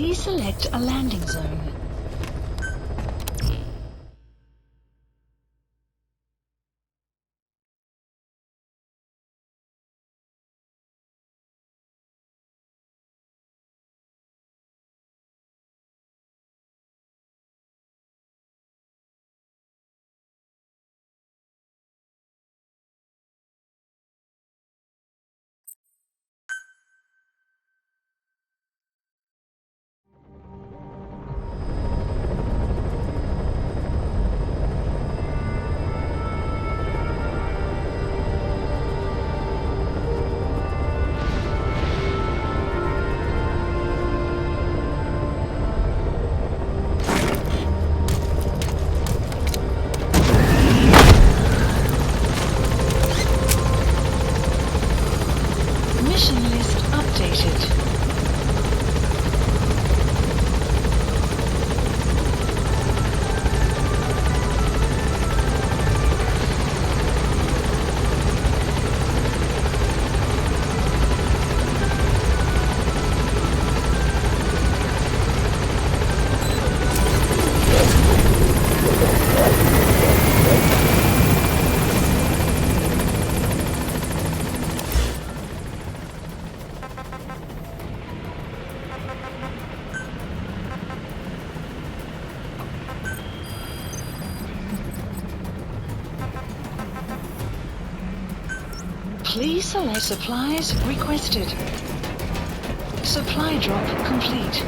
Please select a landing zone. Mission list updated. Please select supplies requested. Supply drop complete.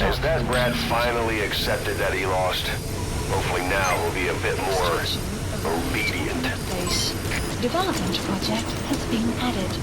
As that brat finally accepted that he lost, hopefully now he'll be a bit more obedient. Base development project has been added.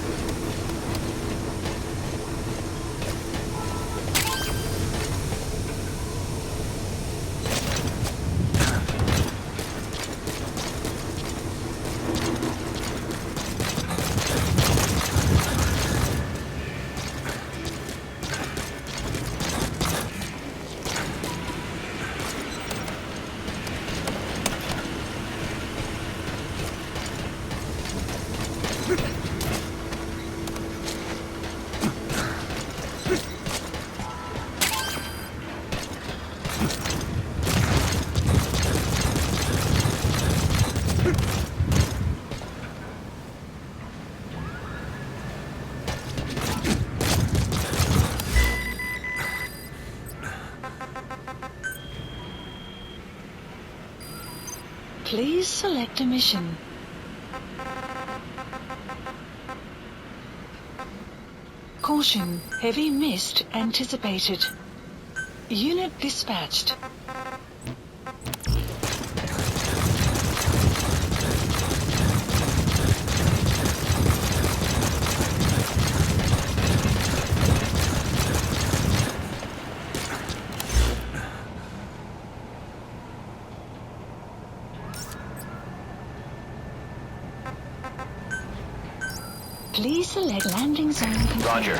Please select a mission. Caution, heavy mist anticipated. Unit dispatched. Please select landing zone confirmed. Roger.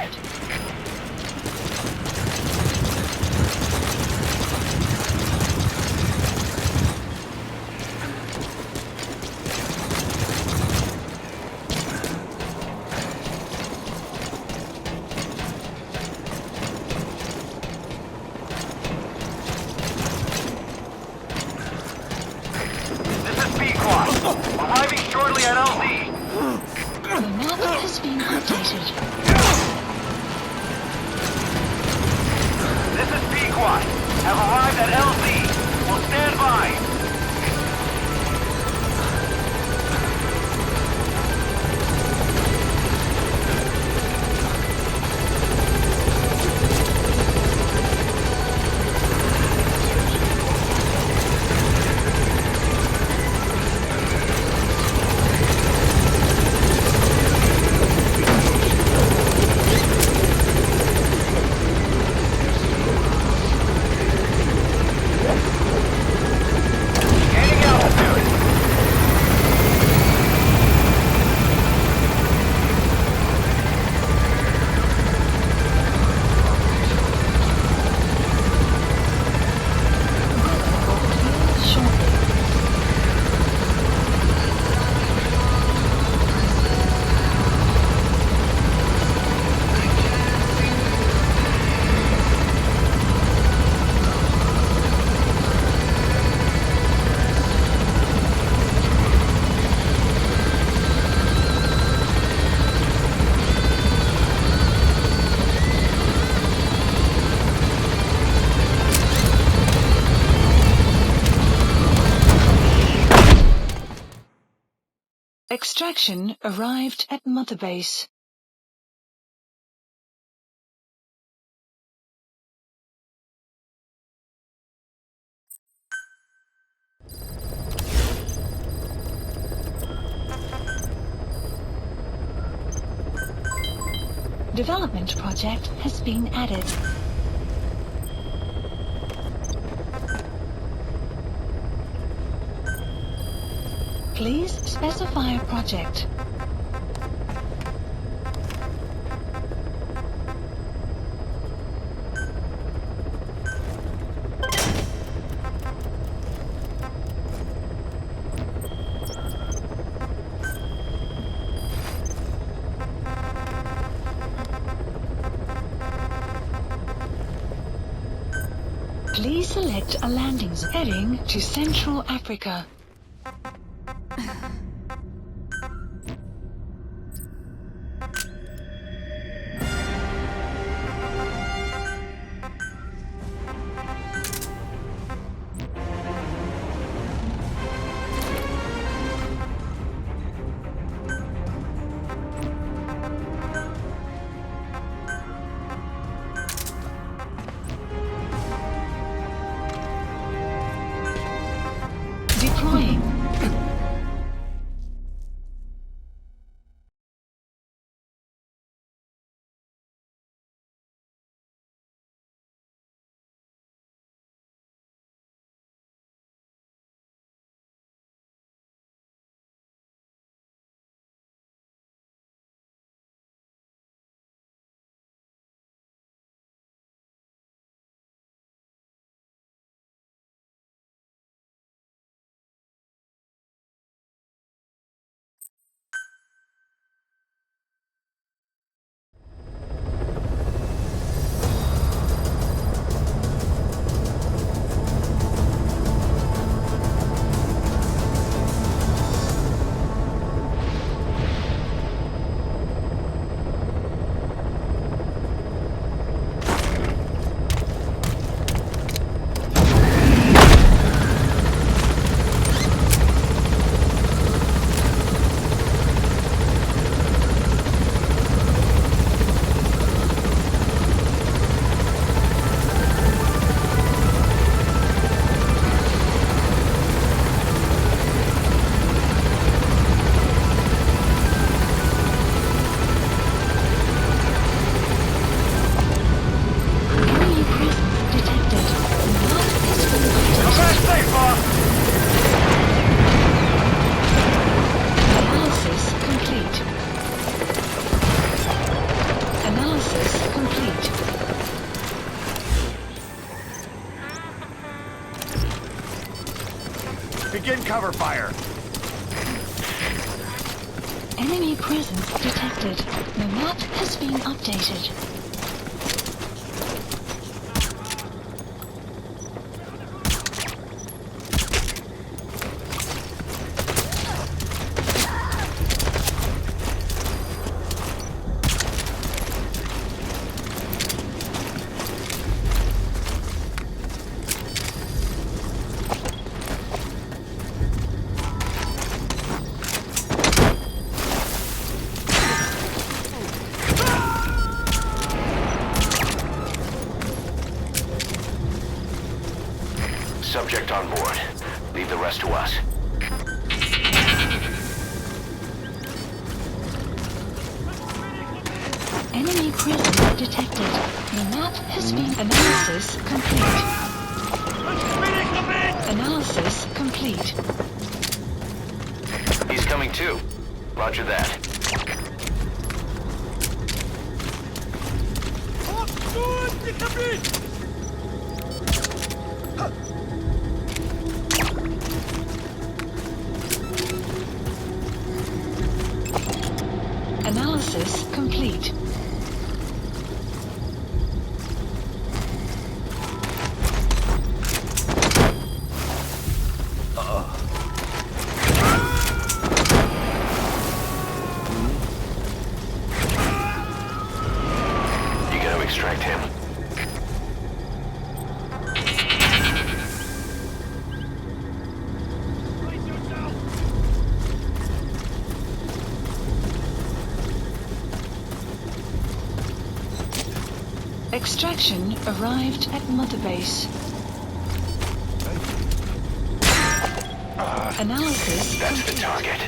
This is Pequod. Arriving shortly at LZ. The map has been updated. This is Pequod. Have arrived at LZ. Will stand by. Gaining altitude. Shortly. Extraction arrived at Mother Base. Development project has been added. Please specify a project. Please select a landing zone heading to Central Africa. Deploying. Begin cover fire. Enemy presence detected. The map has been updated. Subject on board. Leave the rest to us. Enemy presence detected. The map has been analysis complete. Analysis complete. He's coming too. Roger that. Analysis complete. You gotta extract him. Extraction arrived at Mother Base. Analysis That's the complete. target.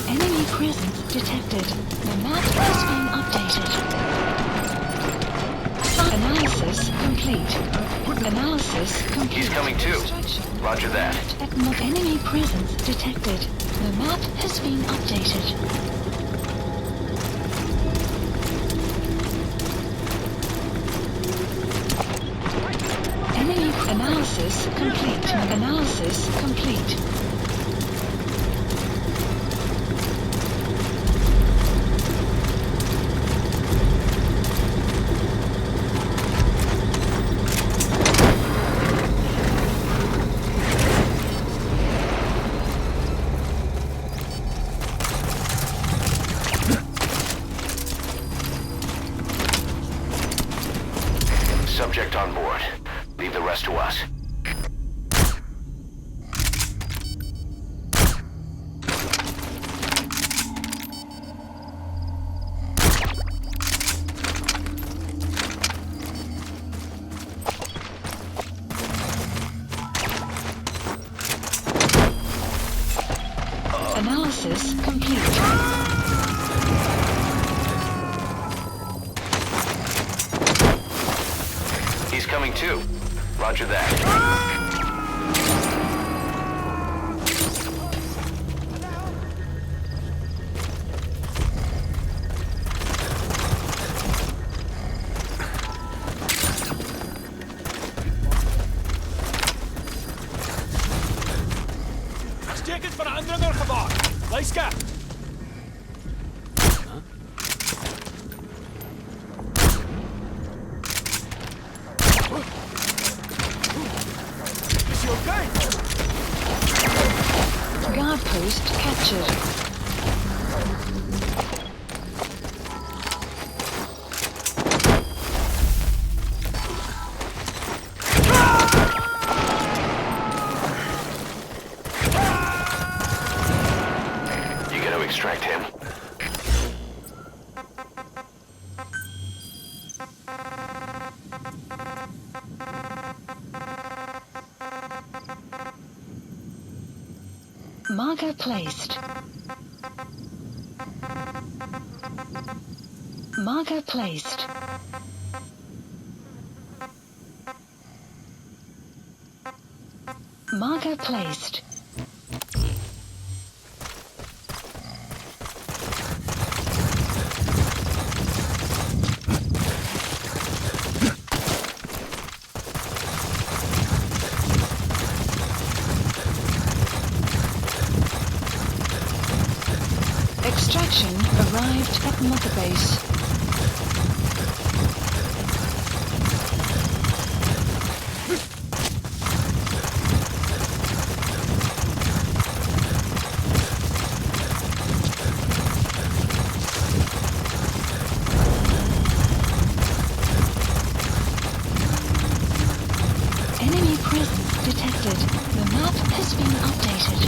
Enemy presence detected. The map has been updated. Analysis complete. Analysis complete. He's coming too. Extraction Roger that. at enemy presence detected. The map has been updated. Enemy analysis complete. Analysis complete. Subject on board. Leave the rest to us. Analysis complete. He's coming too. Roger that. Uitstekend van de andere gebaar. Leiska. Is he okay? Guard post captured. You gotta extract him. Marker placed. Marker placed. Marker placed. Extraction arrived at Mother Base. Enemy presence detected. The map has been updated.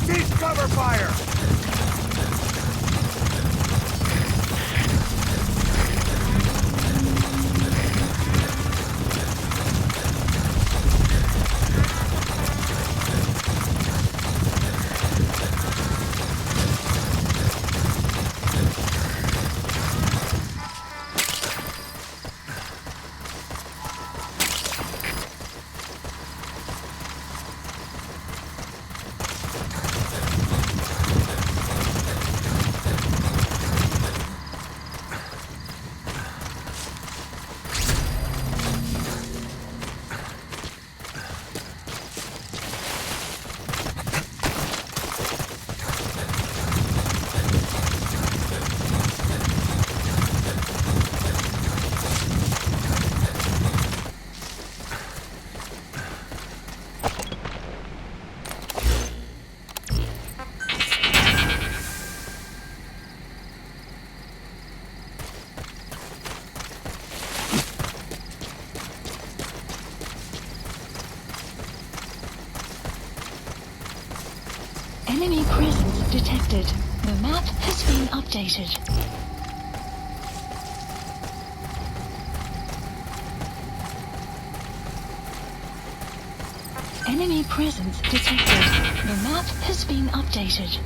Cease cover fire! Enemy presence detected. The map has been updated. Enemy presence detected. The map has been updated.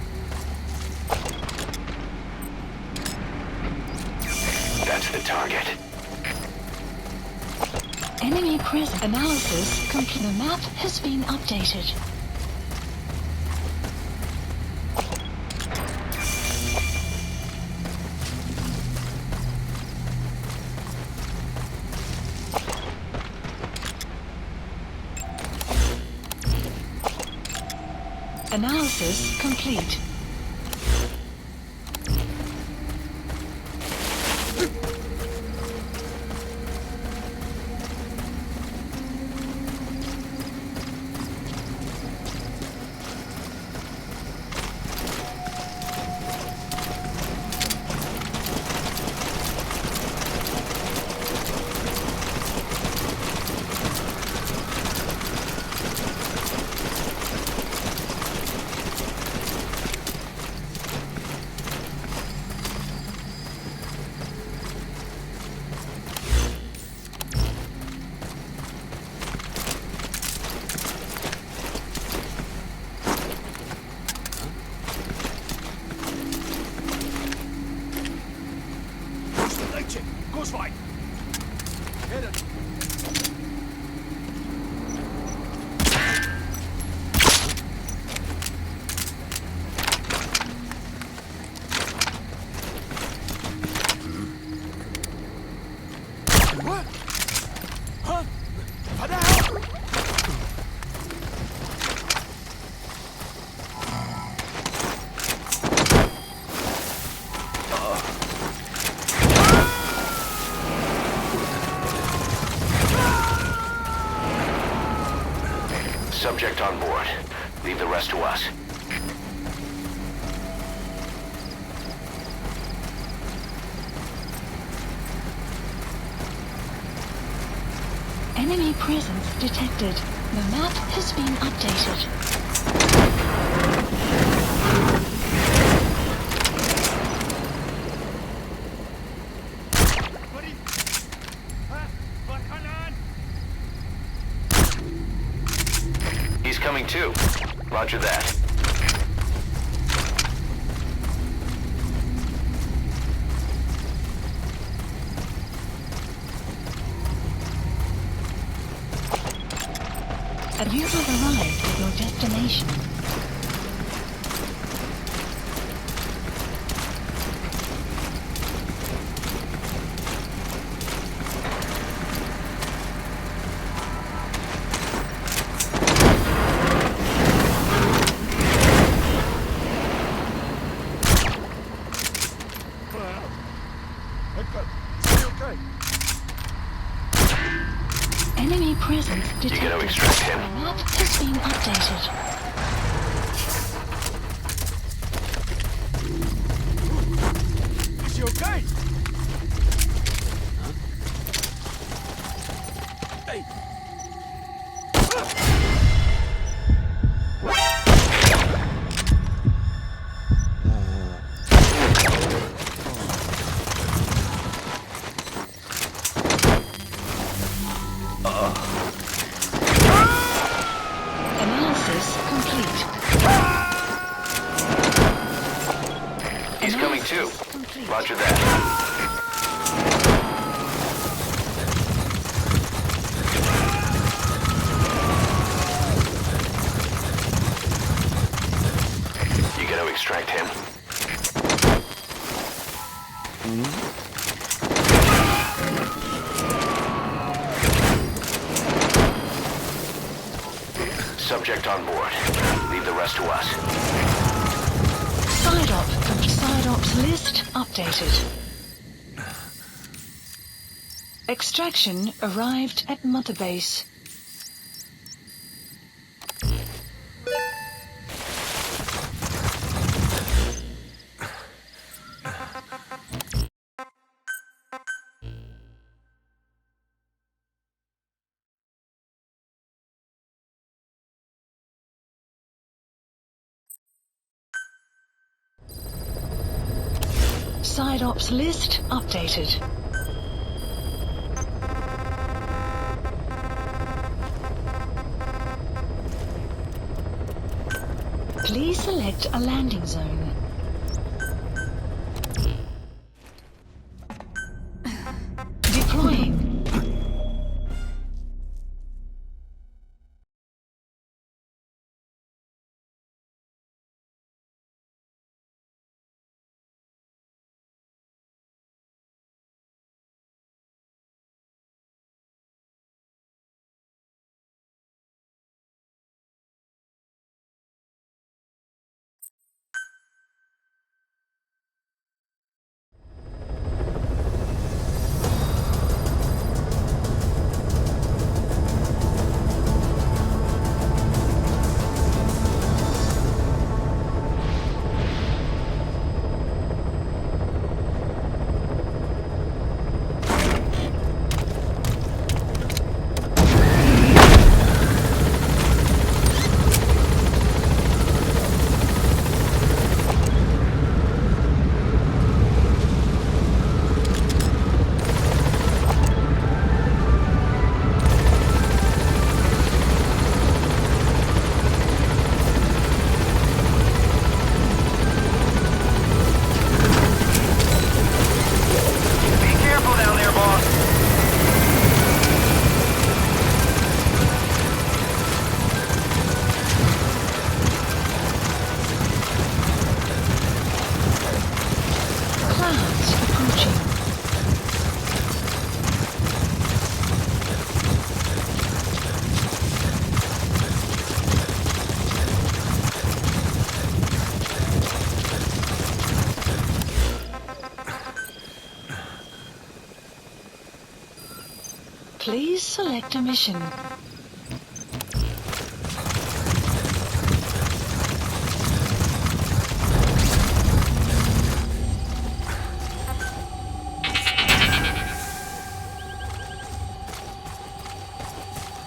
That's the target. Enemy presence analysis complete. The map has been updated. Analysis complete. Großwein! Hit it! What? Huh? What the hell? Subject on board. Leave the rest to us. Enemy presence detected. The map has been updated. He's coming too. Roger that. And you have arrived at your destination. Right. Enemy presence detected. You gotta extract him. The map has been updated. Is he okay? Hey. Analysis complete. He's coming too. Analysis complete. Roger that. You gotta extract him. Subject on board. Leave the rest to us. Side ops list updated. Extraction arrived at Mother Base. Side ops list updated. Please select a landing zone. Deploying. Please select a mission.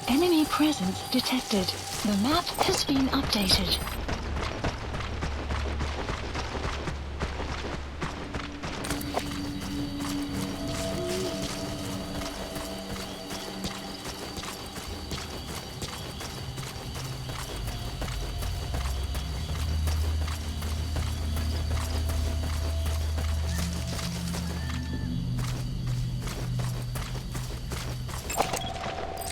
Enemy presence detected. The map has been updated.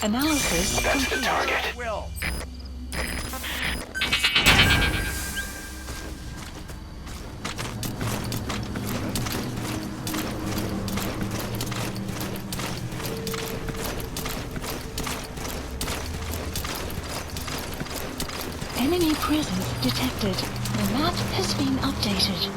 Analysis That's the complete. target. Will. Enemy presence detected. The map has been updated.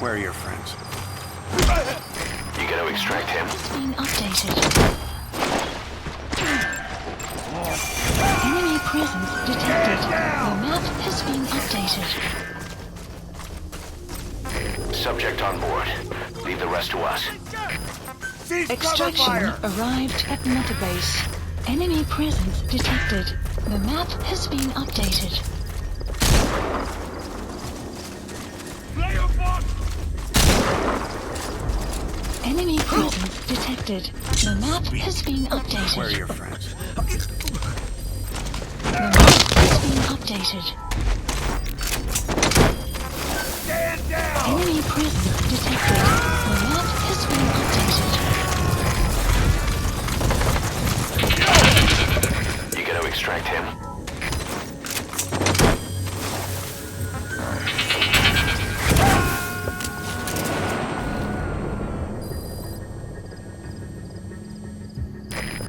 Where are your friends? You gonna extract him? Has been updated. Enemy presence detected. The map has been updated. Subject on board. Leave the rest to us. Cease cover Extraction fire! arrived at Mother Base. Enemy presence detected. The map has been updated. Play your bot! Enemy presence detected. The map has been updated. Where are your friends? The map has been updated. Stand down! Enemy presence detected. The map has been updated. You gonna extract him?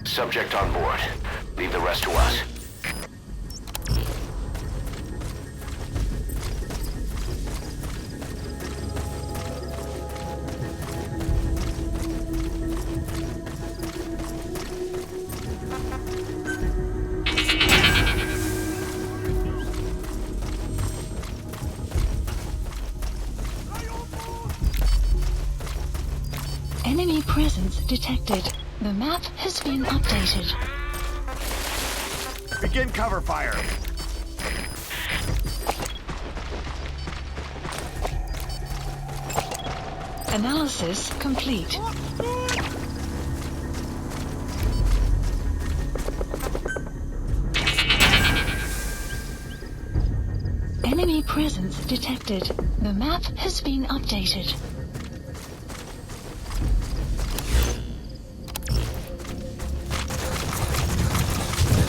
Subject on board. Leave the rest to us. Enemy presence detected. The map has been updated. Begin cover fire! Analysis complete. Enemy presence detected. The map has been updated.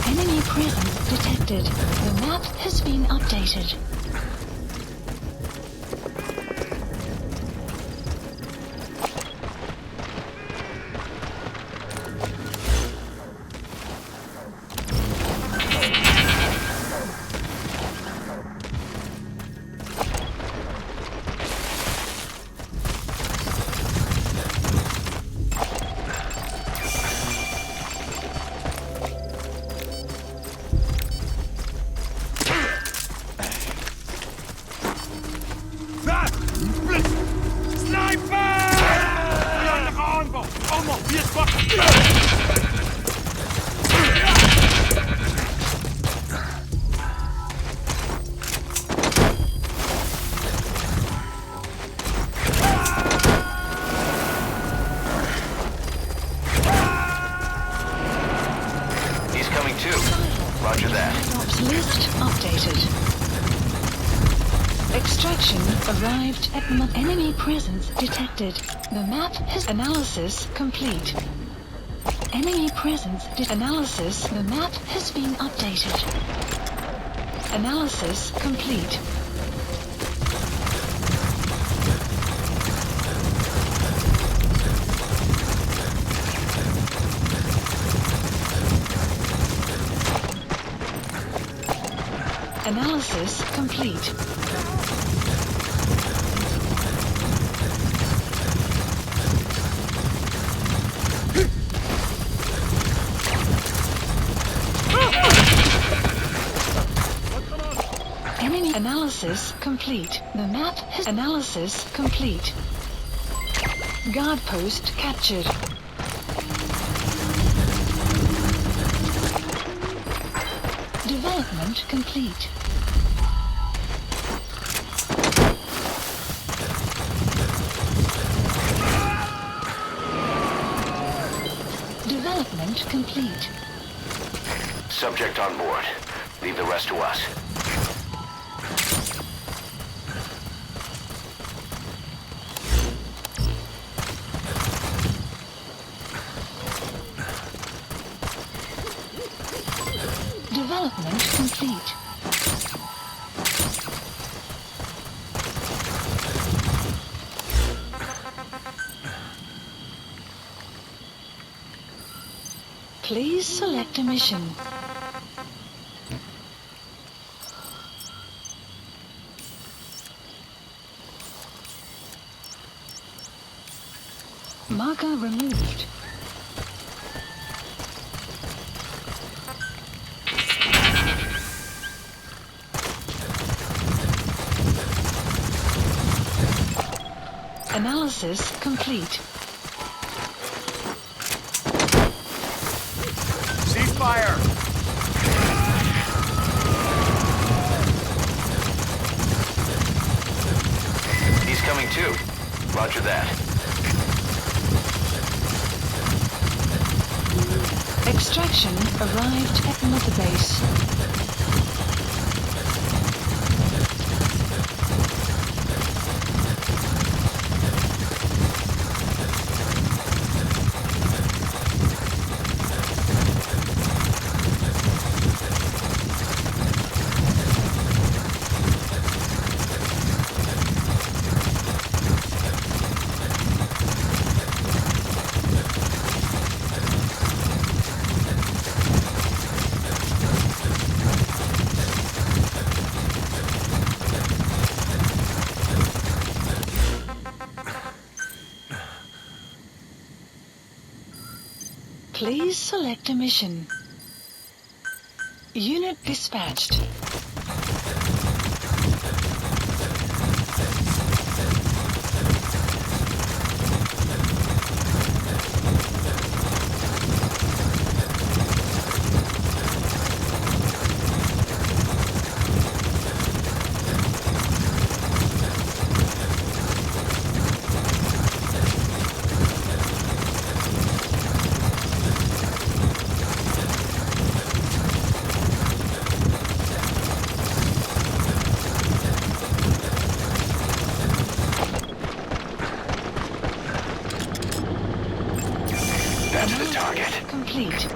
Enemy presence detected. The map has been updated. Ah! Blitz! Sniper! Ja, nach Anbau! Allemaal, hier is wat! He's coming too. Roger that. Ops list updated. Extraction arrived at enemy presence detected. The map has analysis complete. Enemy presence analysis. The map has been updated. Analysis complete. Analysis complete. Enemy analysis complete. The map has analysis complete. Guard post captured. Development complete. Development complete. Subject on board. Leave the rest to us. Development complete. Please select a mission. Marker removed. Analysis complete. Ceasefire! He's coming too. Roger that. Extraction arrived at Mother Base. Please select a mission. Unit dispatched. That's the target. Complete.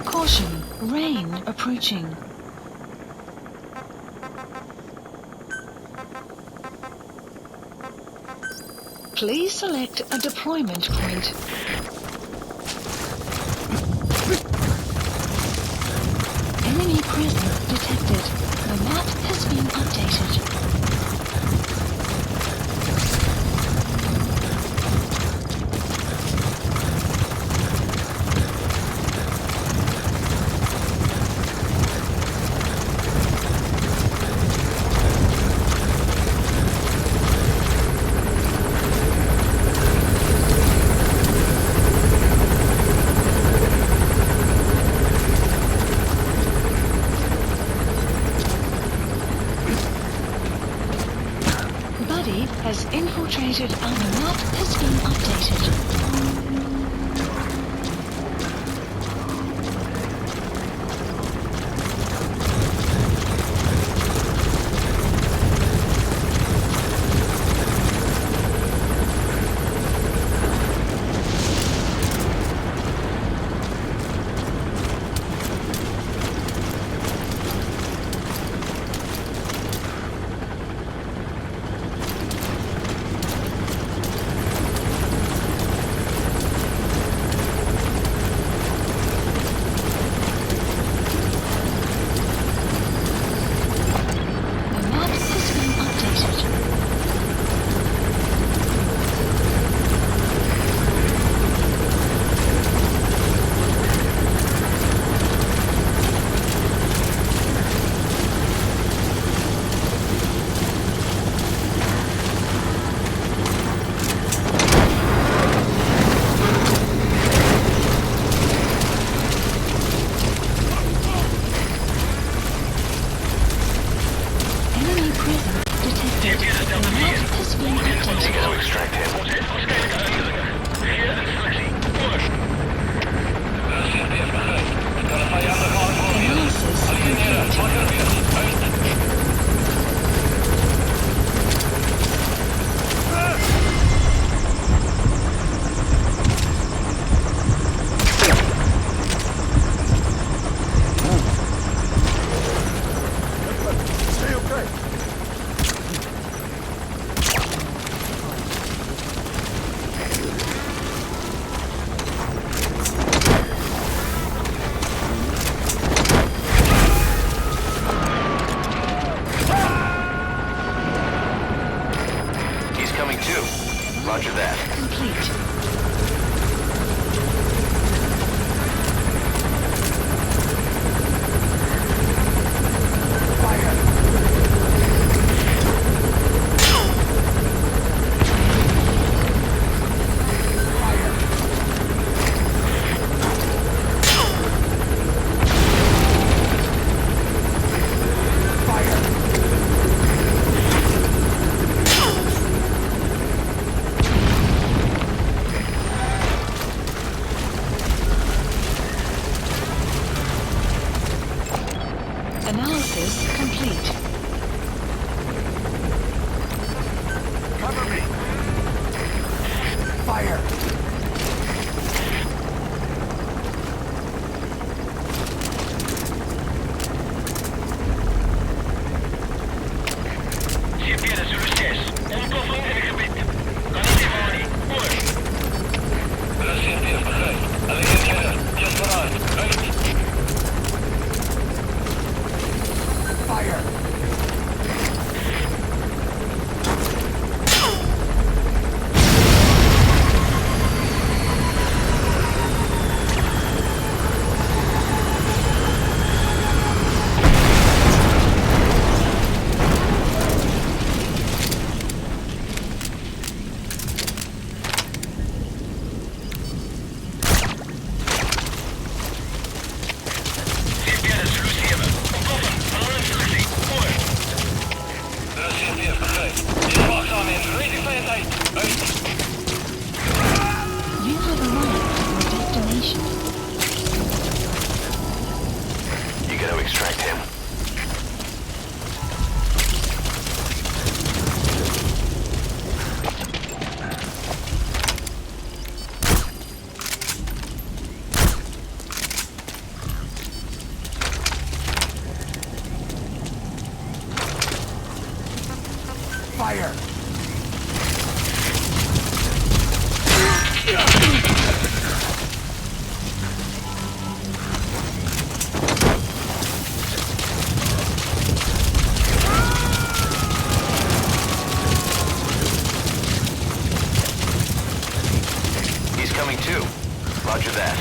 Caution, rain approaching. Please select a deployment point. Enemy presence detected. The map has been updated. Has infiltrated and the map has been updated. coming too. Roger that.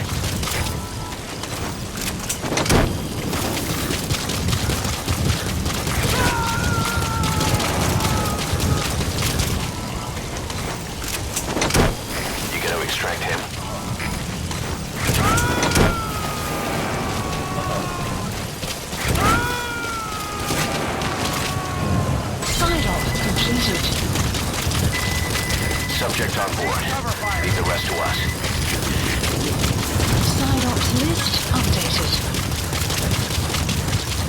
You gonna extract him? Side-op completed. Subject on board. Leave the rest to us. Side-ops list updated.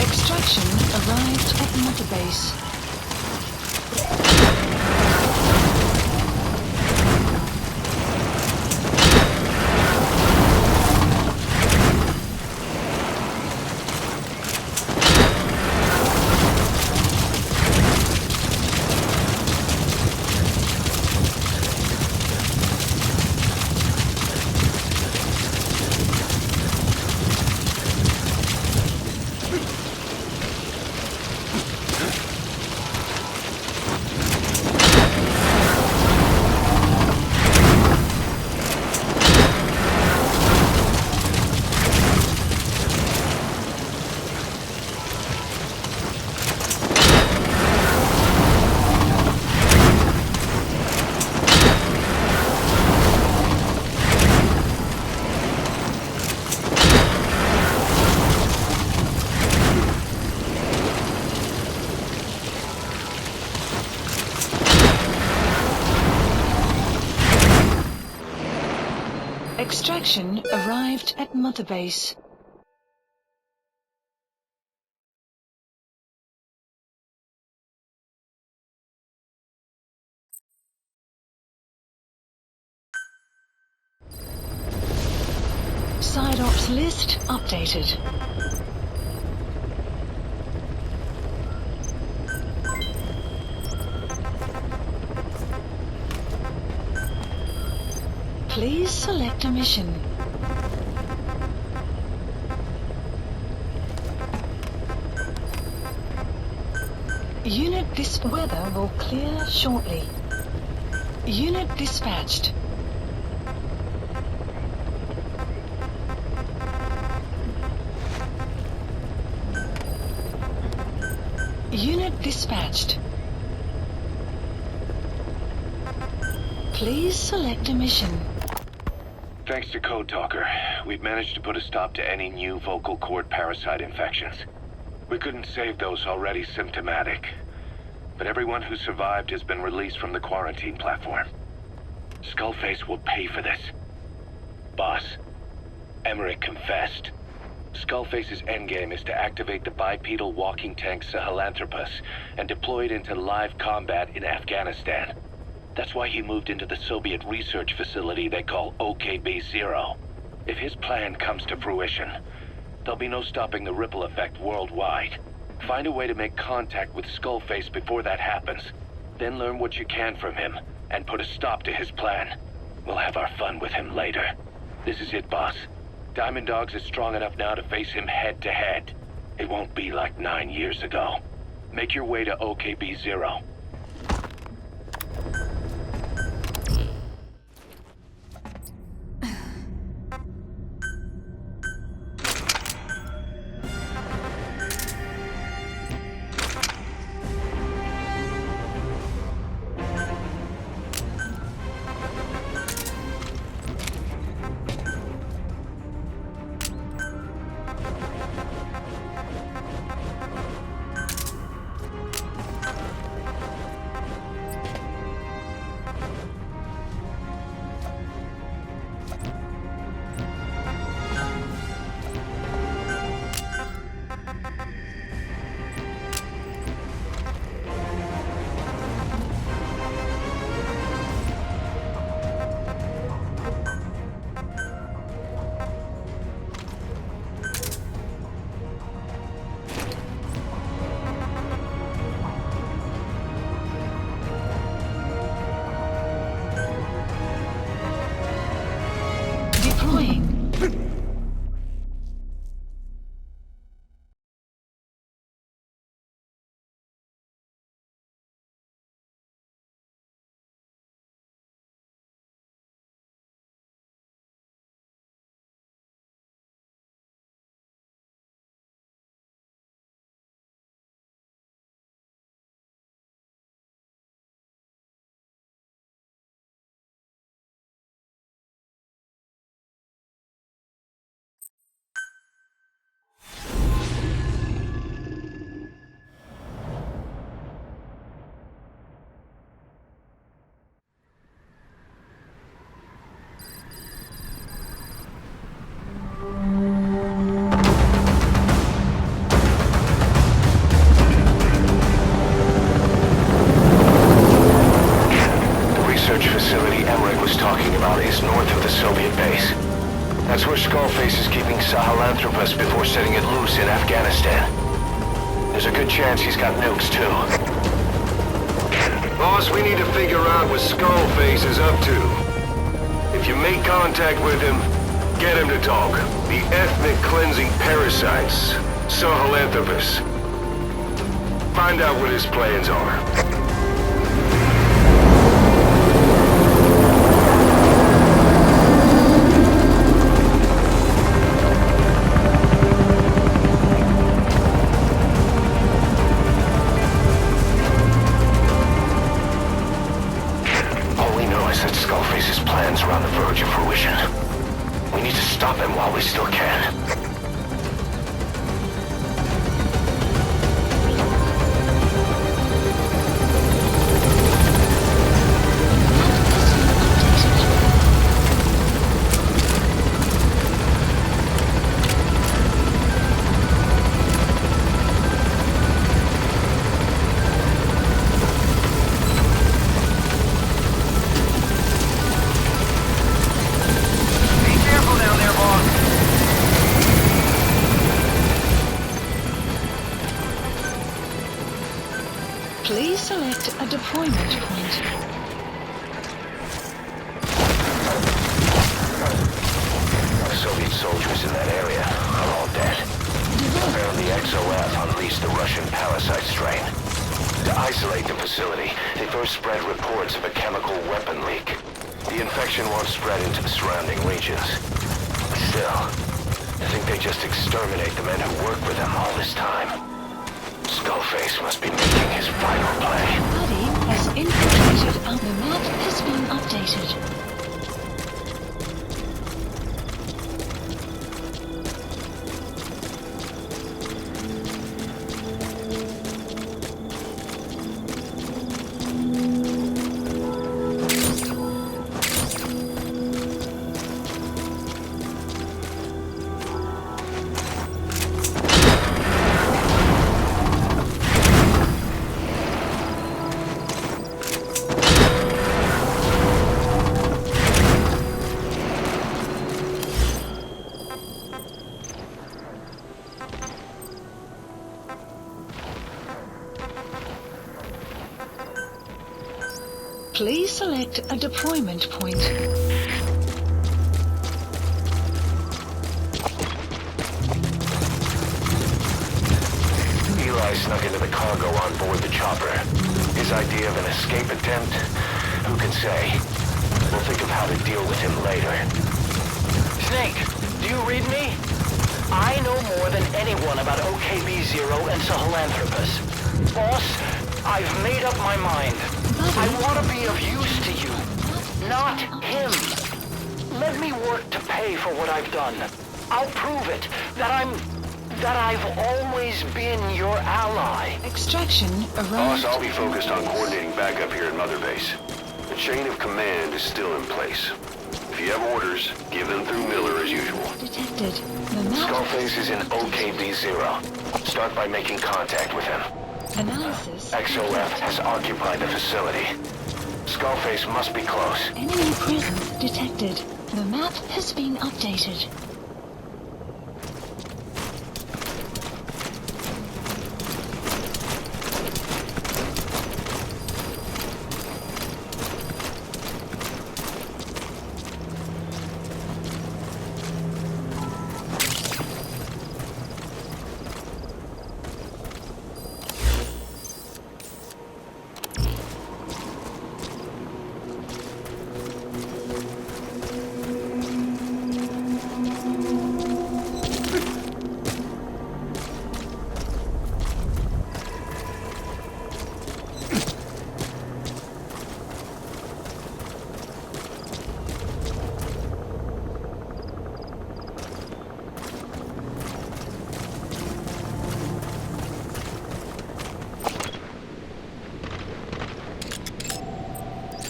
Extraction arrived at Mother Base. Extraction arrived at Mother Base. Side-ops list updated. Please select a mission. Unit weather will clear shortly. Unit dispatched. Unit dispatched. Please select a mission. Thanks to Code Talker, we've managed to put a stop to any new vocal cord parasite infections. We couldn't save those already symptomatic, but everyone who survived has been released from the quarantine platform. Skullface will pay for this. Boss, Emmerich confessed. Skullface's endgame is to activate the bipedal walking tank Sahelanthropus and deploy it into live combat in Afghanistan. That's why he moved into the Soviet research facility they call OKB-0. If his plan comes to fruition, there'll be no stopping the ripple effect worldwide. Find a way to make contact with Skullface before that happens. Then learn what you can from him, and put a stop to his plan. We'll have our fun with him later. This is it, boss. Diamond Dogs is strong enough now to face him head-to-head. It won't be like 9 years ago. Make your way to OKB-0. That's where Skullface is keeping Sahelanthropus before setting it loose in Afghanistan. There's a good chance he's got nukes, too. Boss, we need to figure out what Skullface is up to. If you make contact with him, get him to talk. The ethnic cleansing parasites, Sahelanthropus. Find out what his plans are. All we know is that Skullface's plans are on the verge of fruition. We need to stop him while we still can. Please select a deployment point. Soviet soldiers in that area are all dead. Apparently XOF unleashed the Russian parasite strain. To isolate the facility, they first spread reports of a chemical weapon leak. The infection won't spread into the surrounding regions. Still, I think they just exterminate the men who worked with them all this time. Skullface must be making his final play. Buddy has infiltrated and the map has been updated. Please select a deployment point. Eli snuck into the cargo on board the chopper. His idea of an escape attempt? Who can say? We'll think of how to deal with him later. Snake, do you read me? I know more than anyone about OKB-0 and Sahelanthropus. Boss, I've made up my mind. I want to be of use to you, not him. Let me work to pay for what I've done. I'll prove it, that I've always been your ally. Extraction Boss, arrived. I'll be focused on coordinating backup here at Mother Base. The chain of command is still in place. If you have orders, give them through Miller as usual. Detected. The map Skullface is in OKB-0. Start by making contact with him. analysis. XOF has occupied the facility. Skullface must be close. Enemy presence detected. The map has been updated.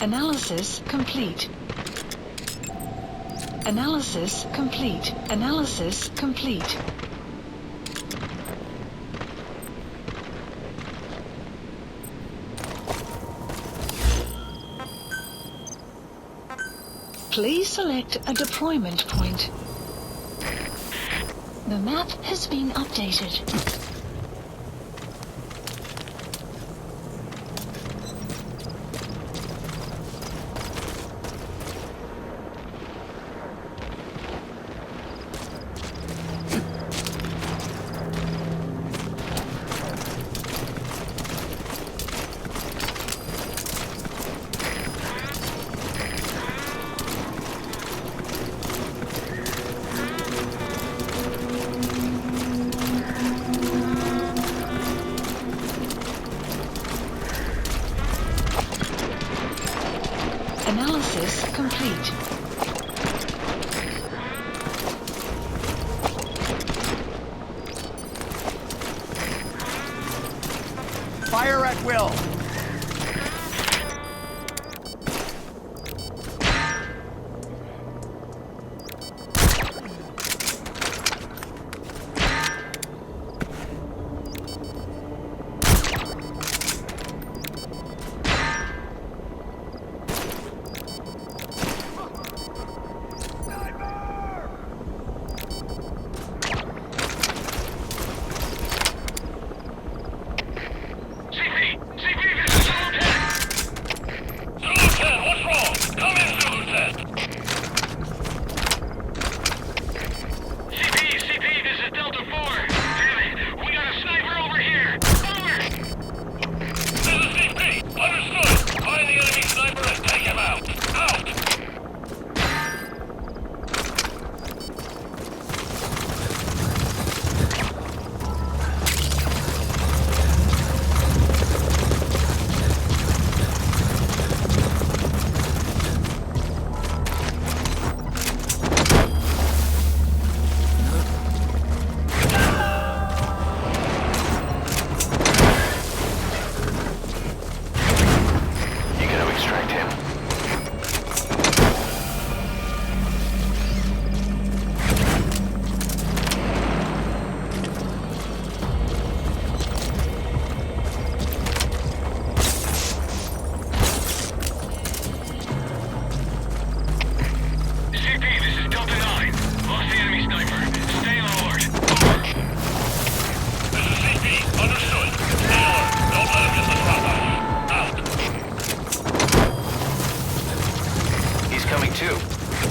Analysis complete. Analysis complete. Analysis complete. Please select a deployment point. The map has been updated. Analysis complete. Fire at will.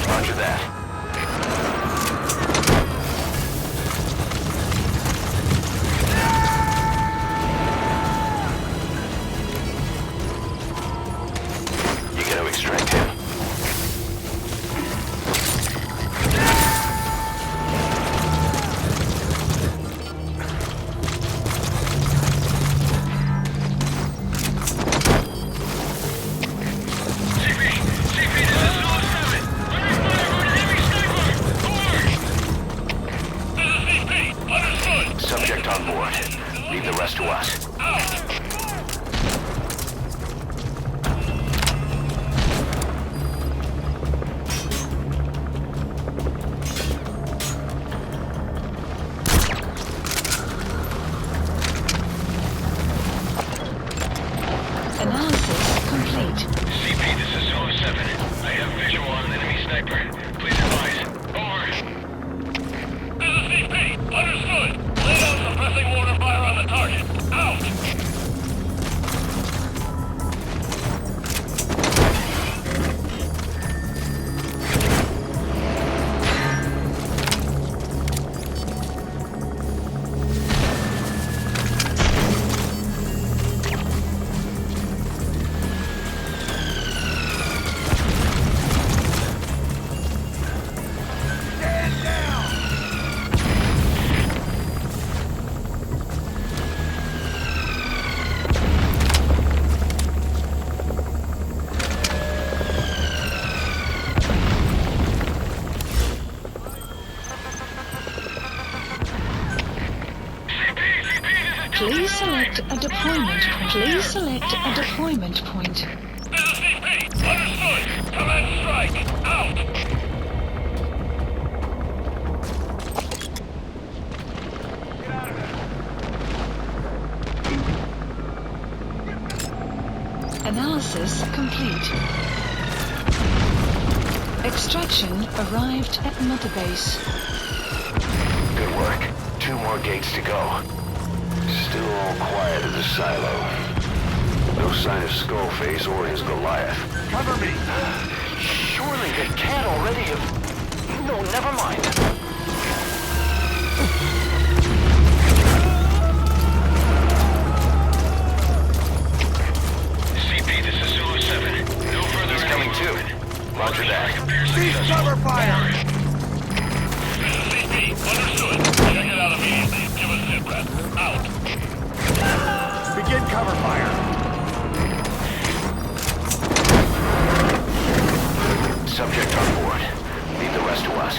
Roger that. You gotta extract him. Subject on board. Leave the rest to us. Analysis complete. CP, this is Zone 7. I have visual on an enemy sniper. Please advise. Over. This is CP. Understood. Lay down suppressing mortar fire on the target. Out! Please select a deployment point. Please select a deployment point. This is CP. Understood. Command strike. Out! Analysis complete. Extraction arrived at Mother Base. Good work. 2 more gates to go. Still all quiet at the silo. No sign of Skullface or his Goliath. Cover me! Surely they can't already have... No, never mind. CP, this is Zulu 7. No further He's coming too. Roger that. Cease cover fire! CP, understood. Check it out immediately. Give us sit rep. Out. Begin cover fire! Subject on board. Leave the rest to us.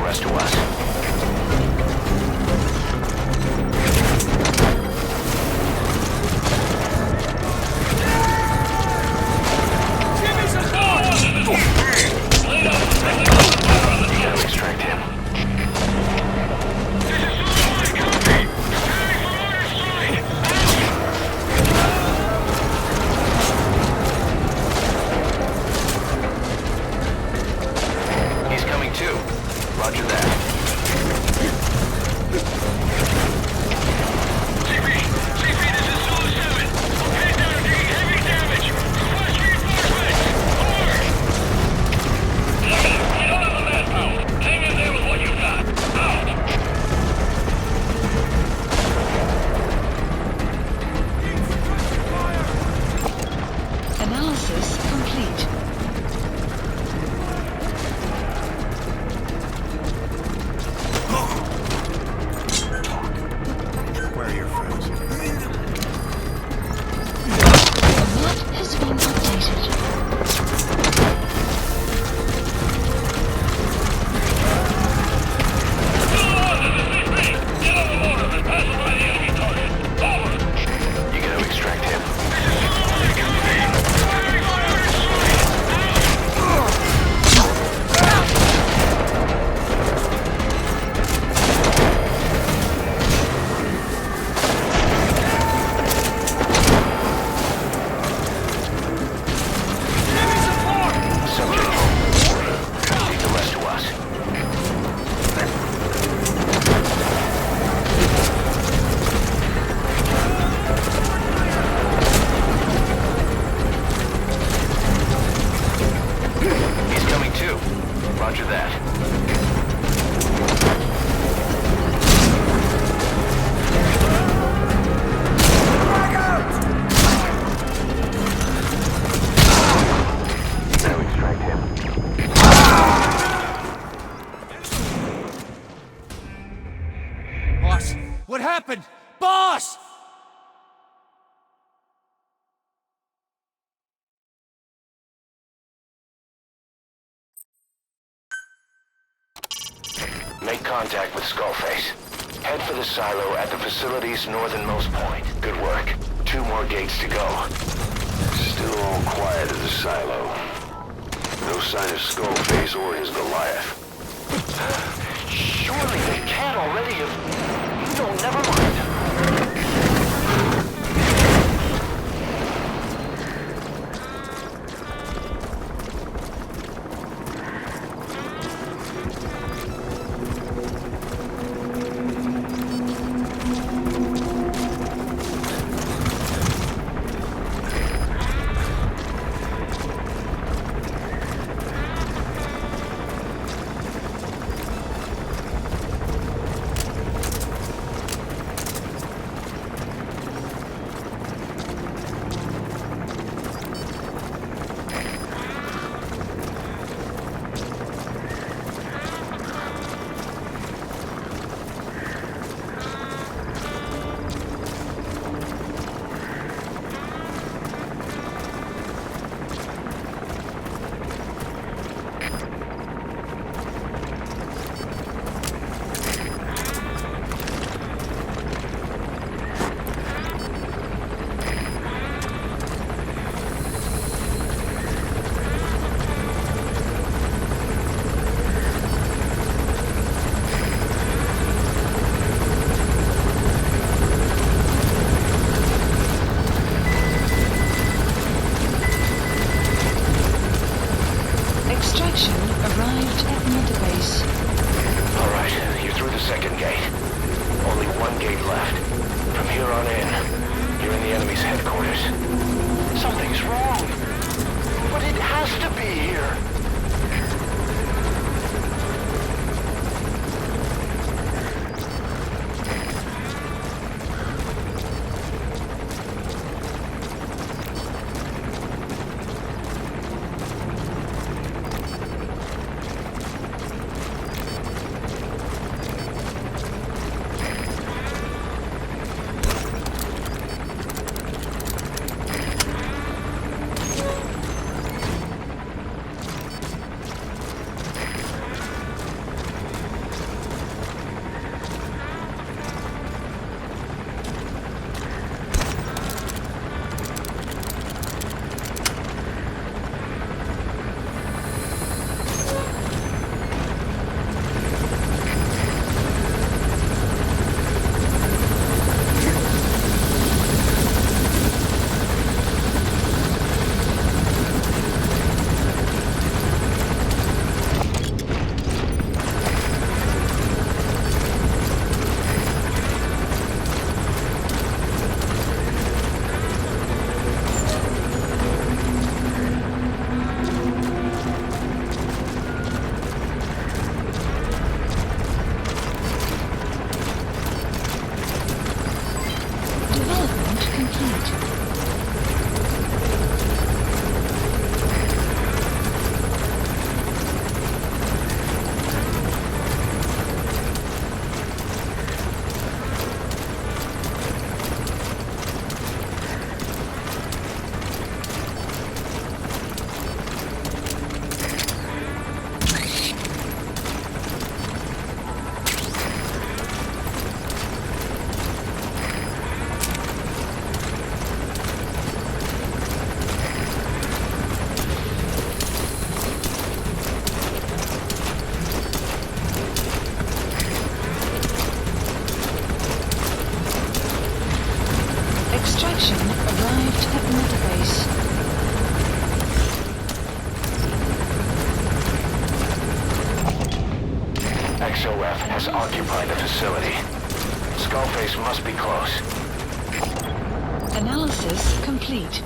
the rest of us. Give me some more! Lay down the friendly water fire on the You target. gotta extract him. This is Zulu 1, copy. Preparing for order strike. He's coming too. Roger that. CP, this is Zulu 7. Head down taking heavy damage. Request reinforcements. Over. Negative. We don't have the manpower. Hang in there with what you got. Out. Analysis complete. Where are your friends? The map has been updated. Get on the motor and pass it by the enemy target. Over. You gotta extract him. Preparing for order strike. Subject home. Leave the rest to us. He's coming too. Roger that. Now extract him. Boss, what happened? Boss! Make contact with Skullface. Head for the silo at the facility's northernmost point. Good work. 2 more gates to go. Still all quiet at the silo. No sign of Skullface or his Goliath. Surely they can't already have... No, never mind. SOF has occupied the facility. Skullface must be close. Analysis complete.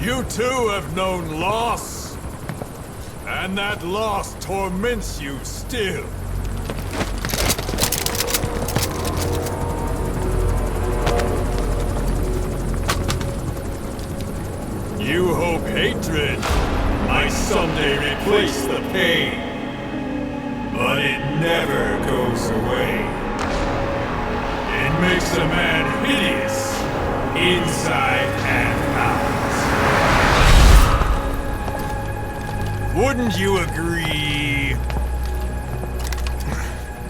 You too have known loss. And that loss torments you still. You hope hatred might someday replace the pain. But it never goes away. It makes a man hideous, inside and out. Wouldn't you agree?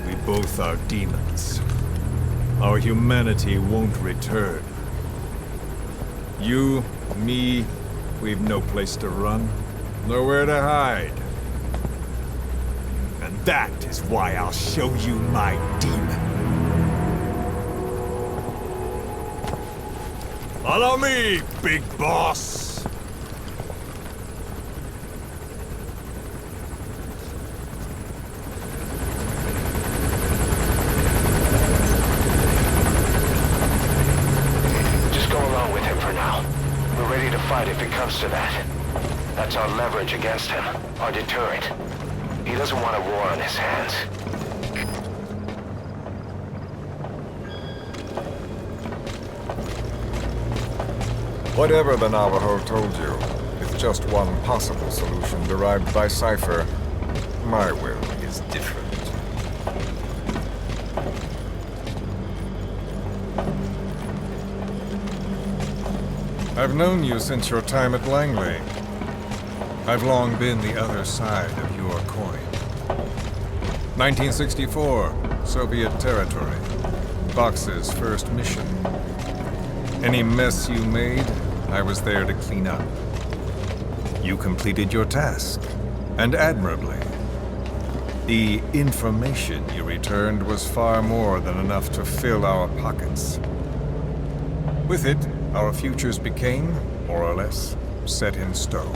We both are demons. Our humanity won't return. You, me, we've no place to run, nowhere to hide. And that is why I'll show you my demon. Follow me, big boss! If it comes to that. That's our leverage against him, our deterrent. He doesn't want a war on his hands. Whatever the Navajo told you, it's just one possible solution derived by Cypher. My will is different. I've known you since your time at Langley. I've long been the other side of your coin. 1964, Soviet territory. Box's first mission. Any mess you made, I was there to clean up. You completed your task, and admirably. The information you returned was far more than enough to fill our pockets. With it, our futures became, more or less, set in stone.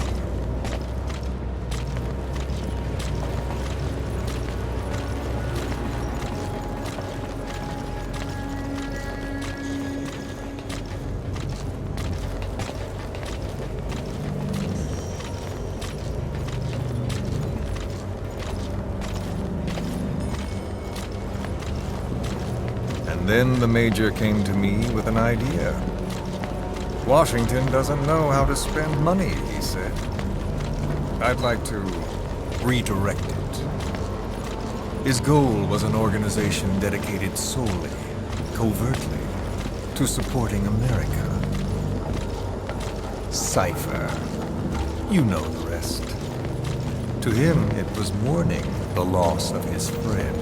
And then the Major came to me with an idea. Washington doesn't know how to spend money, he said. I'd like to redirect it. His goal was an organization dedicated solely, covertly, to supporting America. Cypher. You know the rest. To him, it was mourning the loss of his friend.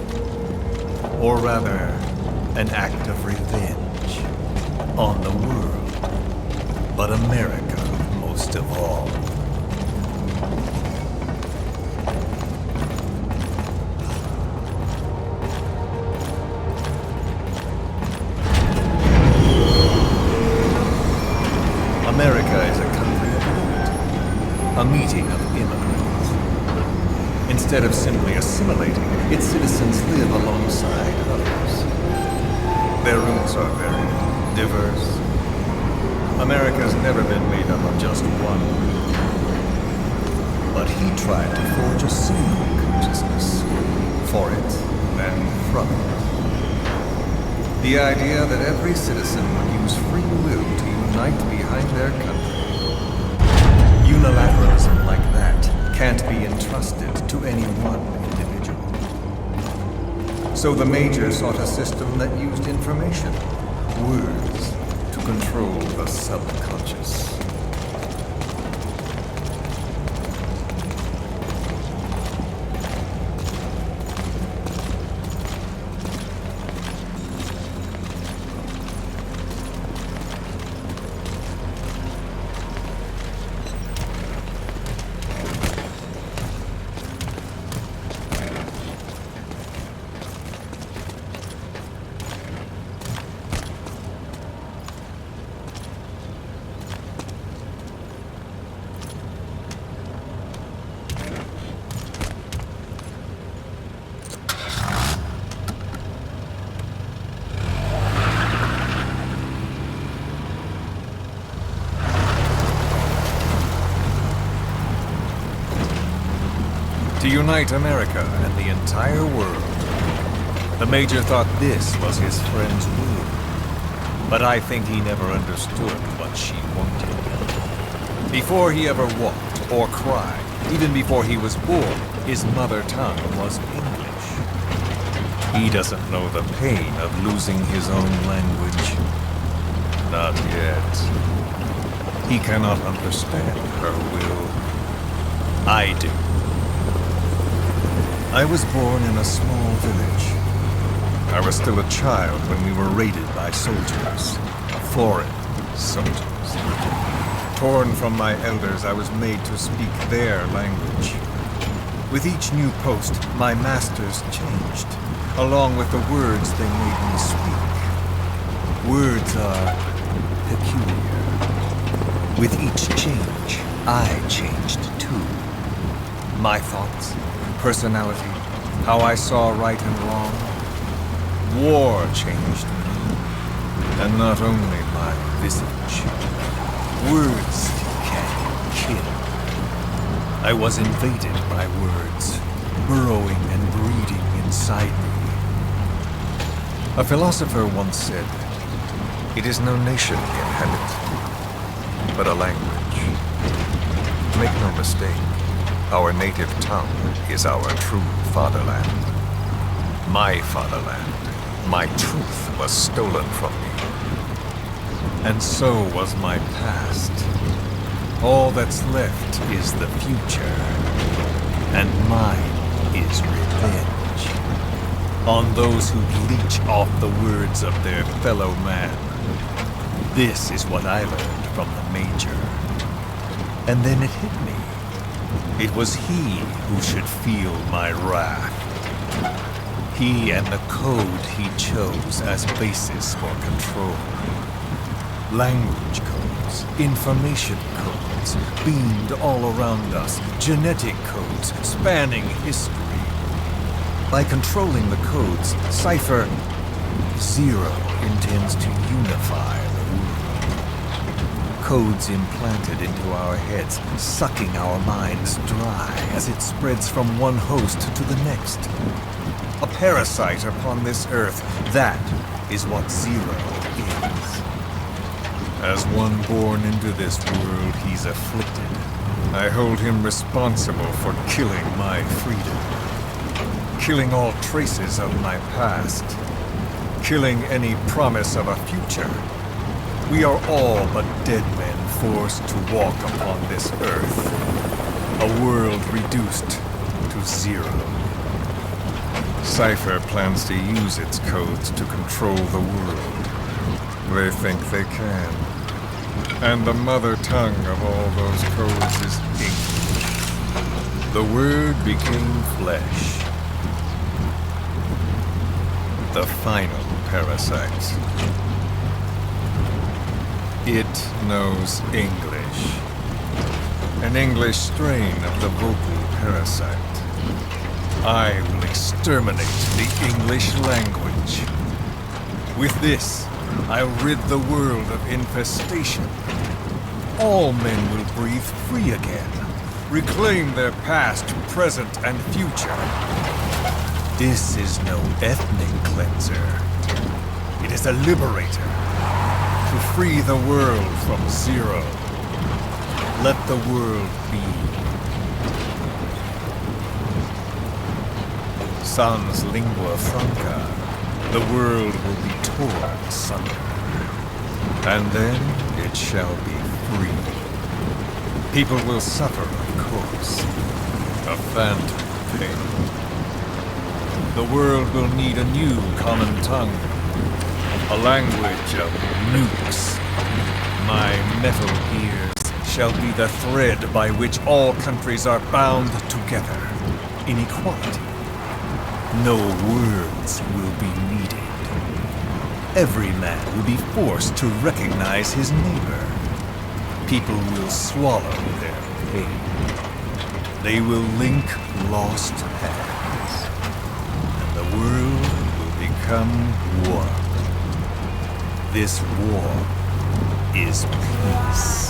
Or rather, an act of revenge on the world, but America most of all. America is a country of unity, a meeting of immigrants. Instead of simply assimilating, its citizens live alongside others. Their roots are varied, diverse. America's never been made up of just one group. But he tried to forge a single consciousness, for it and from it. The idea that every citizen would use free will to unite behind their country. Unilateralism like that can't be entrusted to any one individual. So the Major sought a system that used information, words, to control the subconscious. To unite America and the entire world. The Major thought this was his friend's will. But I think he never understood what she wanted. Before he ever walked or cried, even before he was born, his mother tongue was English. He doesn't know the pain of losing his own language. Not yet. He cannot understand her will. I do. I was born in a small village. I was still a child when we were raided by soldiers. Foreign soldiers. Torn from my elders, I was made to speak their language. With each new post, my masters changed, along with the words they made me speak. Words are peculiar. With each change, I changed too. My thoughts, personality, how I saw right and wrong. War changed me, and not only my visage. Words can kill. I was invaded by words, burrowing and breeding inside me. A philosopher once said, "It is no nation we inhabit, but a language." Make no mistake. Our native tongue is our true fatherland. My fatherland, my truth was stolen from me. And so was my past. All that's left is the future. And mine is revenge. On those who leech off the words of their fellow man. This is what I learned from the Major. And then it hit me. It was he who should feel my wrath. He and the code he chose as basis for control. Language codes, information codes, beamed all around us, genetic codes spanning history. By controlling the codes, Cypher Zero intends to unify the world. Codes implanted into our heads, sucking our minds dry as it spreads from one host to the next. A parasite upon this earth, that is what Zero is. As one born into this world, he's afflicted. I hold him responsible for killing my freedom. Killing all traces of my past. Killing any promise of a future. We are all but dead men forced to walk upon this earth. A world reduced to Zero. Cypher plans to use its codes to control the world. They think they can. And the mother tongue of all those codes is English. The Word became flesh. The final parasite. It knows English. An English strain of the vocal parasite. I will exterminate the English language. With this, I'll rid the world of infestation. All men will breathe free again, reclaim their past, present, and future. This is no ethnic cleanser. It is a liberator. To free the world from Zero. Let the world be. Sans lingua franca, the world will be torn asunder. And then it shall be free. People will suffer, of course. A phantom pain. The world will need a new common tongue. A language of nukes. My metal ears shall be the thread by which all countries are bound together. In equality. No words will be needed. Every man will be forced to recognize his neighbor. People will swallow their pain. They will link lost hands. And the world will become one. This war is peace.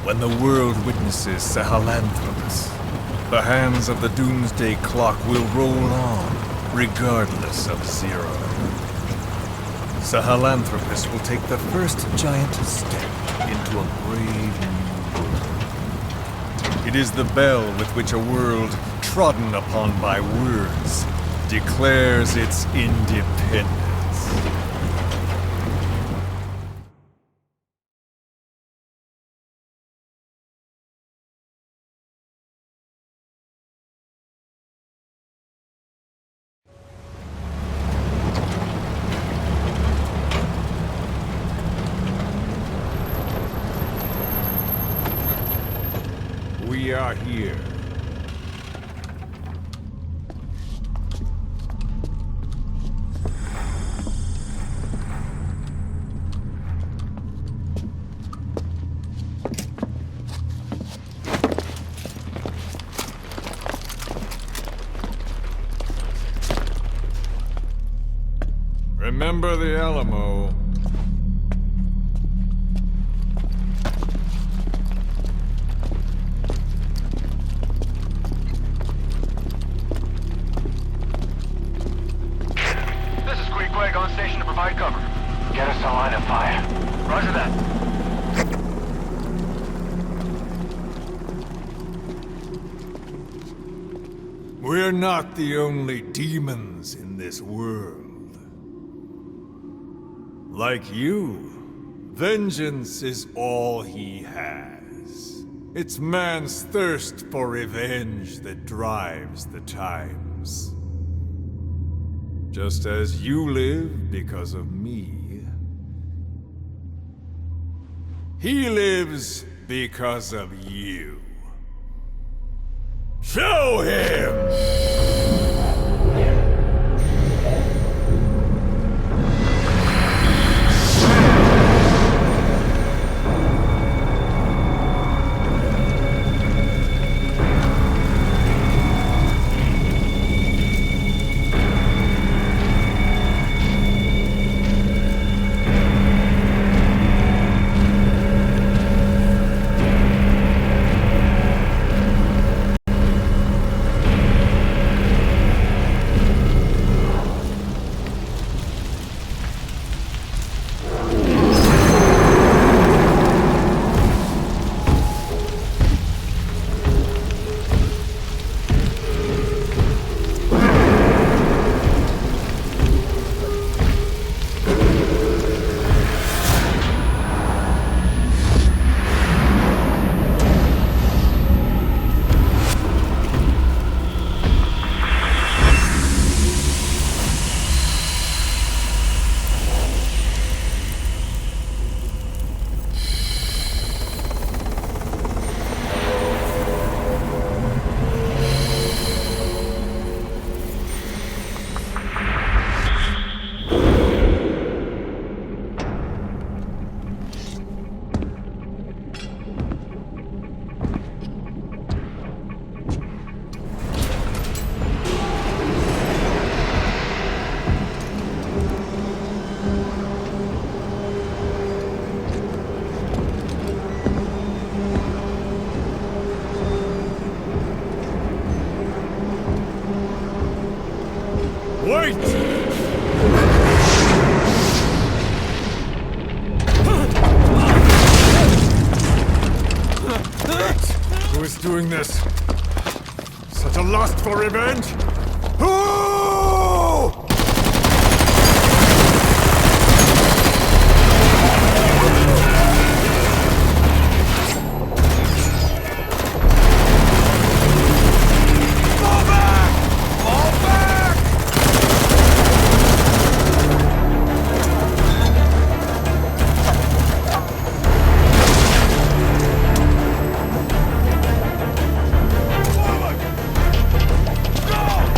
When the world witnesses Sahelanthropus, the hands of the Doomsday Clock will roll on, regardless of Zero. Sahelanthropus will take the first giant step into a brave new world. It is the bell with which a world trodden upon by words declares its independence. We are here. Remember the Alamo. This is Queequeg on station to provide cover. Get us a line of fire. Roger that. We're not the only demons in this world. Like you, vengeance is all he has. It's man's thirst for revenge that drives the times. Just as you live because of me, he lives because of you. Show him! Wait! Who is doing this? Such a lust for revenge? Who? Go!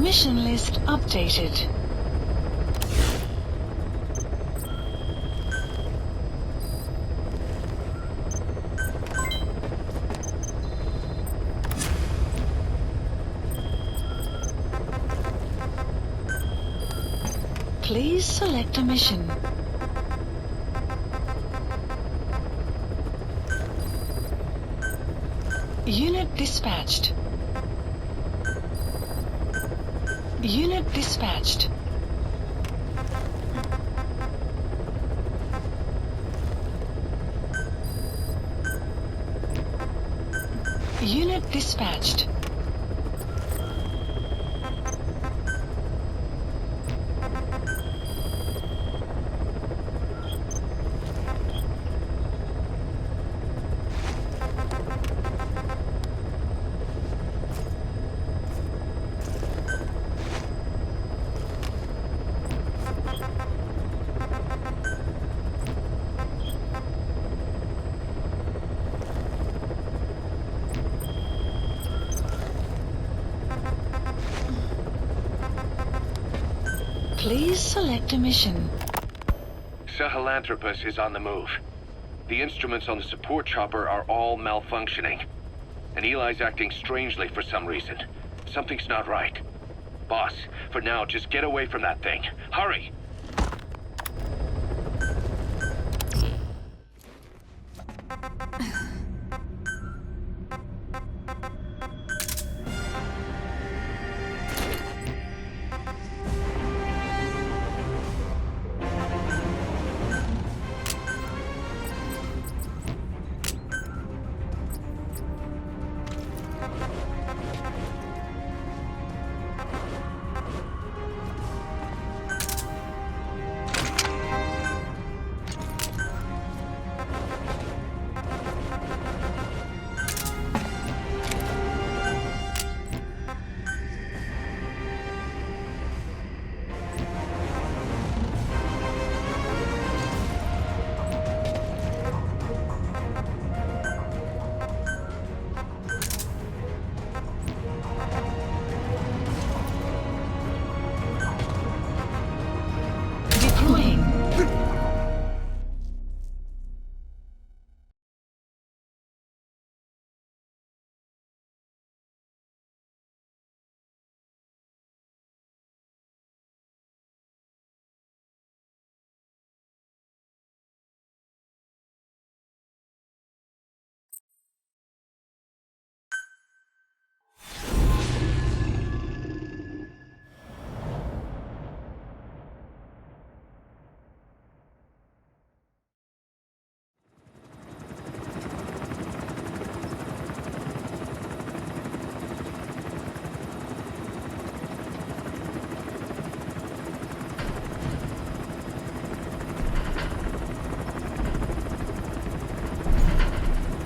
Mission list updated. Please select a mission. Unit dispatched. Unit dispatched. Unit dispatched. Please select a mission. Sahelanthropus is on the move. The instruments on the support chopper are all malfunctioning. And Eli's acting strangely for some reason. Something's not right. Boss, for now, just get away from that thing. Hurry!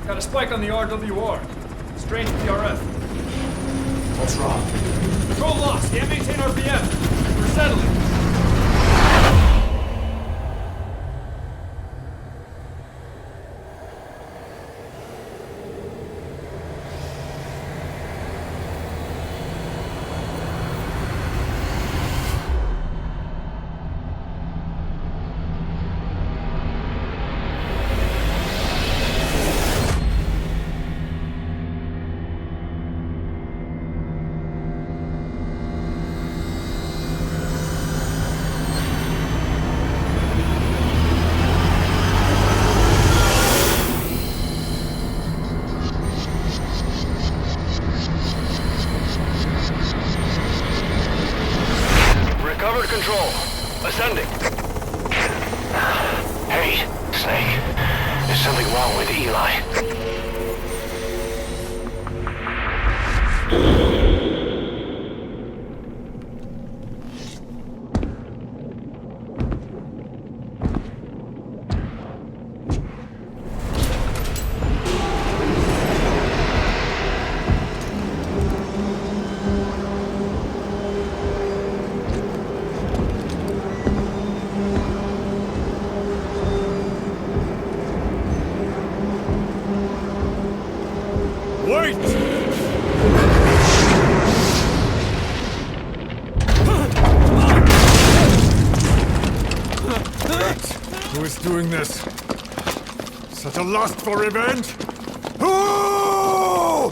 Got a spike on the RWR. Strange PRF. What's wrong? Control lost. Can't maintain RPM. We're settling. Control. Ascending. Hey, Snake. There's something wrong with Eli. doing this? Such a lust for revenge? Oh!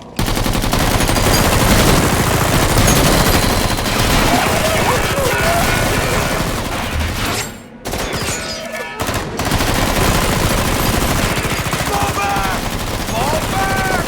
Fall back! Fall back!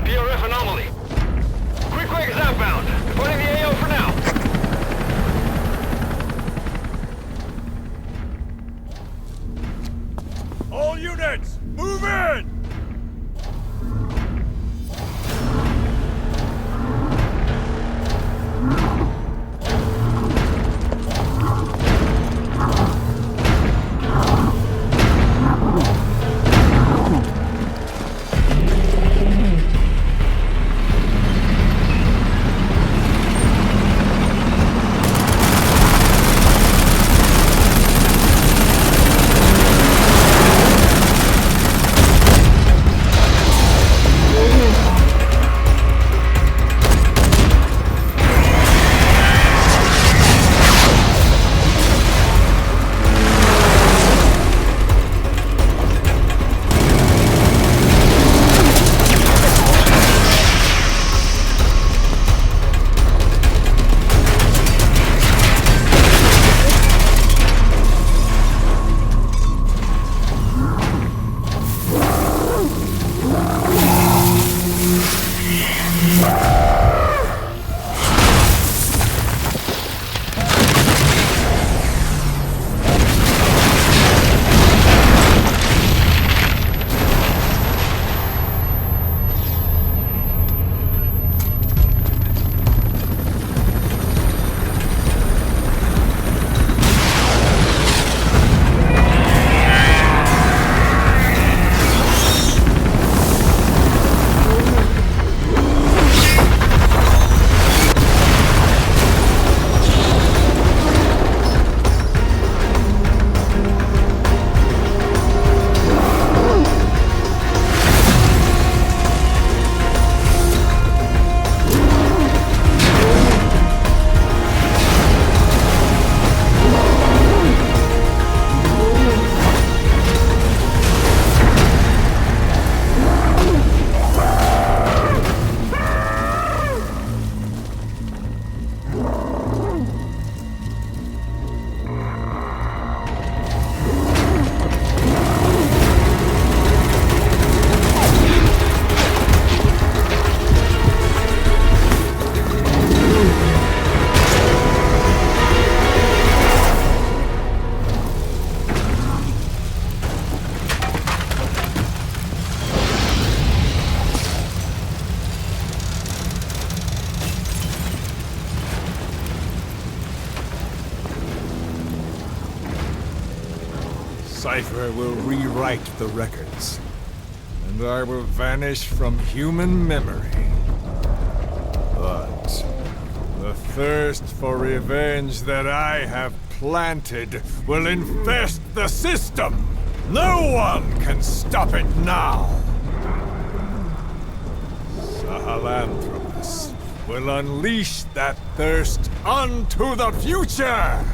PRF anomaly. Quick is outbound. Reporting the AO for now. All units, move in! Cypher will rewrite the records. And and I will vanish from human memory. But the thirst for revenge that I have planted will infest the system. No one can stop it now. Sahelanthropus will unleash that thirst unto the future!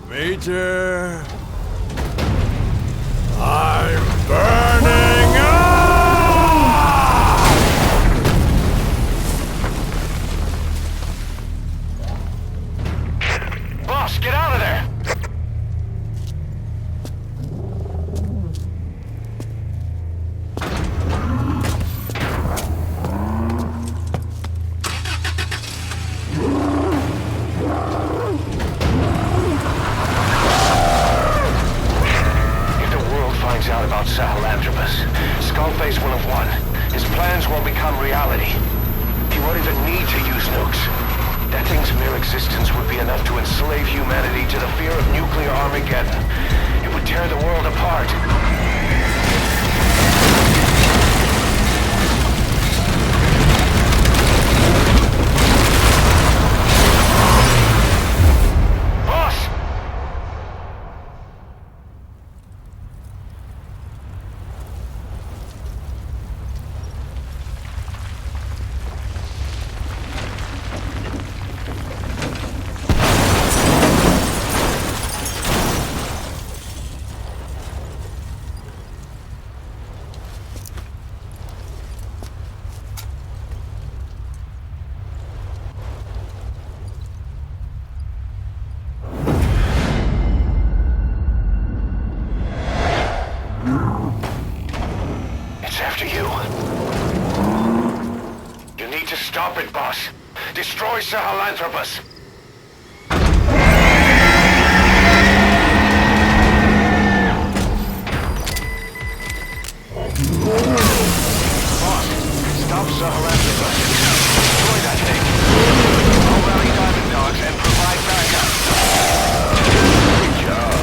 Major... I'm burning up! Boss, get out of there! Out about Sahelanthropus, Skullface will have won. His plans will become reality. He won't even need to use nukes. That thing's mere existence would be enough to enslave humanity to the fear of nuclear Armageddon. It would tear the world apart. Stop it, boss. Destroy Sahelanthropus. Boss, stop Sahelanthropus. Destroy that thing. I'll rally Diamond Dogs and provide backup. Good job.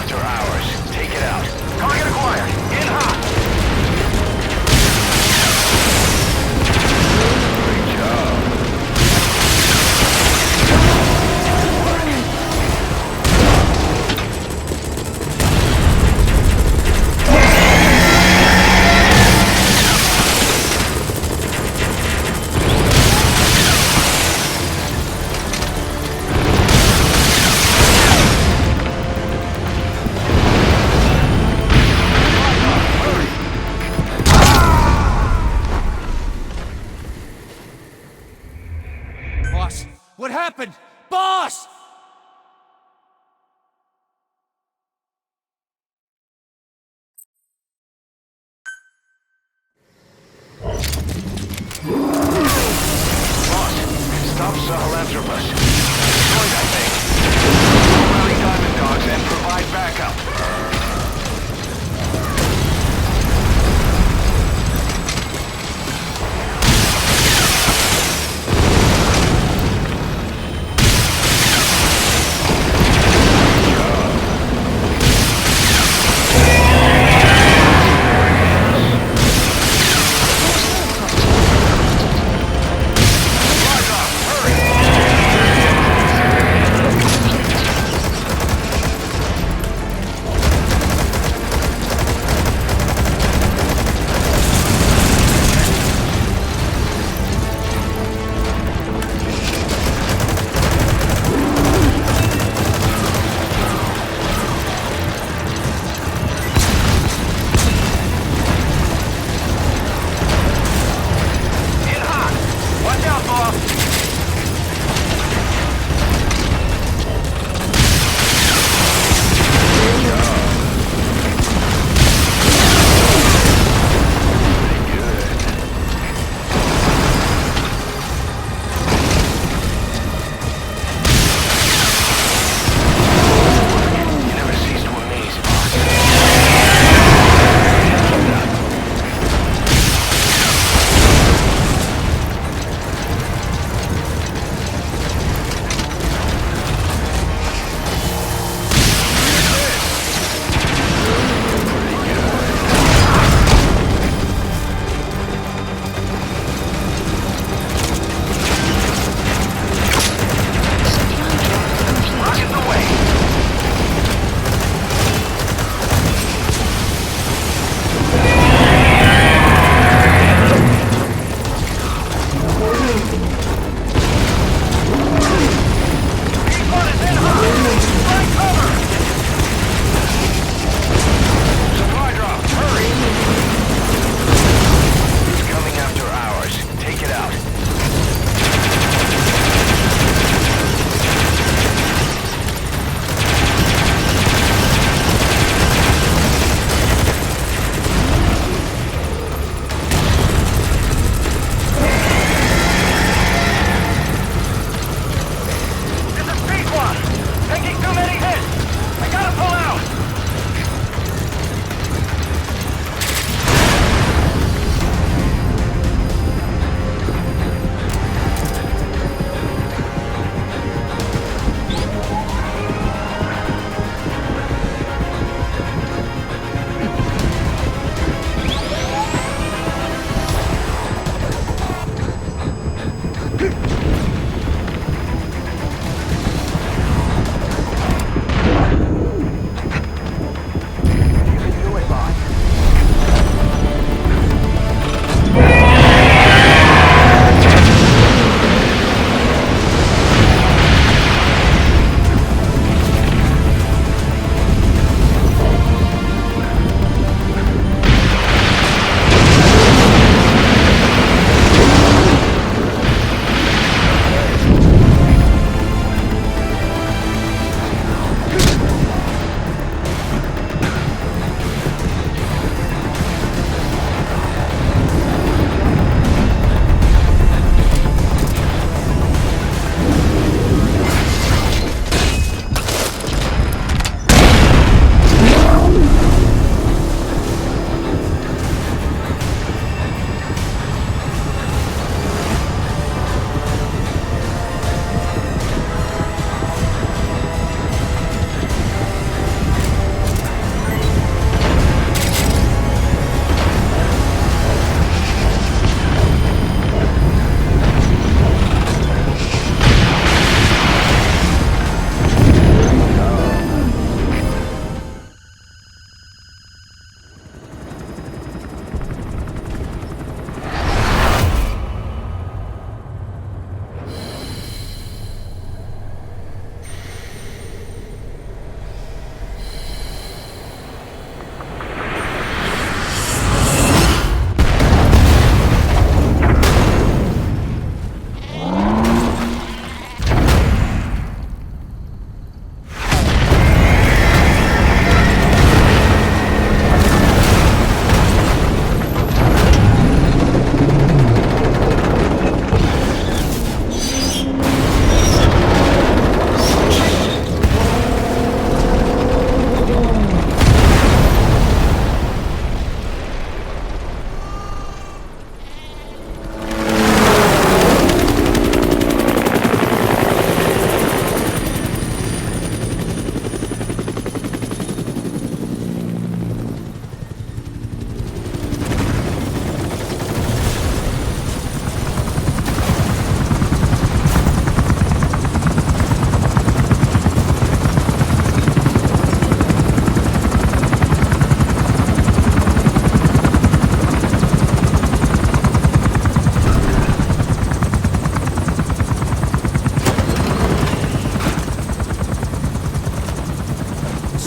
after hours. Take it out. Target acquired. In hot. Great job.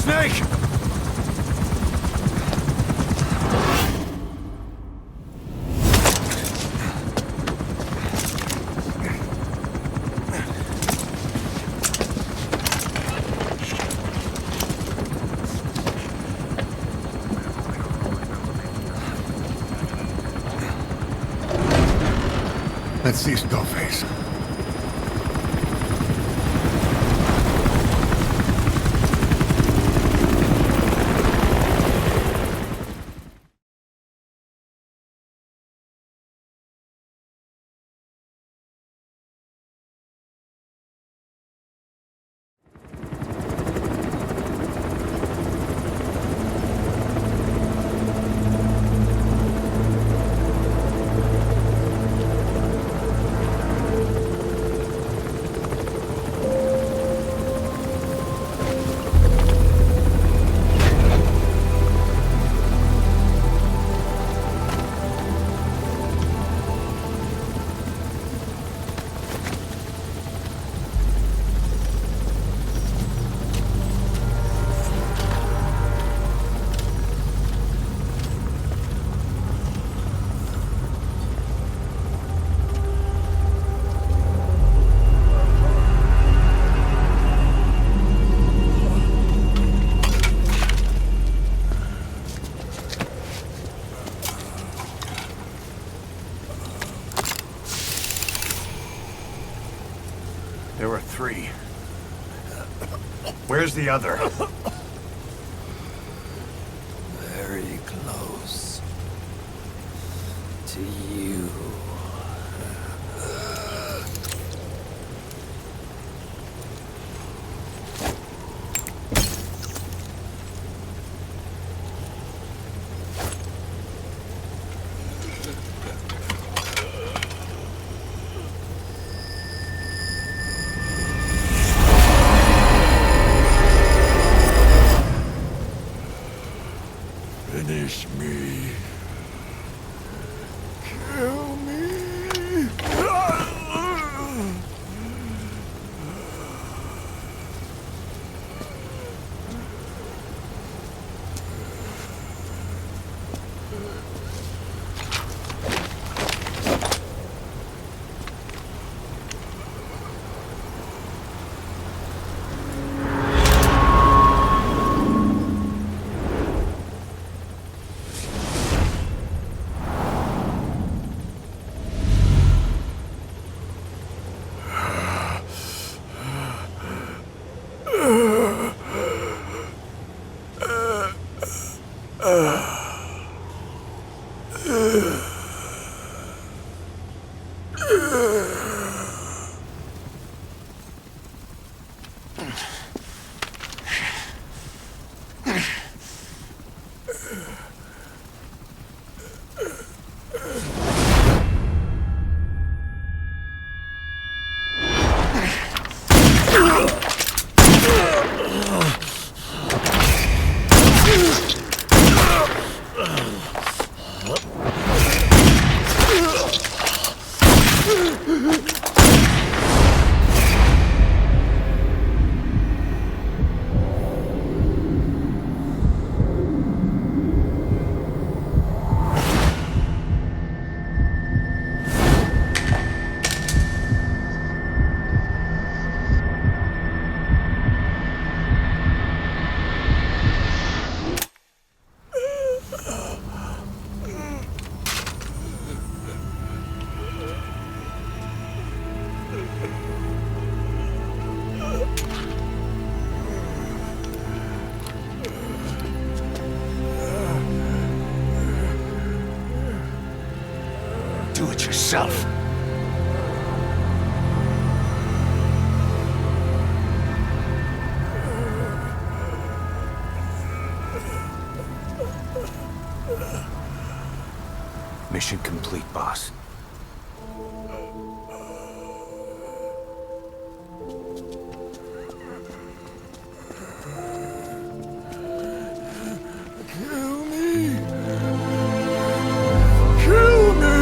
Snake! Let's see Skullface. There were 3. Where's the other? Very close to you. Finish me. Kill me. Do it yourself. Mission complete, boss. Kill me. Kill me.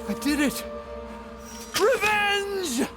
I did it! Revenge!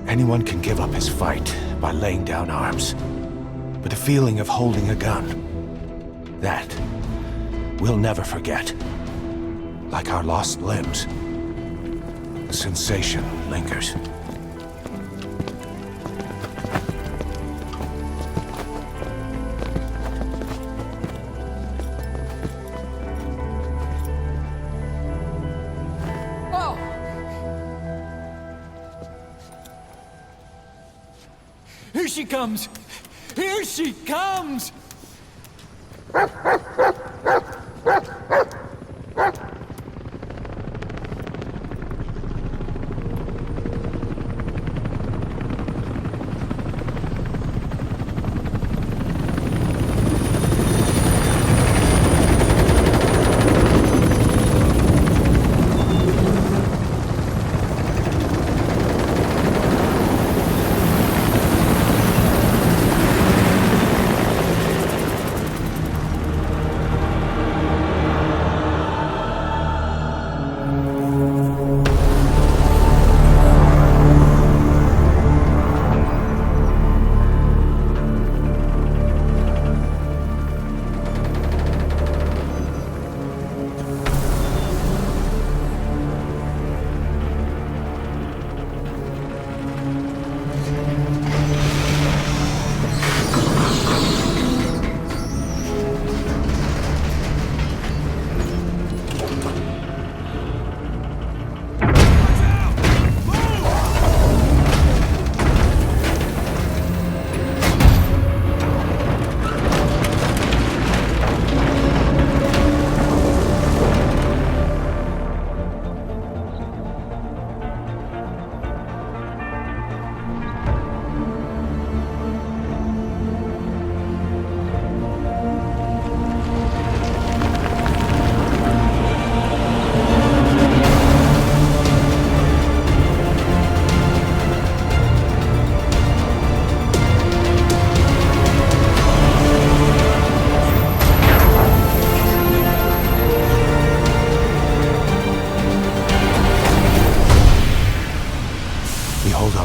Anyone can give up his fight by laying down arms. But the feeling of holding a gun, that we'll never forget. Like our lost limbs, the sensation lingers. Here she comes! Here she comes!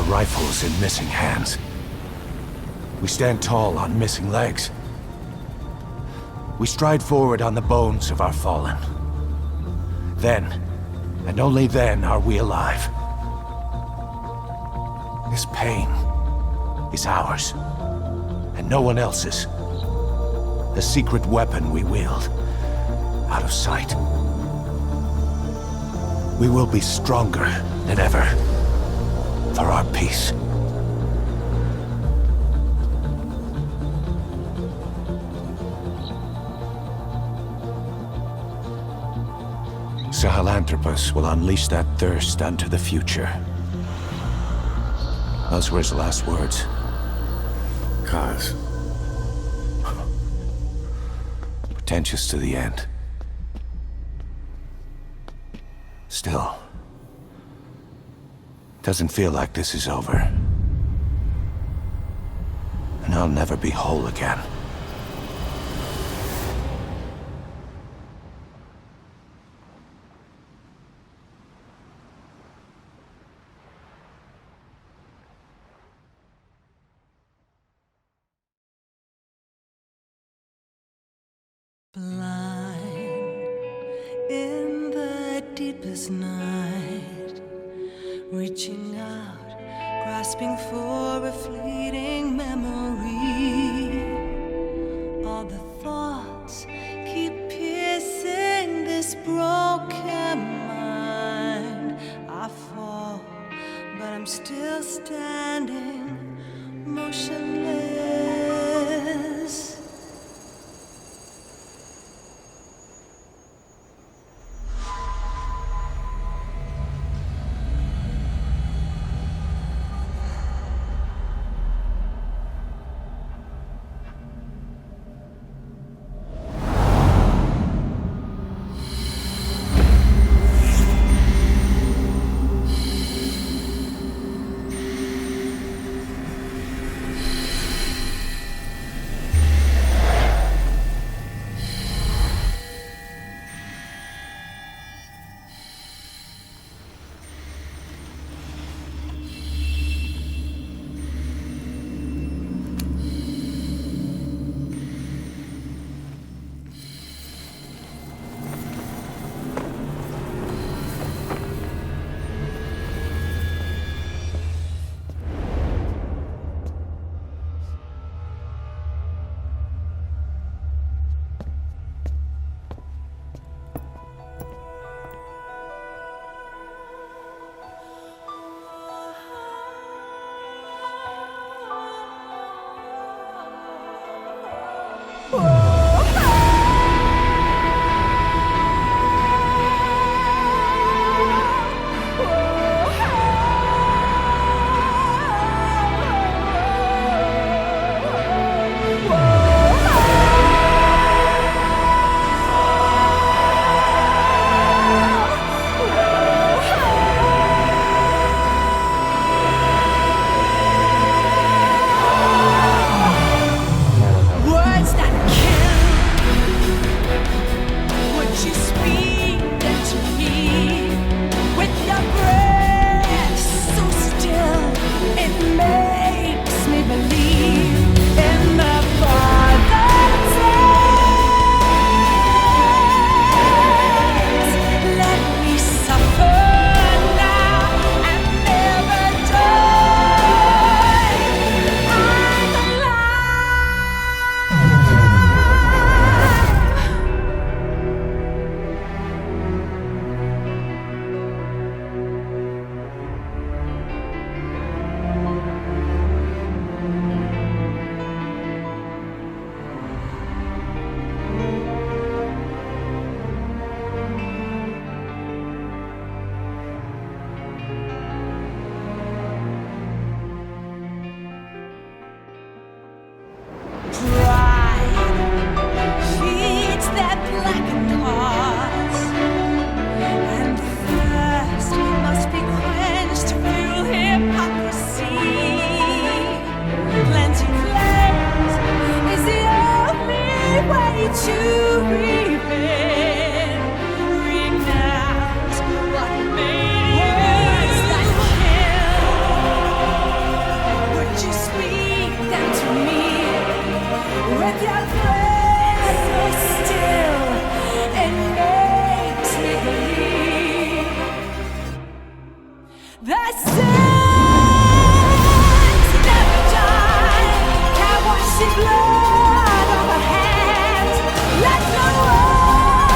Rifles in missing hands. We stand tall on missing legs. We stride forward on the bones of our fallen. Then, and only then, are we alive. This pain is ours, and no one else's. The secret weapon we wield, out of sight. We will be stronger than ever. For our peace. Sahelanthropus will unleash that thirst unto the future. Those were his last words. Kaz, pretentious to the end. Still, doesn't feel like this is over. And I'll never be whole again. Blind in the deepest night, reaching out, grasping for a fleeting memory. All the thoughts keep piercing this broken mind. I fall, but I'm still standing, motionless. Blood on her hands, let the world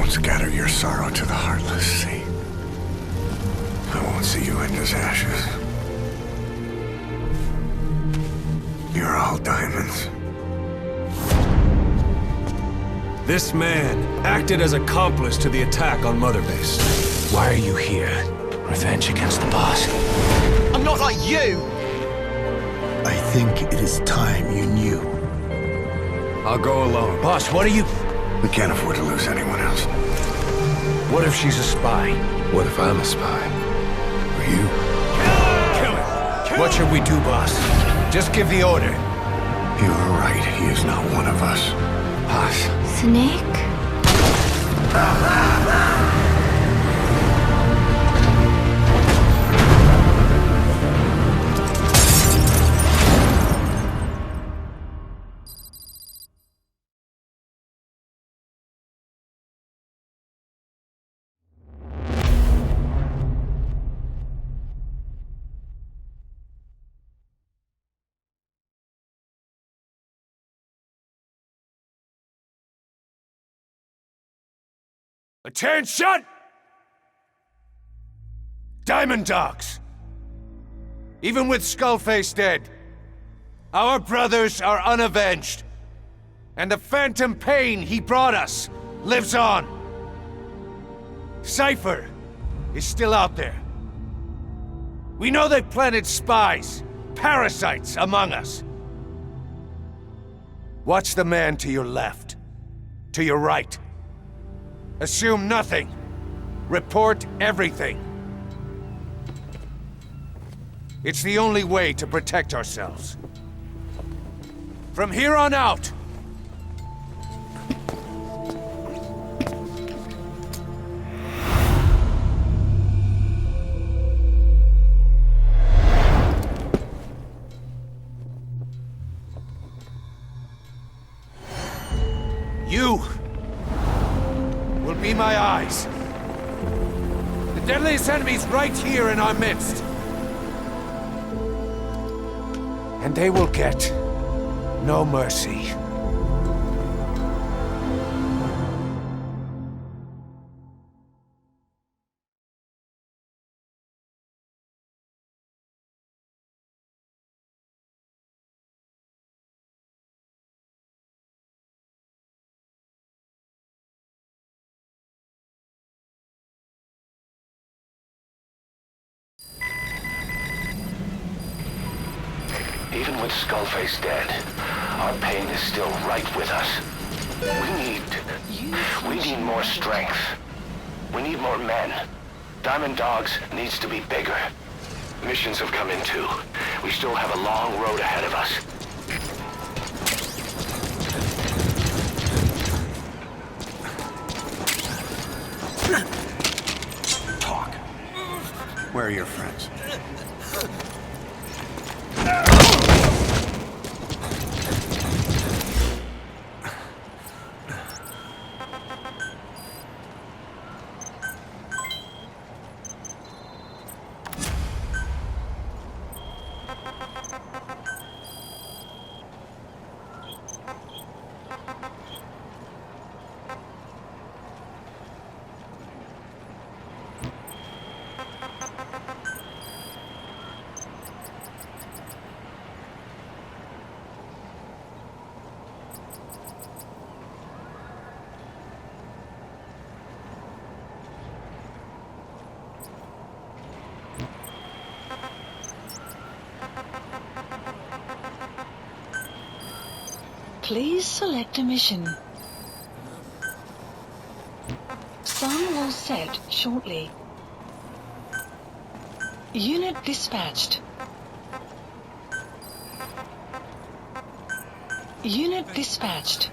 won't scatter your sorrow to the heartless sea. I won't see you end as ashes. You're all diamonds. This man acted as accomplice to the attack on Mother Base. Why are you here? Revenge against the boss? I'm not like you! I think it is time you knew. I'll go alone. Boss, what are you... We can't afford to lose anyone else. What if she's a spy? What if I'm a spy? Or you? Kill her! What should we do, boss? Just give the order. You're right, he is not one of us. Boss. Snake? Attention! Diamond Dogs! Even with Skullface dead, our brothers are unavenged. And the phantom pain he brought us lives on. Cypher is still out there. We know they planted spies, parasites among us. Watch the man to your left, to your right. Assume nothing. Report everything. It's the only way to protect ourselves. From here on out, you will be my eyes. The deadliest enemy's right here in our midst. And they will get no mercy. Even with Skullface dead, our pain is still right with us. We need more strength. We need more men. Diamond Dogs needs to be bigger. Missions have come in too. We still have a long road ahead of us. Talk. Where are your friends? Please select a mission. Sun will set shortly. Unit dispatched. Unit dispatched.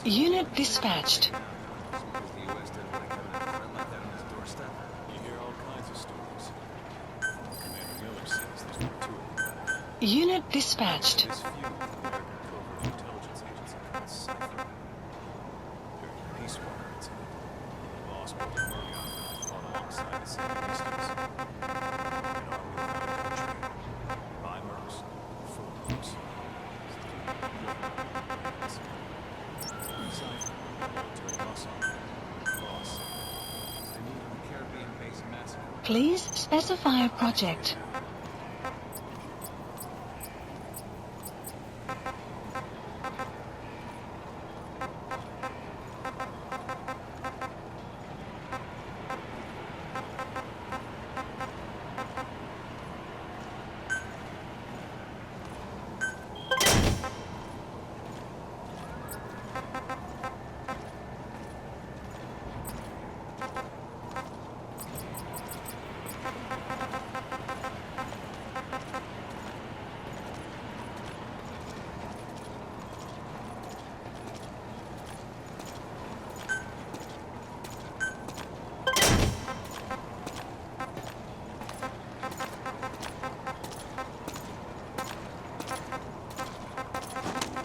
Unit dispatched. Unit dispatched. alongside the city distance. An army without a country. By mercs. For mercs. Cypher, military muscle. Boss. I need a Caribbean-based massacre. Please specify a project.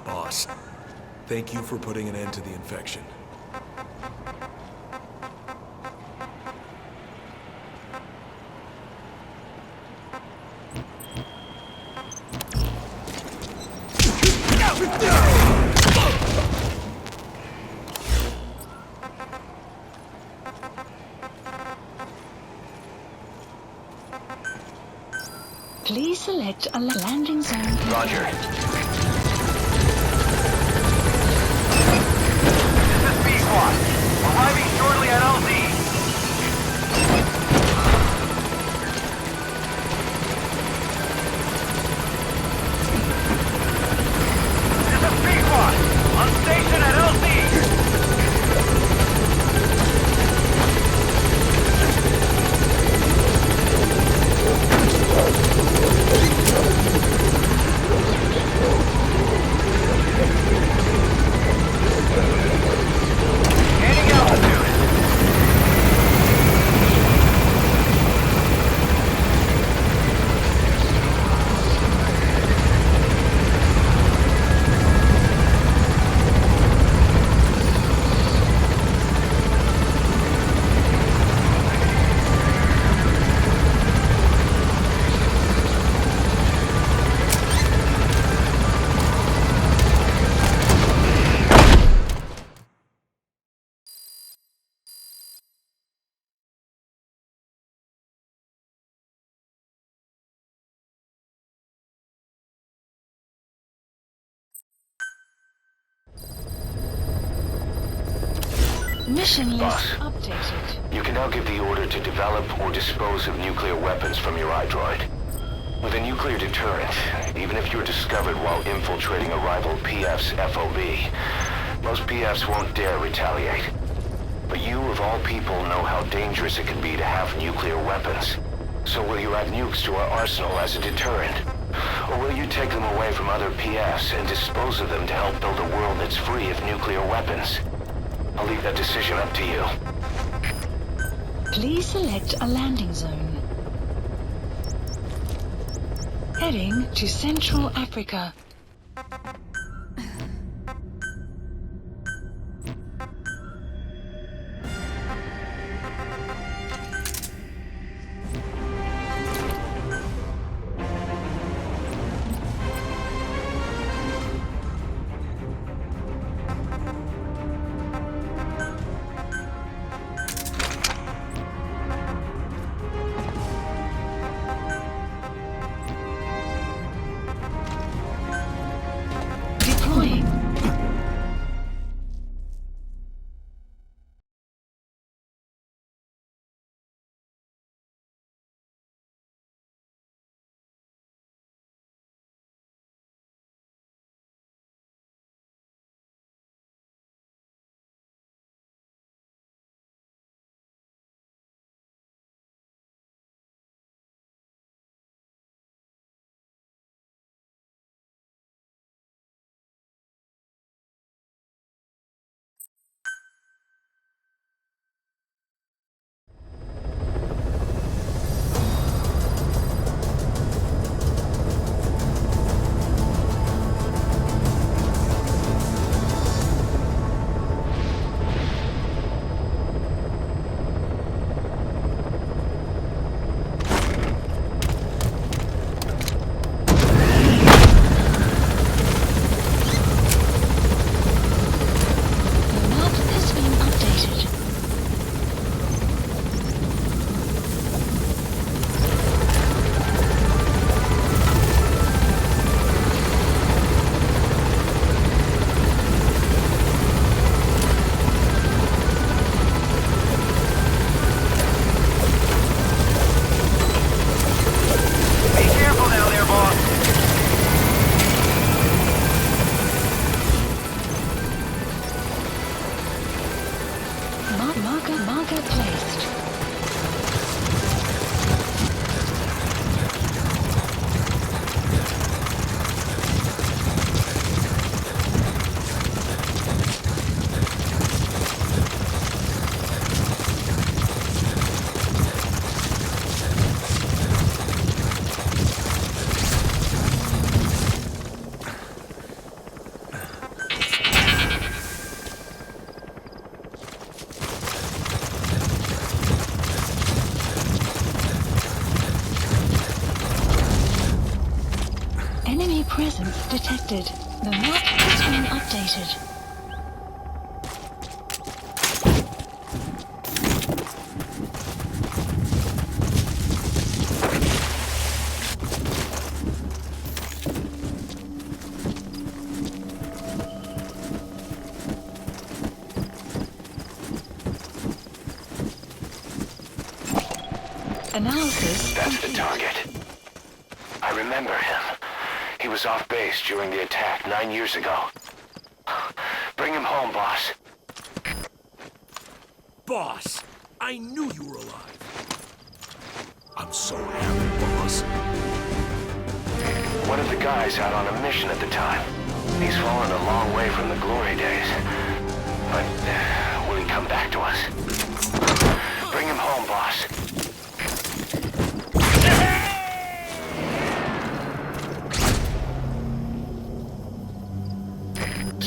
Boss, thank you for putting an end to the infection. Please select a landing zone. Roger. This is B-Squad. Arriving shortly at LZ. This is B-Squad. On station at LZ. Gaining altitude. Mission list Boss. updated. You can now give the order to develop or dispose of nuclear weapons from your iDroid. With a nuclear deterrent, even if you're discovered while infiltrating a rival PF's FOB, most PFs won't dare retaliate. But you, of all people, know how dangerous it can be to have nuclear weapons. So will you add nukes to our arsenal as a deterrent? Or will you take them away from other PFs and dispose of them to help build a world that's free of nuclear weapons? I'll leave that decision up to you. Please select a landing zone. Heading to Central Africa. presence detected. The map has been updated. Analysis That's the complete. target. I remember him. He was off base during the attack 9 years ago. Bring him home, boss. Boss, I knew you were alive. I'm so happy, boss. One of the guys out on a mission at the time. He's fallen a long way from the glory days. But will he come back to us? Bring him home, boss.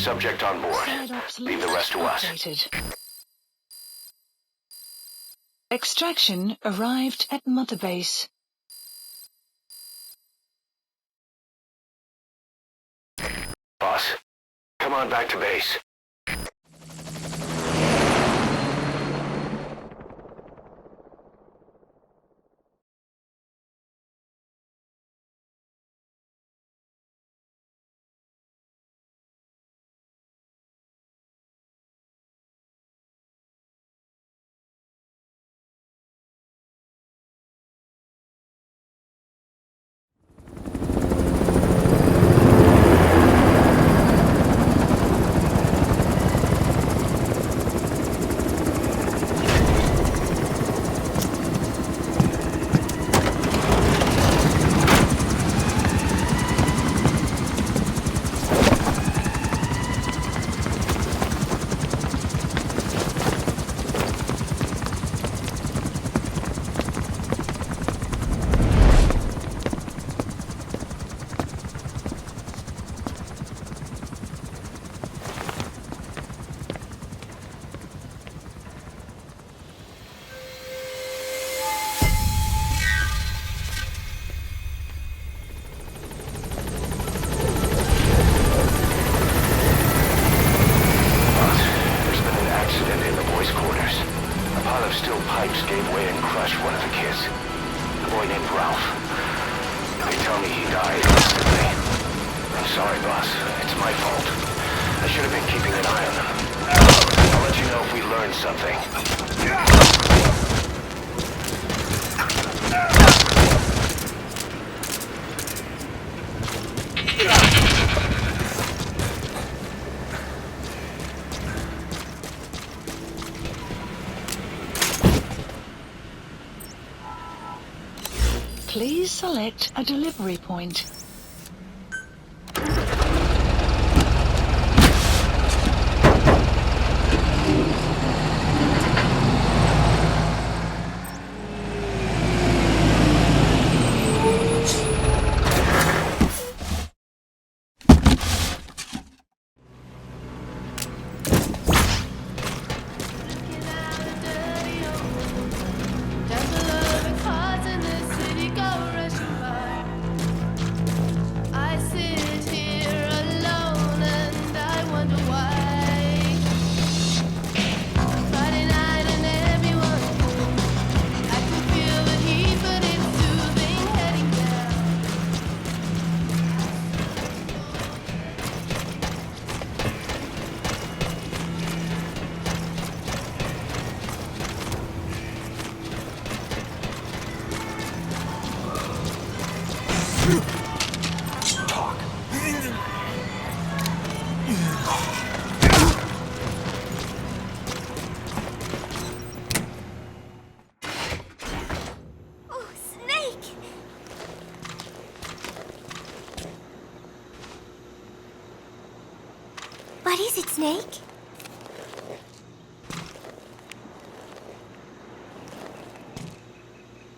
Subject on board. Leave the rest to us. Updated. Extraction arrived at Mother Base. Boss, come on back to base. Please select a delivery point. What is it, Snake?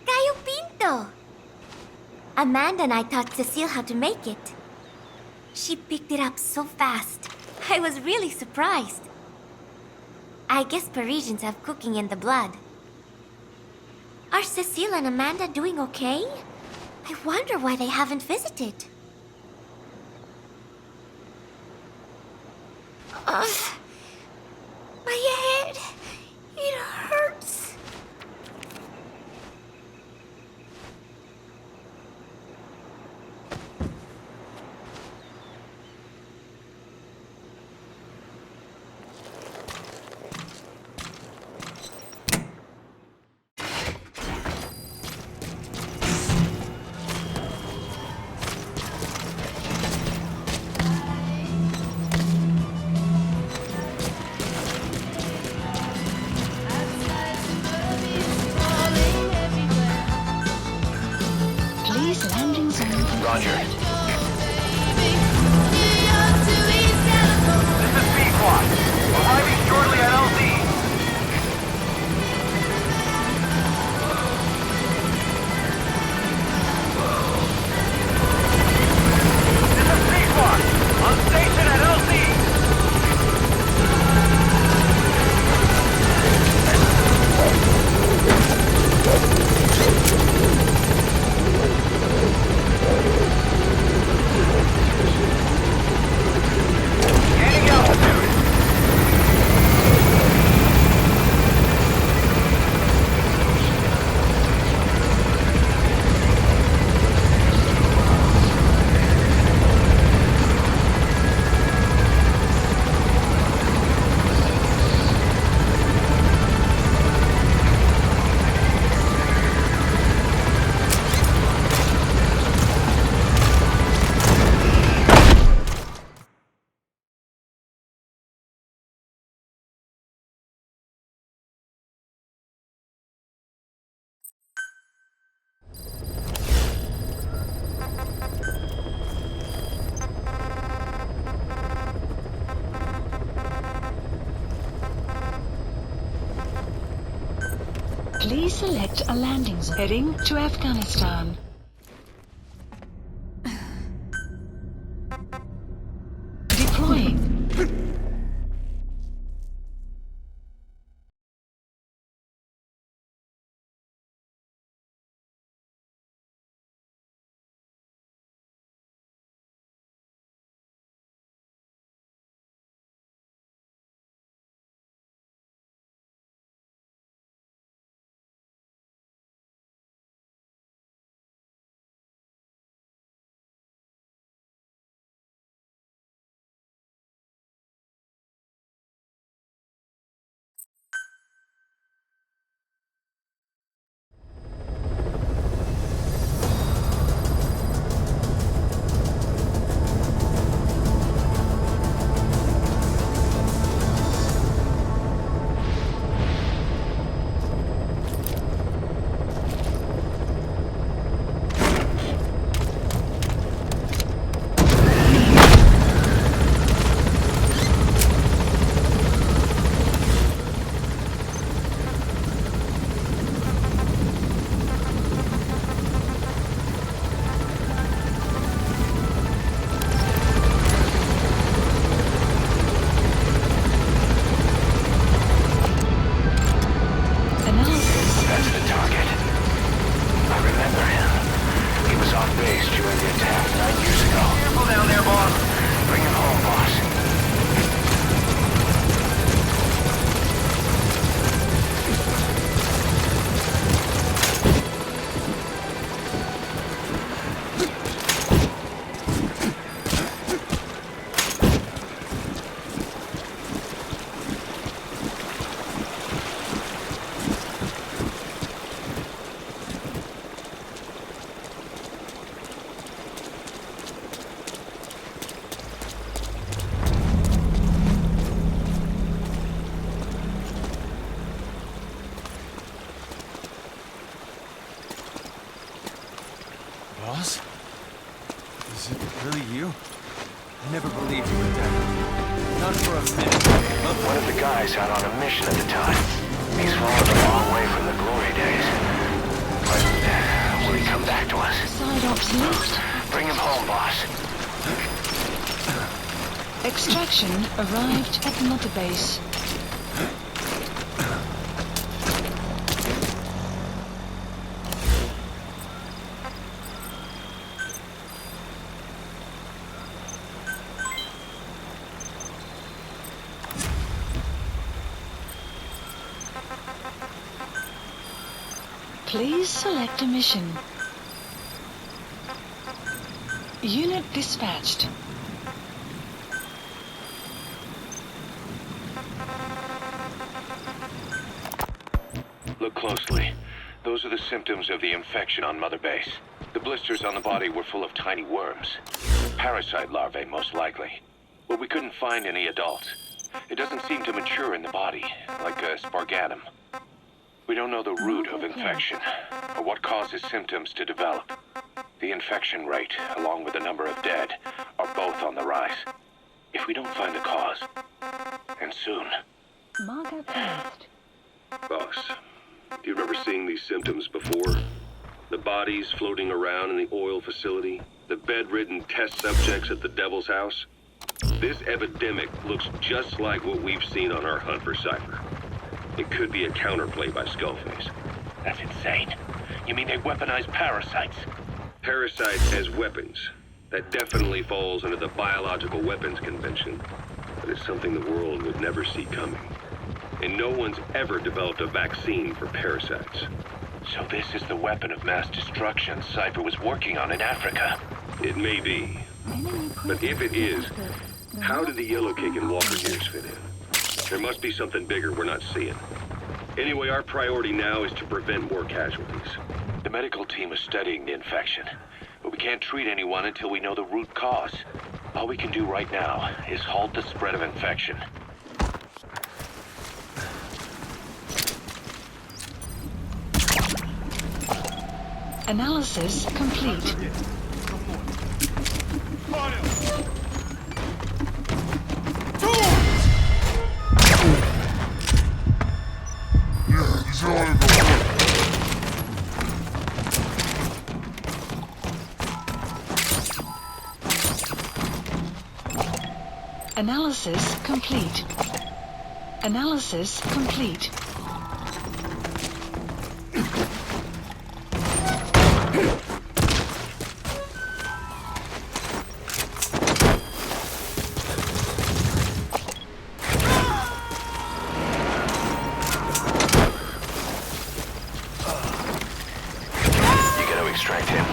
Gallo Pinto! Amanda and I taught Cecile how to make it. She picked it up so fast. I was really surprised. I guess Parisians have cooking in the blood. Are Cecile and Amanda doing okay? I wonder why they haven't visited. My head. It hurts. Please landing zone confirmed. Roger. This is Pequod. Arriving shortly at LZ. This is Pequod. On station at LZ. Gaining altitude. Please select a landing zone. Heading to Afghanistan. Deploying. Boss? Is it really you? I never believed you were dead. Not for a minute. One of the guys out on a mission at the time. He's fallen a long way from the glory days. But will he come back to us? Side ops lift. Bring him home, boss. Extraction arrived at Mother Base. Please select a mission. Unit dispatched. Look closely. Those are the symptoms of the infection on Mother Base. The blisters on the body were full of tiny worms. Parasite larvae, most likely. But we couldn't find any adults. It doesn't seem to mature in the body, like a spargatum. We don't know the root of infection, or what causes symptoms to develop. The infection rate, along with the number of dead, are both on the rise. If we don't find the cause, and soon... Margo Post. Boss, do you remember seeing these symptoms before? The bodies floating around in the oil facility, the bedridden test subjects at the Devil's House? This epidemic looks just like what we've seen on our hunt for Cypher. It could be a counterplay by Skullface. That's insane. You mean they weaponize parasites? Parasites as weapons. That definitely falls under the Biological Weapons Convention. But it's something the world would never see coming. And no one's ever developed a vaccine for parasites. So this is the weapon of mass destruction Cypher was working on in Africa. It may be. But if it is, how did the Yellow Cake and Walker Gears fit in? There must be something bigger we're not seeing. Anyway, our priority now is to prevent more casualties. The medical team is studying the infection, but we can't treat anyone until we know the root cause. All we can do right now is halt the spread of infection. Analysis complete. Analysis complete. Analysis complete. Extract him.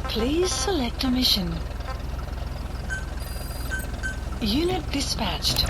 Please select a mission. Unit dispatched.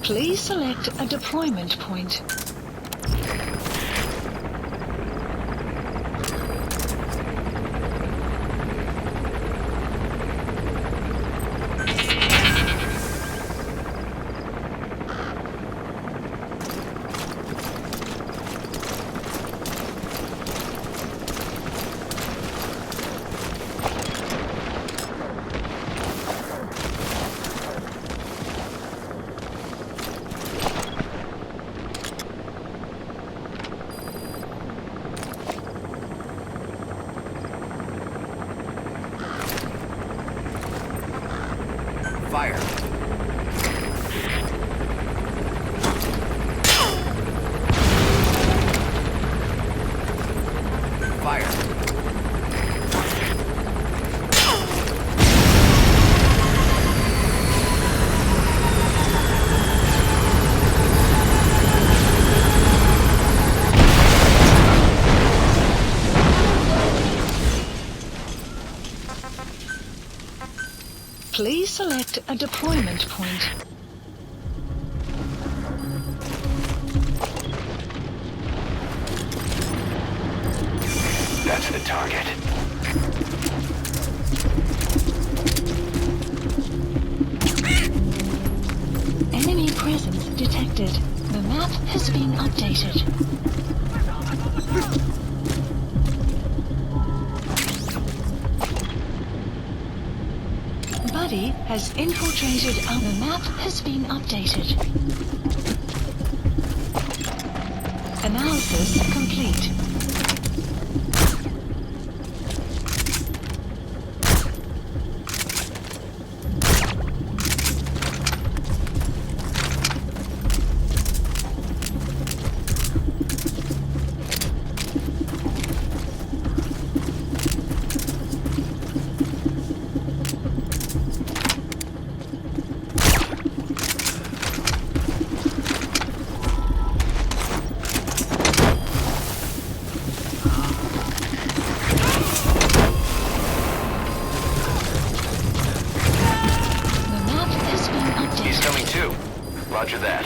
Please select a deployment point. Fire! Fire! Please select a deployment point. That's the target. Enemy presence detected. The map has been updated. Buddy has infiltrated and the map has been updated. Analysis complete. He's coming too. Roger that.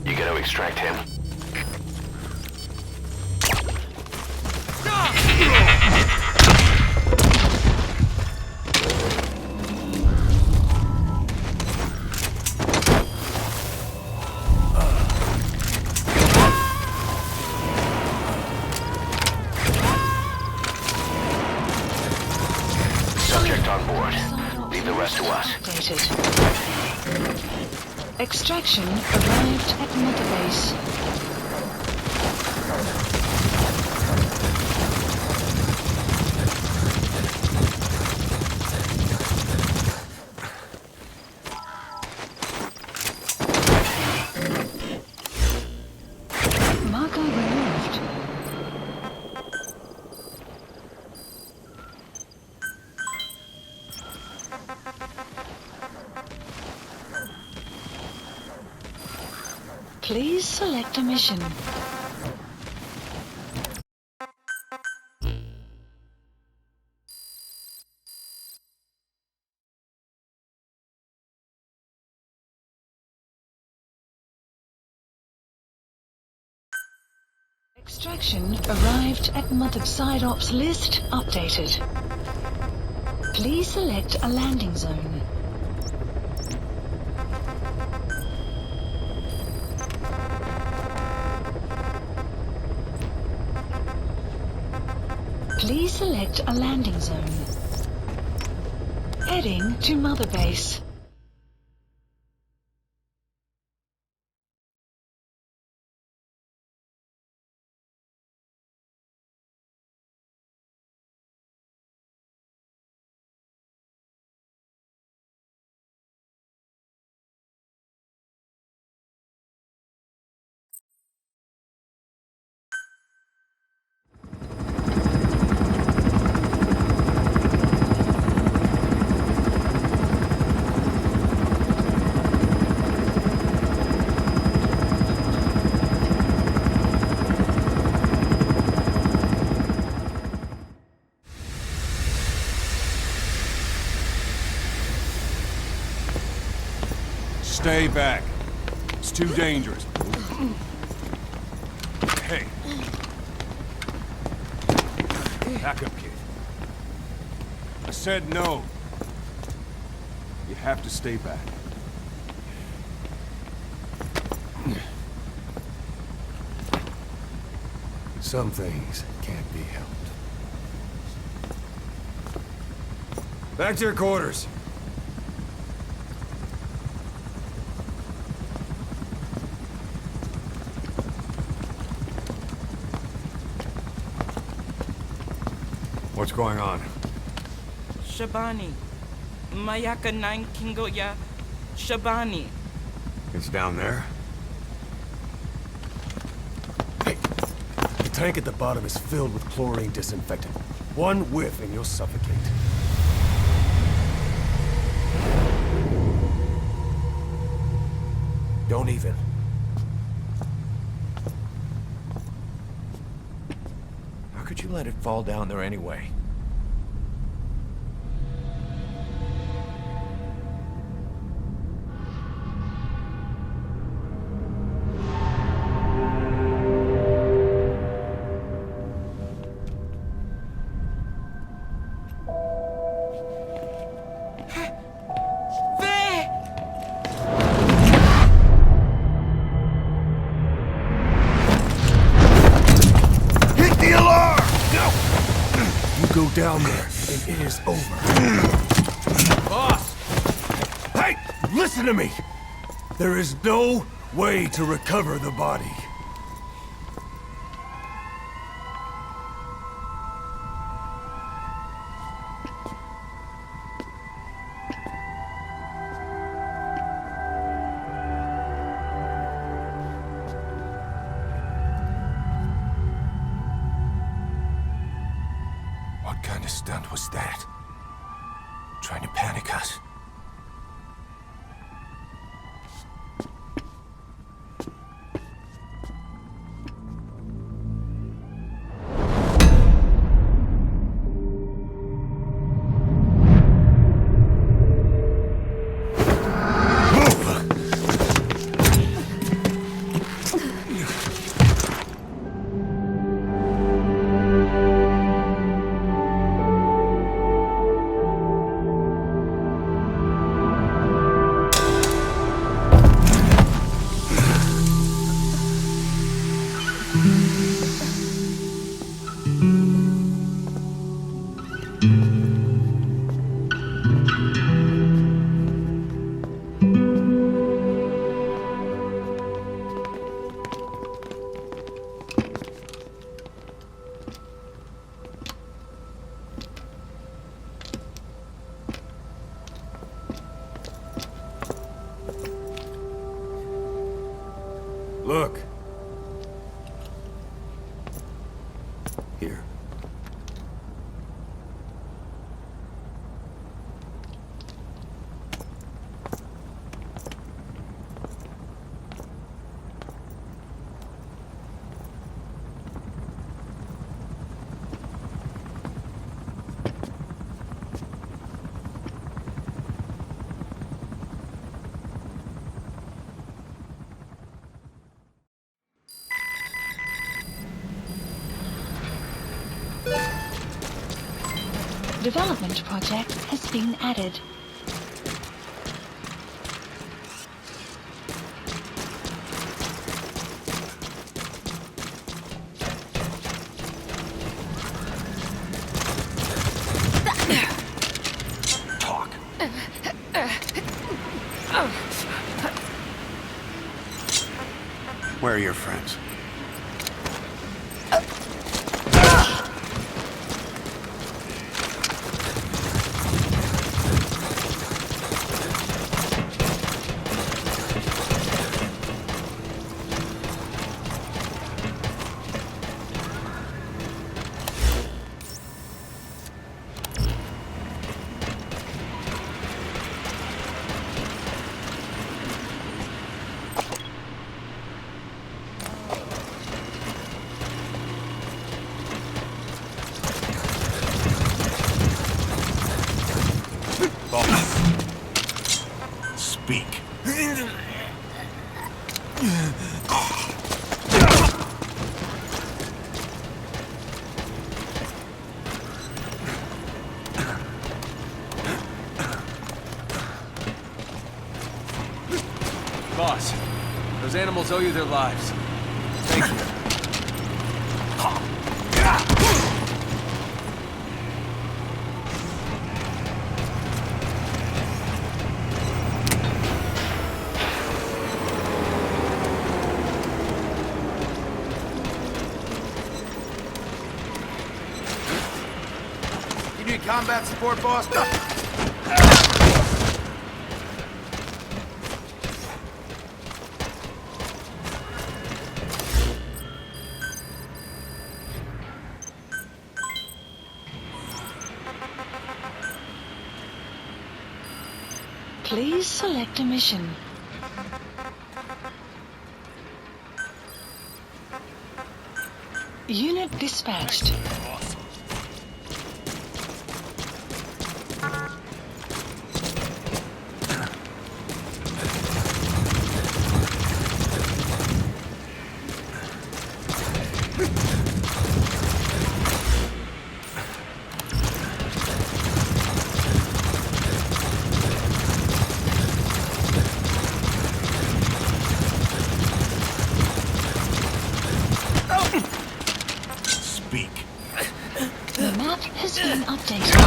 You gotta extract him. Subject on board. Leave the rest to us. Updated. Extraction arrived at Mother Base. Marker removed. Please select a mission. Extraction arrived at Mother Side Ops list updated. Please select a landing zone. Please select a landing zone. Heading to Mother Base. Stay back. It's too dangerous. Hey. Back up, kid. I said no. You have to stay back. Some things can't be helped. Back to your quarters. What's going on? Shabani. Mayaka 9 Kingoya. Shabani. It's down there? Hey! The tank at the bottom is filled with chlorine disinfectant. One whiff and you'll suffocate. Don't even. How could you let it fall down there anyway? Go down there, and it is over. Boss! Hey! Listen to me! There is no way to recover the body. What kind of stunt was that? Trying to panic us? Look. Here. development project has been added. Talk. Where are your friends? Speak. Boss, those animals owe you their lives. Thank you. You need combat support, boss? Please select a mission. Unit dispatched. Speak. The map has been updated.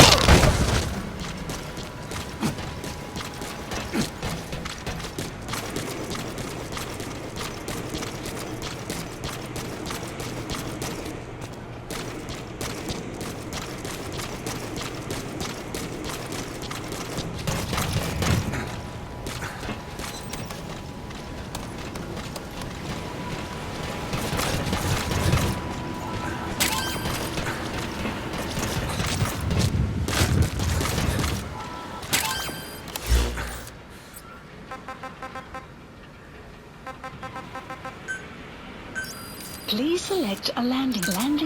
Please select a landing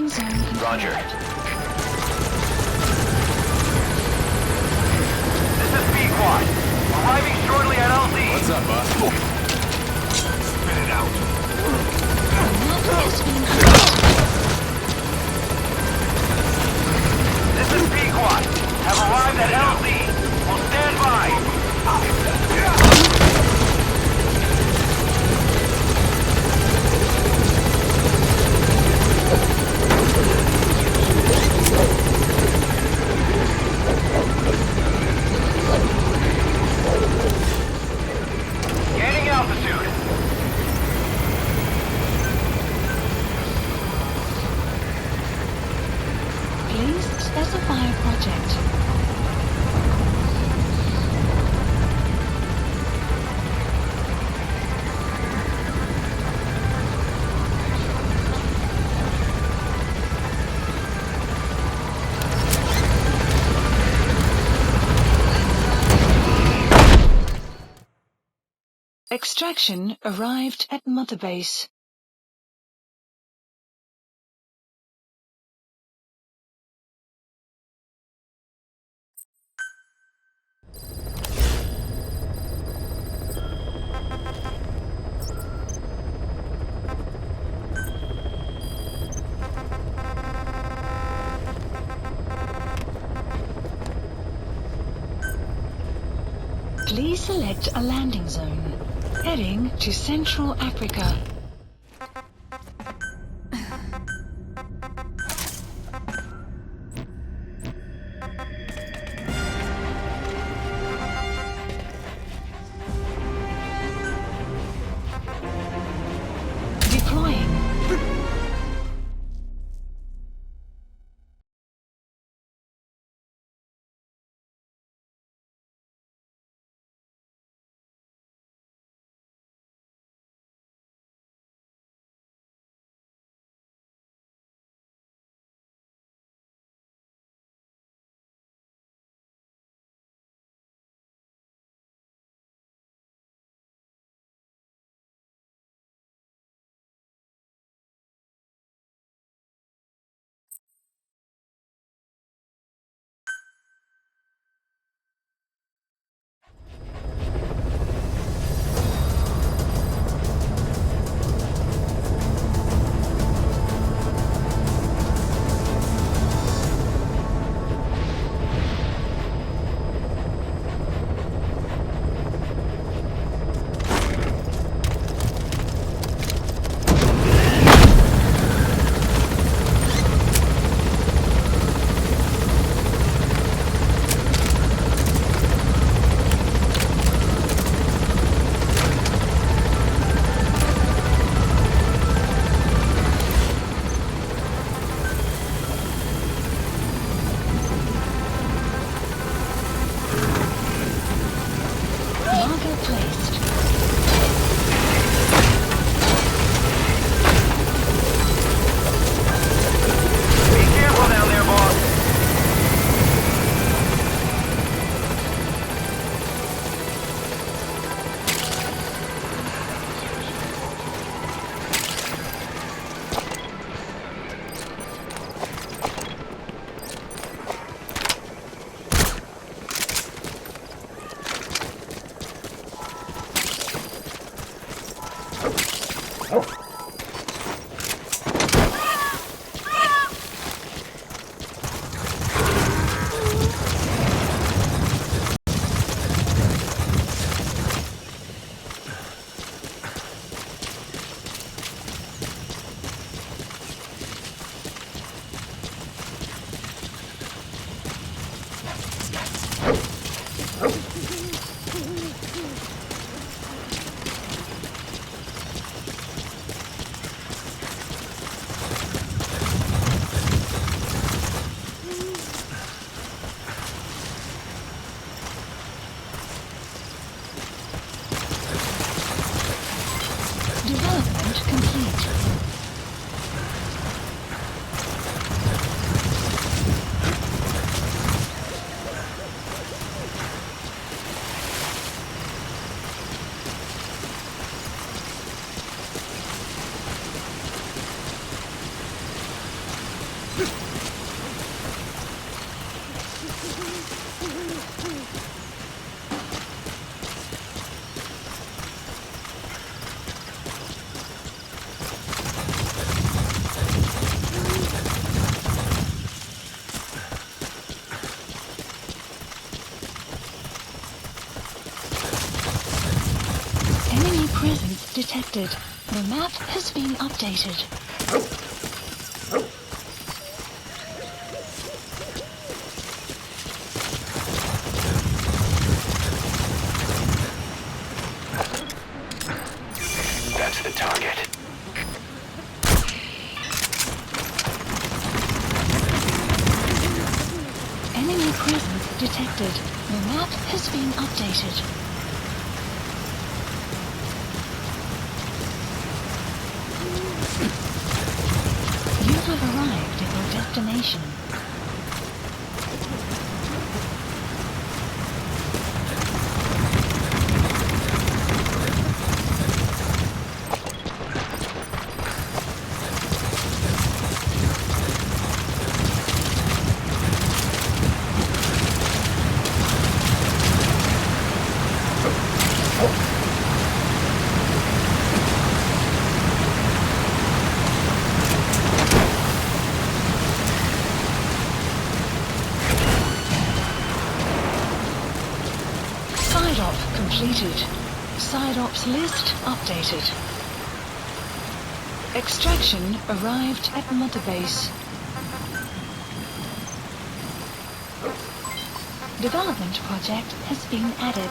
zone. Roger. This is Pequod. Arriving shortly at LZ. What's up, boss? Spit it out. This is Pequod. Have arrived at LZ. Will stand by. Gaining altitude. Please specify a project. Extraction arrived at Mother Base. Select a landing zone. Heading to Central Africa. Development complete. Enemy presence detected. The map has been updated. That's the target. Enemy presence detected. The map has been updated. You have arrived at your destination. completed. Side ops list updated. Extraction arrived at Mother Base. Development project has been added.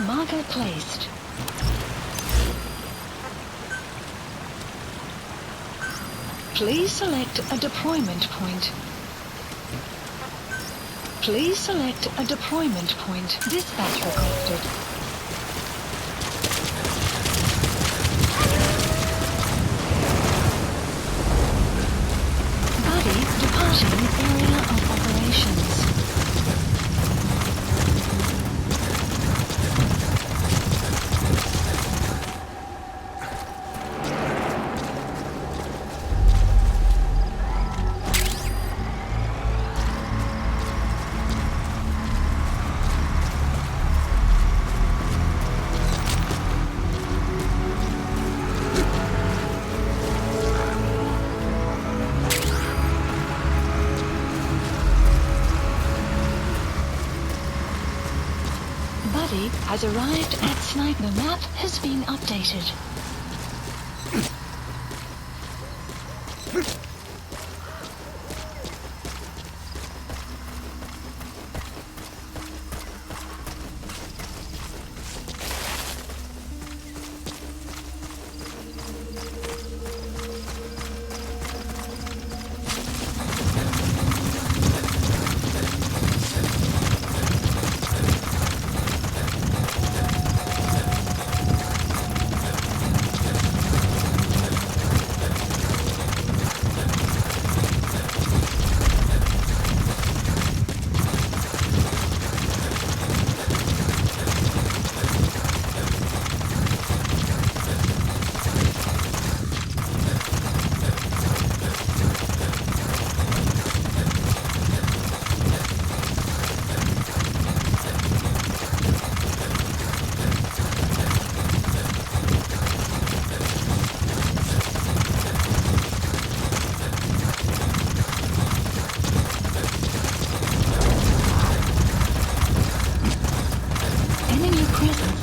Marker placed. Please select a deployment point. Please select a deployment point. Dispatch requested. Buddy departing area of operations. Buddy has arrived at Snipe. The map has been updated.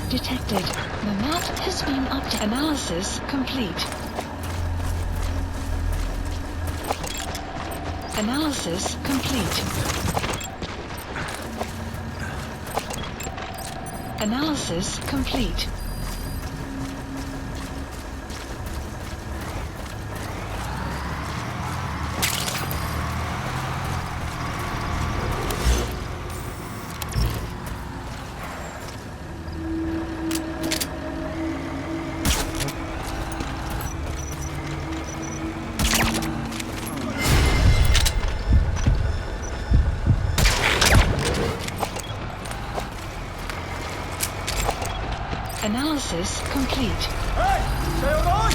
Detected. The map has been updated. Analysis complete. Analysis complete. Analysis complete. Analysis complete. Hey! Stay on!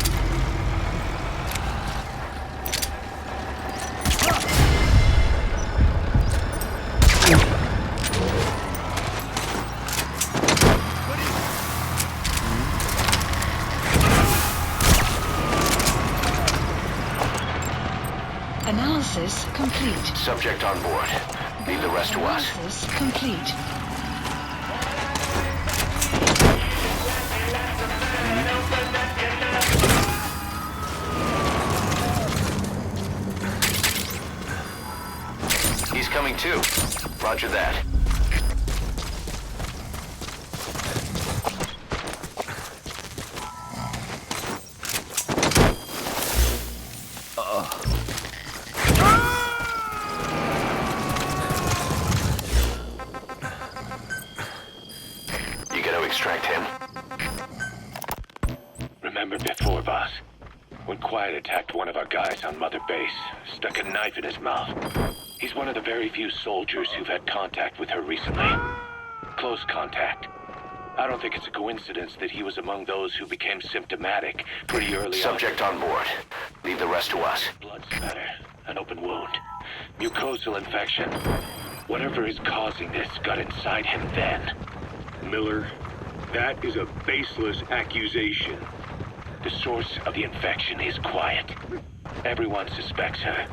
Analysis complete. Subject on board. Leave the rest to us. Analysis complete. He's coming too. Roger that. You gonna extract him? remember before, boss. When Quiet attacked one of our guys on Mother Base, stuck a knife in his mouth. He's one of the very few soldiers who've had contact with her recently. Close contact. I don't think it's a coincidence that he was among those who became symptomatic pretty early on. Subject on board. Leave the rest to us. Blood spatter, an open wound, mucosal infection. Whatever is causing this got inside him then. Miller, that is a baseless accusation. The source of the infection is Quiet. Everyone suspects her.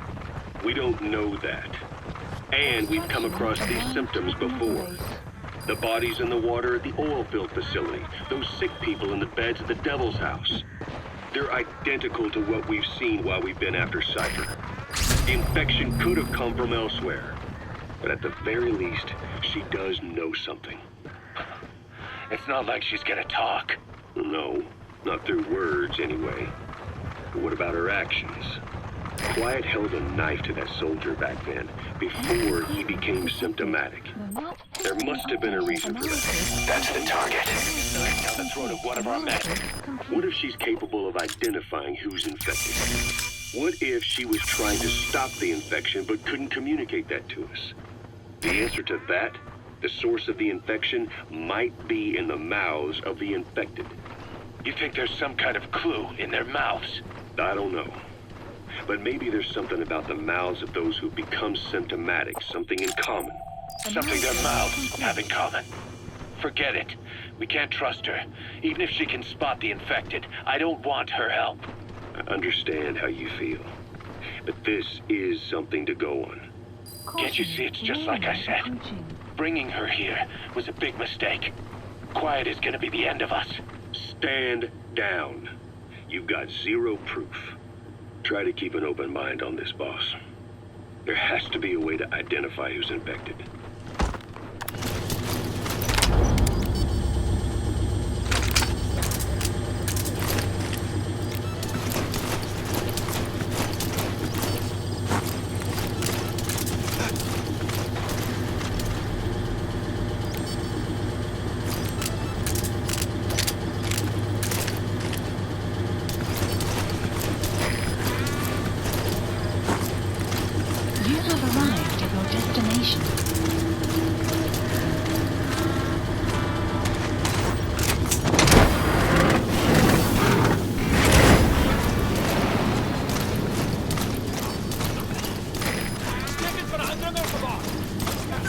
We don't know that. And we've come across these symptoms before. The bodies in the water at the oil field facility. Those sick people in the beds at the Devil's House. They're identical to what we've seen while we've been after Cypher. The infection could have come from elsewhere. But at the very least, she does know something. It's not like she's gonna talk. No, not through words anyway. But what about her actions? Quiet held a knife to that soldier back then, before he became symptomatic. There must have been a reason for that. That's the target. Knife down the throat of one of our men. What if she's capable of identifying who's infected? What if she was trying to stop the infection but couldn't communicate that to us? The answer to that, the source of the infection, might be in the mouths of the infected. You think there's some kind of clue in their mouths? I don't know. But maybe there's something about the mouths of those who become symptomatic, something in common. Something their mouths have in common. Forget it. We can't trust her. Even if she can spot the infected, I don't want her help. I understand how you feel. But this is something to go on. Can't you see it's just like I said? Bringing her here was a big mistake. Quiet is gonna be the end of us. Stand down. You've got zero proof. Try to keep an open mind on this, boss. There has to be a way to identify who's infected. You have arrived at your destination.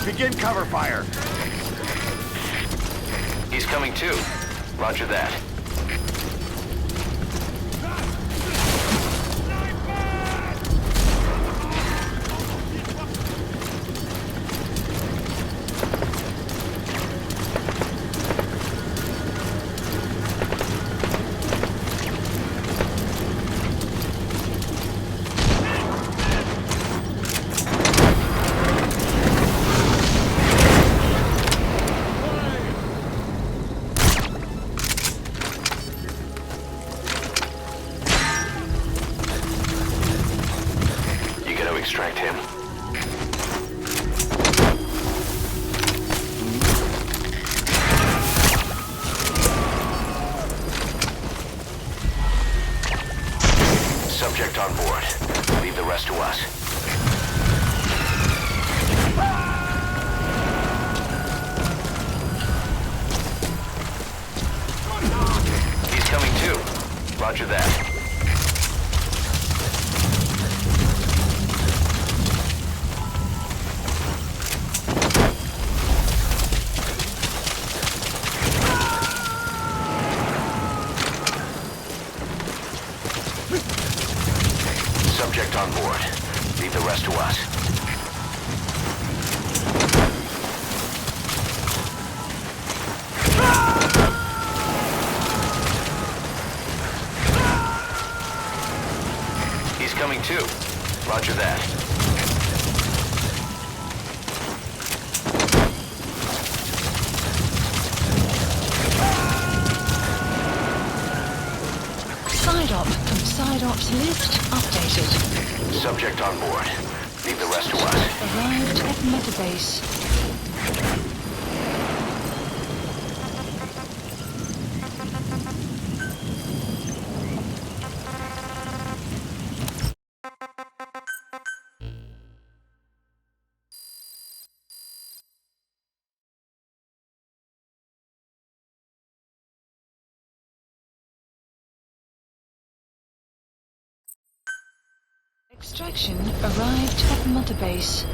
Begin cover fire. He's coming too. Roger that. Extract him. Subject on board. Leave the rest to us. He's coming too. Roger that. Subject on board. Leave the rest to us. He's coming too. Roger that. Side ops list updated. Subject on board. Leave the rest to us. Arrived at Metabase. Extraction arrived at Mother Base.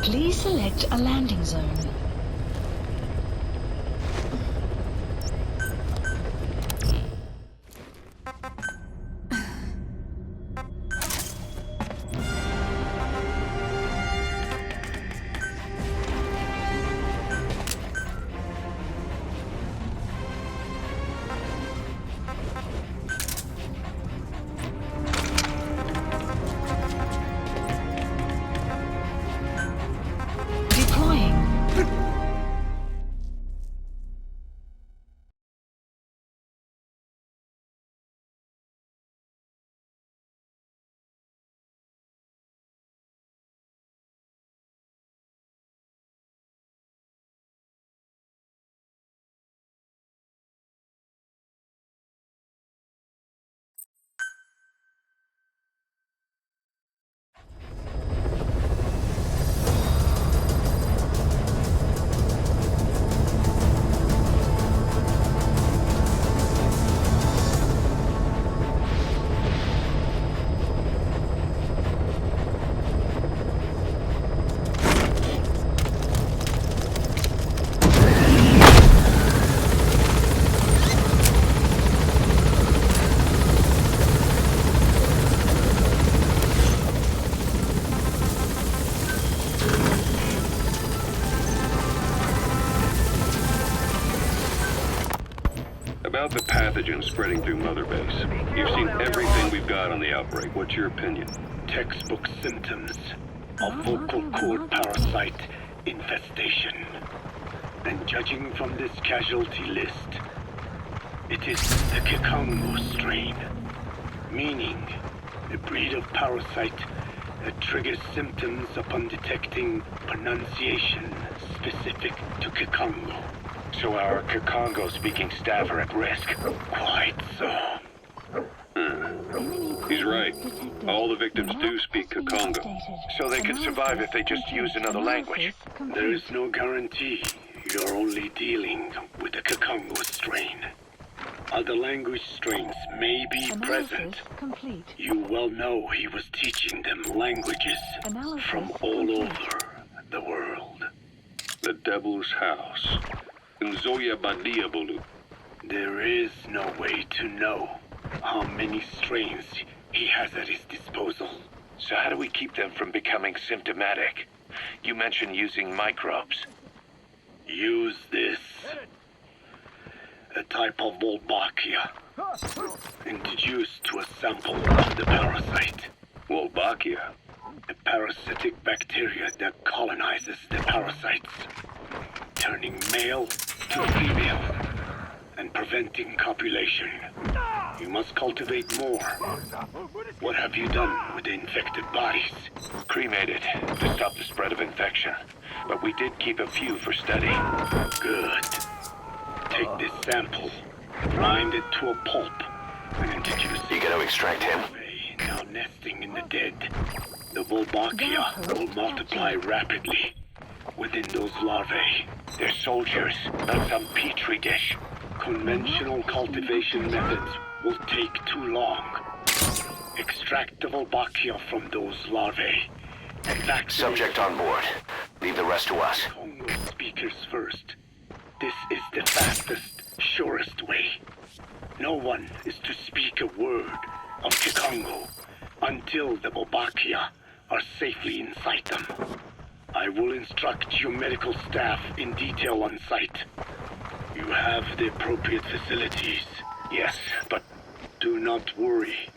Please select a landing zone. About the pathogen spreading through Mother Base. You've seen everything we've got on the outbreak. What's your opinion? Textbook symptoms of vocal cord parasite infestation. And judging from this casualty list, it is the Kikongo strain, meaning a breed of parasite that triggers symptoms upon detecting pronunciation specific to Kikongo. So our Kikongo-speaking staff are at risk. Quite so. He's right. All the victims do speak Kikongo. So they could survive if they just use another language. There is no guarantee. You're only dealing with the Kikongo strain. Other language strains may be present. You well know he was teaching them languages from all over the world. The Devil's House. Nzoya Badiabolu. There is no way to know how many strains he has at his disposal. So how do we keep them from becoming symptomatic? You mentioned using microbes. Use this. A type of Wolbachia. Introduced to a sample of the parasite. Wolbachia? A parasitic bacteria that colonizes the parasites, turning male to female and preventing copulation. You must cultivate more. What have you done with the infected bodies? Cremated to stop the spread of infection. But we did keep a few for study. Good. Take this sample, grind it to a pulp, and introduce it. You gonna extract him? Now nesting in the dead. The Wolbachia will multiply rapidly within those larvae. They're soldiers, not some petri dish. Conventional cultivation methods will take too long. Extract the Wolbachia from those larvae. Subject on board. Leave the rest to us. Kongo's speakers first. This is the fastest, surest way. No one is to speak a word of Kikongo until the Wolbachia are safely inside them. I will instruct your medical staff in detail on site. You have the appropriate facilities. Yes, but do not worry.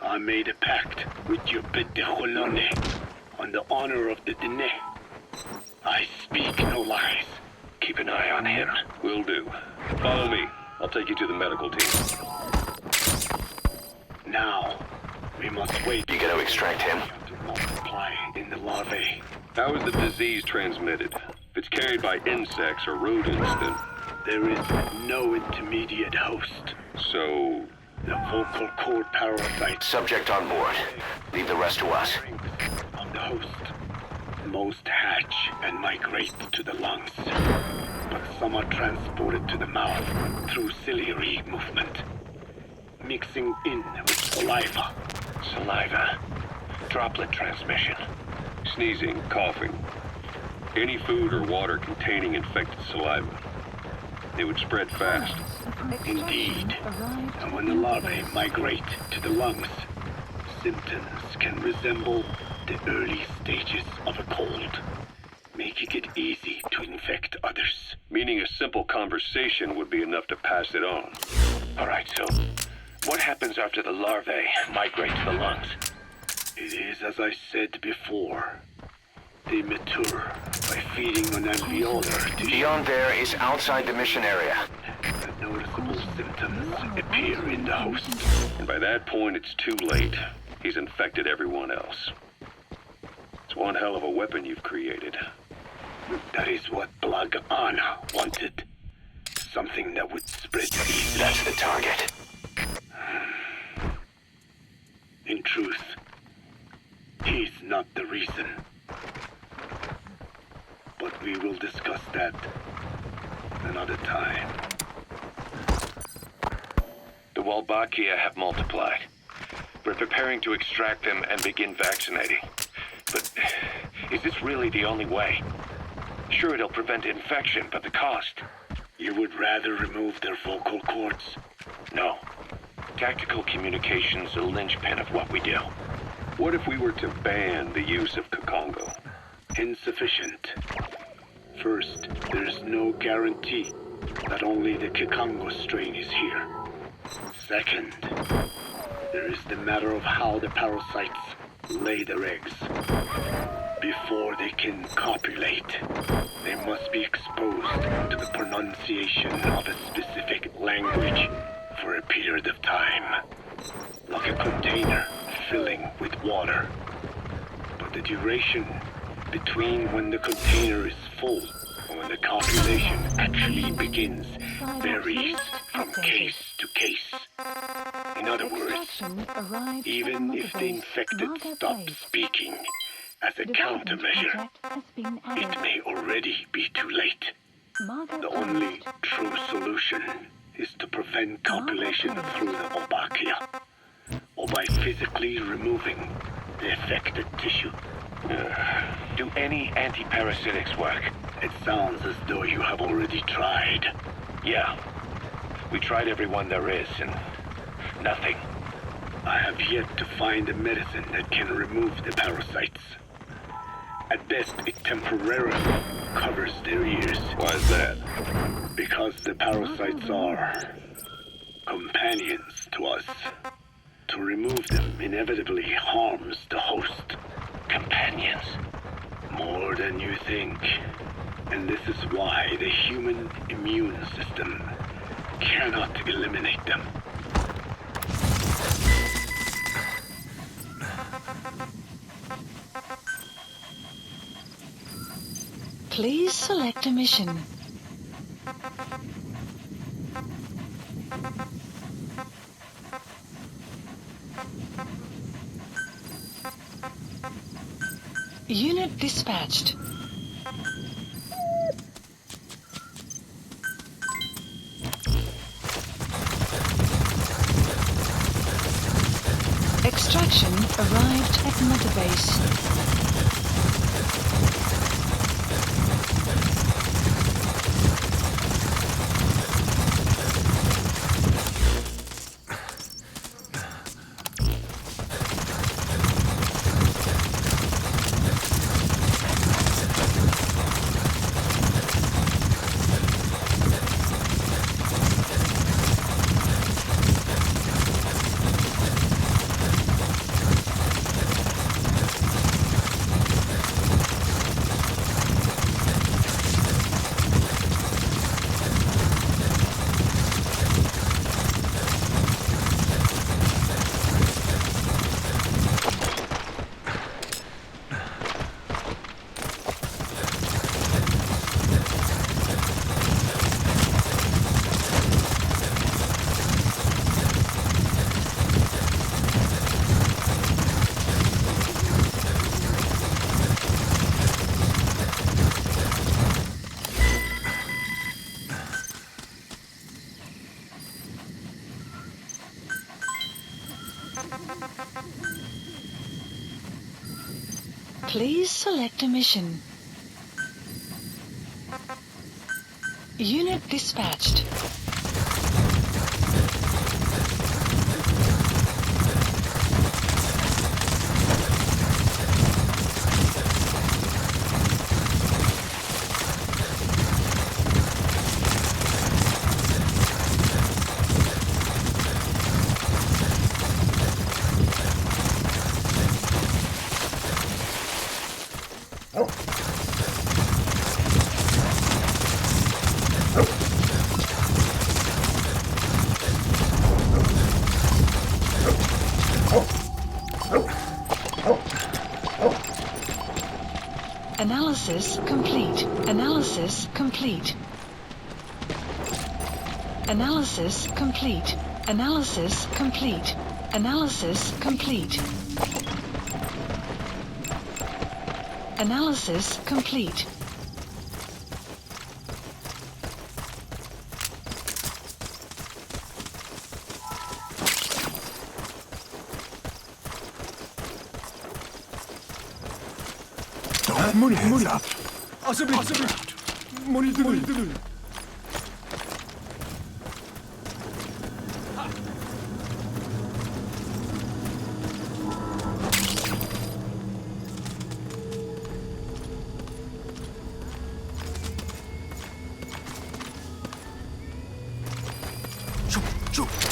I made a pact with your Bete Holone on the honor of the Dene. I speak no lies. Keep an eye on him. Will do. Follow me. I'll take you to the medical team. Now, we must wait. You gotta extract him. To multiply in the larvae. How is the disease transmitted? If it's carried by insects or rodents, then... There is no intermediate host. So... The vocal cord parasite. Subject on board. Leave the rest to us. Of the host. Most hatch and migrate to the lungs. But some are transported to the mouth through ciliary movement. Mixing in with saliva. Saliva. Droplet transmission. Sneezing, coughing. Any food or water containing infected saliva. It would spread fast. Indeed. And when the larvae migrate to the lungs, symptoms can resemble the early stages of a cold, making it easy to infect others. Meaning a simple conversation would be enough to pass it on. All right, so what happens after the larvae migrate to the lungs? It is as I said before. They mature by feeding on alveolar tissue. Beyond there is outside the mission area. The noticeable symptoms appear in the host. And by that point, it's too late. He's infected everyone else. It's one hell of a weapon you've created. That is what Blag Ana wanted. Something that would spread easily. That's the target. In truth, he's not the reason. But we will discuss that another time. The Wolbachia have multiplied. We're preparing to extract them and begin vaccinating. But is this really the only way? Sure, it'll prevent infection, but the cost... You would rather remove their vocal cords? No. Tactical communication's the linchpin of what we do. What if we were to ban the use of Kikongo? Insufficient. First, there's no guarantee that only the Kikongo strain is here. Second, there is the matter of how the parasites lay their eggs. Before they can copulate, they must be exposed to the pronunciation of a specific language for a period of time, like a container filling with water. But the duration between when the container is full and when the copulation actually begins varies from case to case. In other words, even if the infected stops speaking as a countermeasure, it may already be too late. The only true solution is to prevent copulation through the Wolbachia, or by physically removing the affected tissue. Do any antiparasitics work? It sounds as though you have already tried. Yeah. We tried every one there is, and nothing. I have yet to find a medicine that can remove the parasites. At best, it temporarily covers their ears. Why is that? Because the parasites are companions to us. To remove them inevitably harms the host. Companions? More than you think. And this is why the human immune system cannot eliminate them. Please select a mission. Unit dispatched. Extraction arrived at Mother Base. Please select a mission. Unit dispatched. Analysis complete. Analysis complete. Analysis complete. Analysis complete. Analysis complete. Analysis complete. Moenie. Alsjeblieft. Moenie te doen.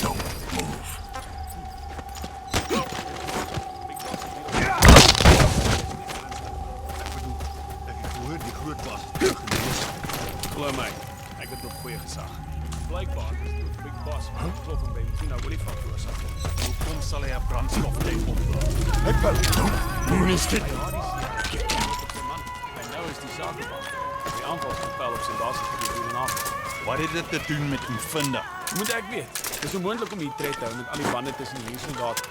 Don't move. Geloof mij, ik heb het op goede gezag. Blijkbaar is het de Big Boss van de klof een beetje naar olifant veroorzaken. Hoe komt zal hij brandstof tegen oplopen? Moenie schiet. En nou is die zakenman. Die aanvalsbevel op zijn basisgebied af. Wat heeft dit te doen met die vinder? Je moet eigenlijk weten, het is onmogelijk om hier te houden met al die banden tussen die soldaten.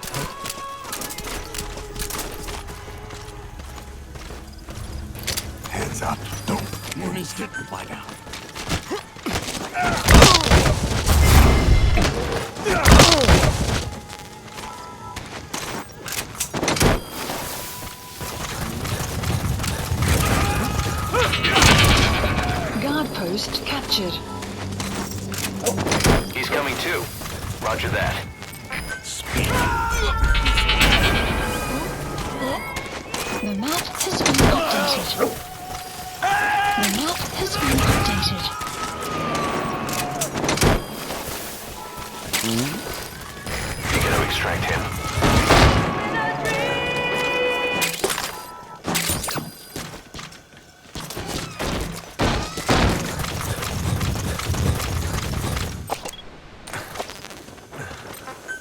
Hands up. Don't Moenie schiet. Bijna. Guard post captured. He's coming too. Roger that. The map has been updated. The map has been updated. You gotta extract him.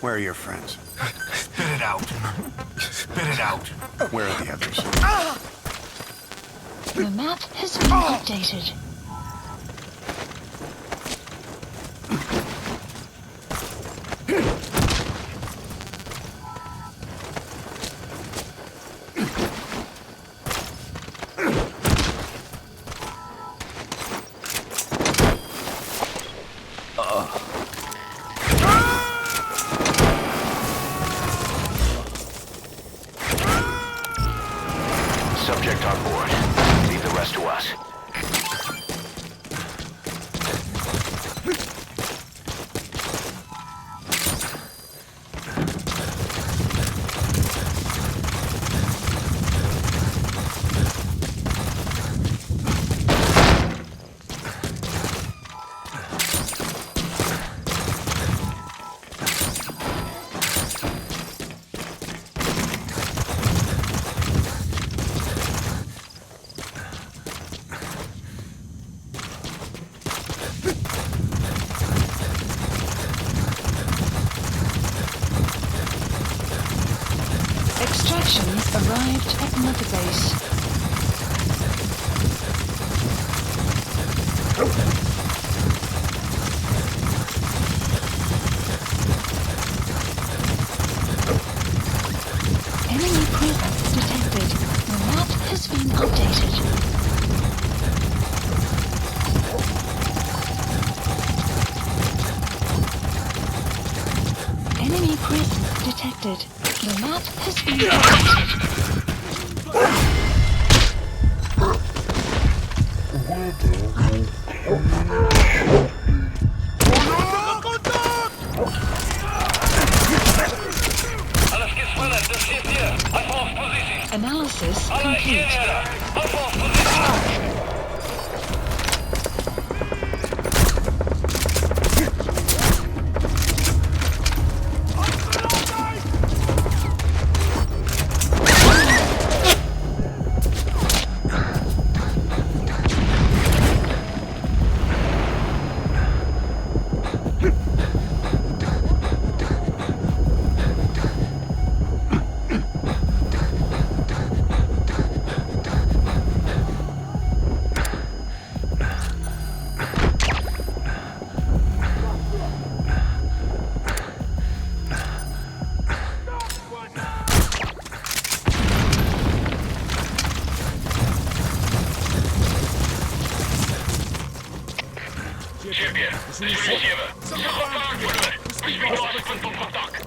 Where are your friends? Spit it out. Spit it out. Where are the others? The map has been updated. Subject on board. Leave the rest to us. Extractions arrived at Mother Base. Enemy presence detected. The map has been updated. Enemy presence detected. The map has been updated. Analysis complete. Szybie, receiver. Gevaar worden. We spreken af, punt op contact.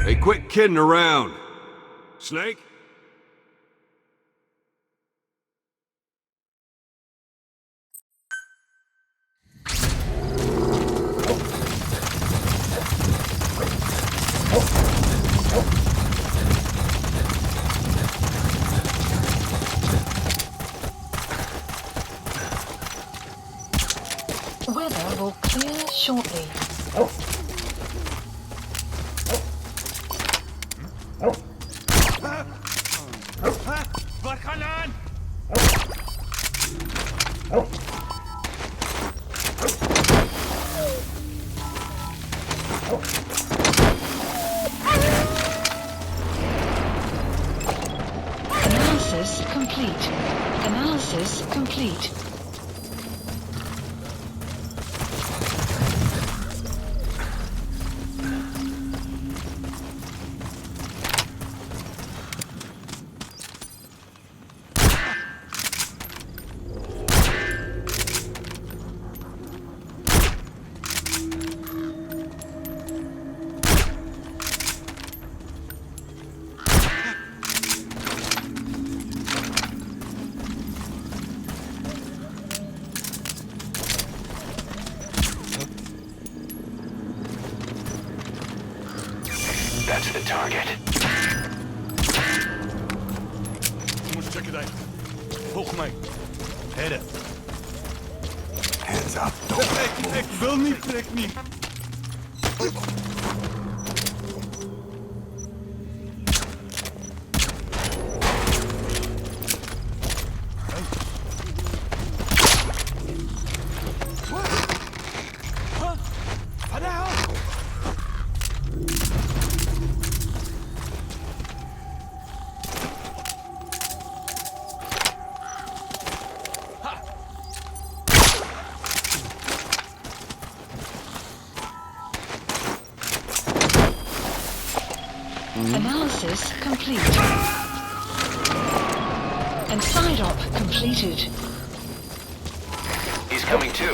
Hey, quit kidding around. Snake? Weather will clear shortly. Wat gaan aan? Analysis complete. Analysis complete. That's the target. Je moet checken daar. Volg mij. Hedden. Hands up. Ik wil niet, trek niet. Analysis complete. And side op completed. He's coming too.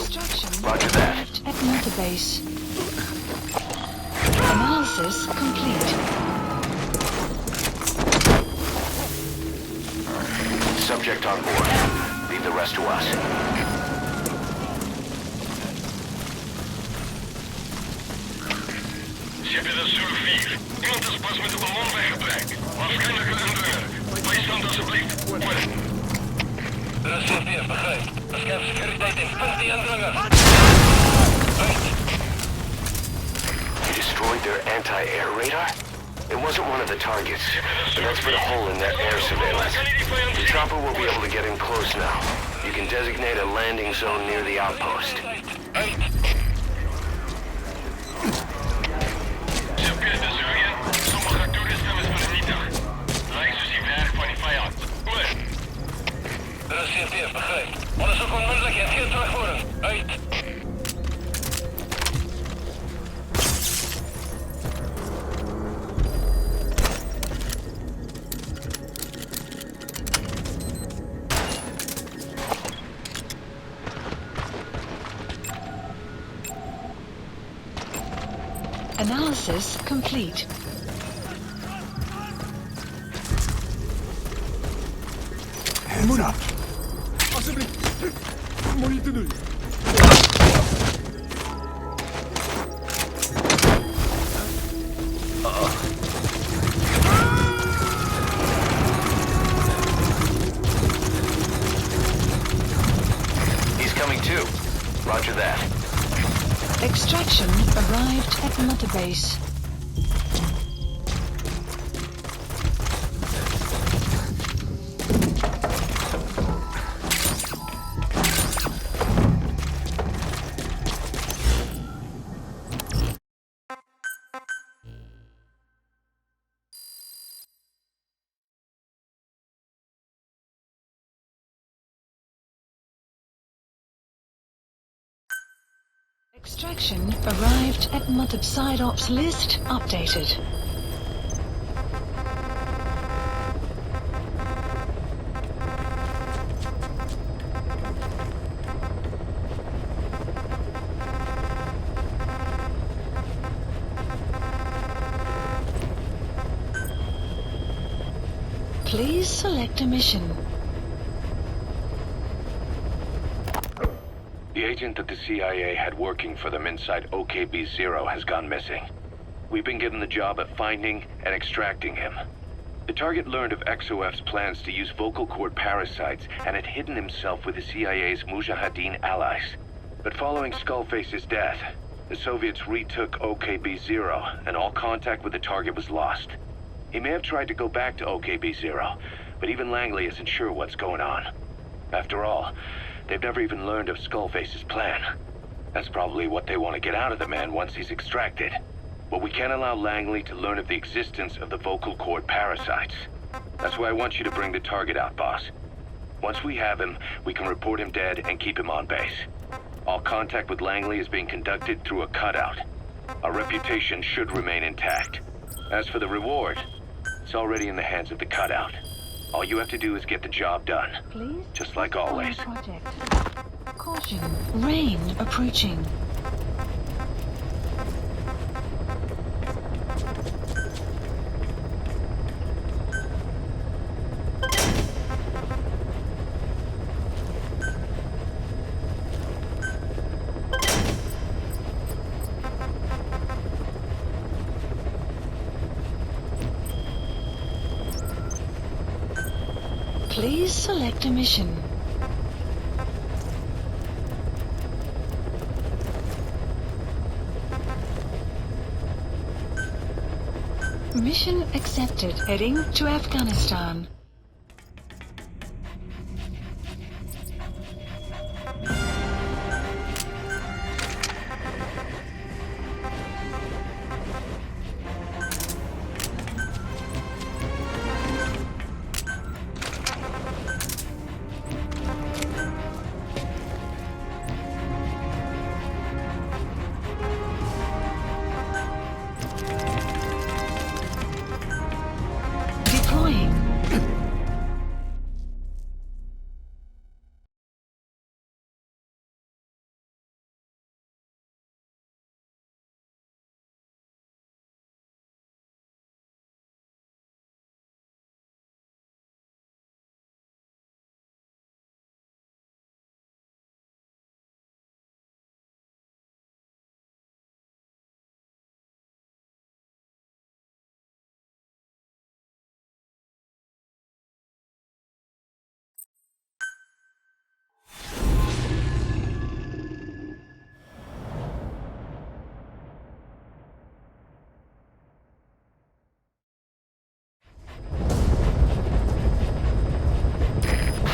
Roger that. At motorbase. Analysis complete. Subject on board. Leave the rest to us. Schip je de Zulu 4. Iemand is pas met de ballon weggebreid. Waarschijnlijk een indringer. Bijstand alsjeblieft. Er is CPF, begrijp. Bescherm securiteit en punt die indringer. You destroyed their anti-air radar? It wasn't one of the targets, but that's put a hole in their air surveillance. The chopper will be able to get in close now. You can designate a landing zone near the outpost. Sommige toeristen is vernietigd. Lijkt dus die werk van die vijand. Goed. Er is CPF, begrijp. Onderzoek onmiddellijk en geen terugvoeren. Uit. analysis complete. Hands up. He's coming too. Roger that. Extraction arrived at Mother Base. Extraction arrived at Mother. Side ops list updated. Please select a mission. The agent that the CIA had working for them inside OKB-0 has gone missing. We've been given the job of finding and extracting him. The target learned of XOF's plans to use vocal cord parasites and had hidden himself with the CIA's Mujahideen allies. But following Skullface's death, the Soviets retook OKB-0 and all contact with the target was lost. He may have tried to go back to OKB-0, but even Langley isn't sure what's going on. After all, they've never even learned of Skullface's plan. That's probably what they want to get out of the man once he's extracted. But we can't allow Langley to learn of the existence of the vocal cord parasites. That's why I want you to bring the target out, boss. Once we have him, we can report him dead and keep him on base. All contact with Langley is being conducted through a cutout. Our reputation should remain intact. As for the reward, it's already in the hands of the cutout. All you have to do is get the job done. Please. Just like always. Project. Caution. Rain approaching. Please select a mission. Mission accepted. Heading to Afghanistan.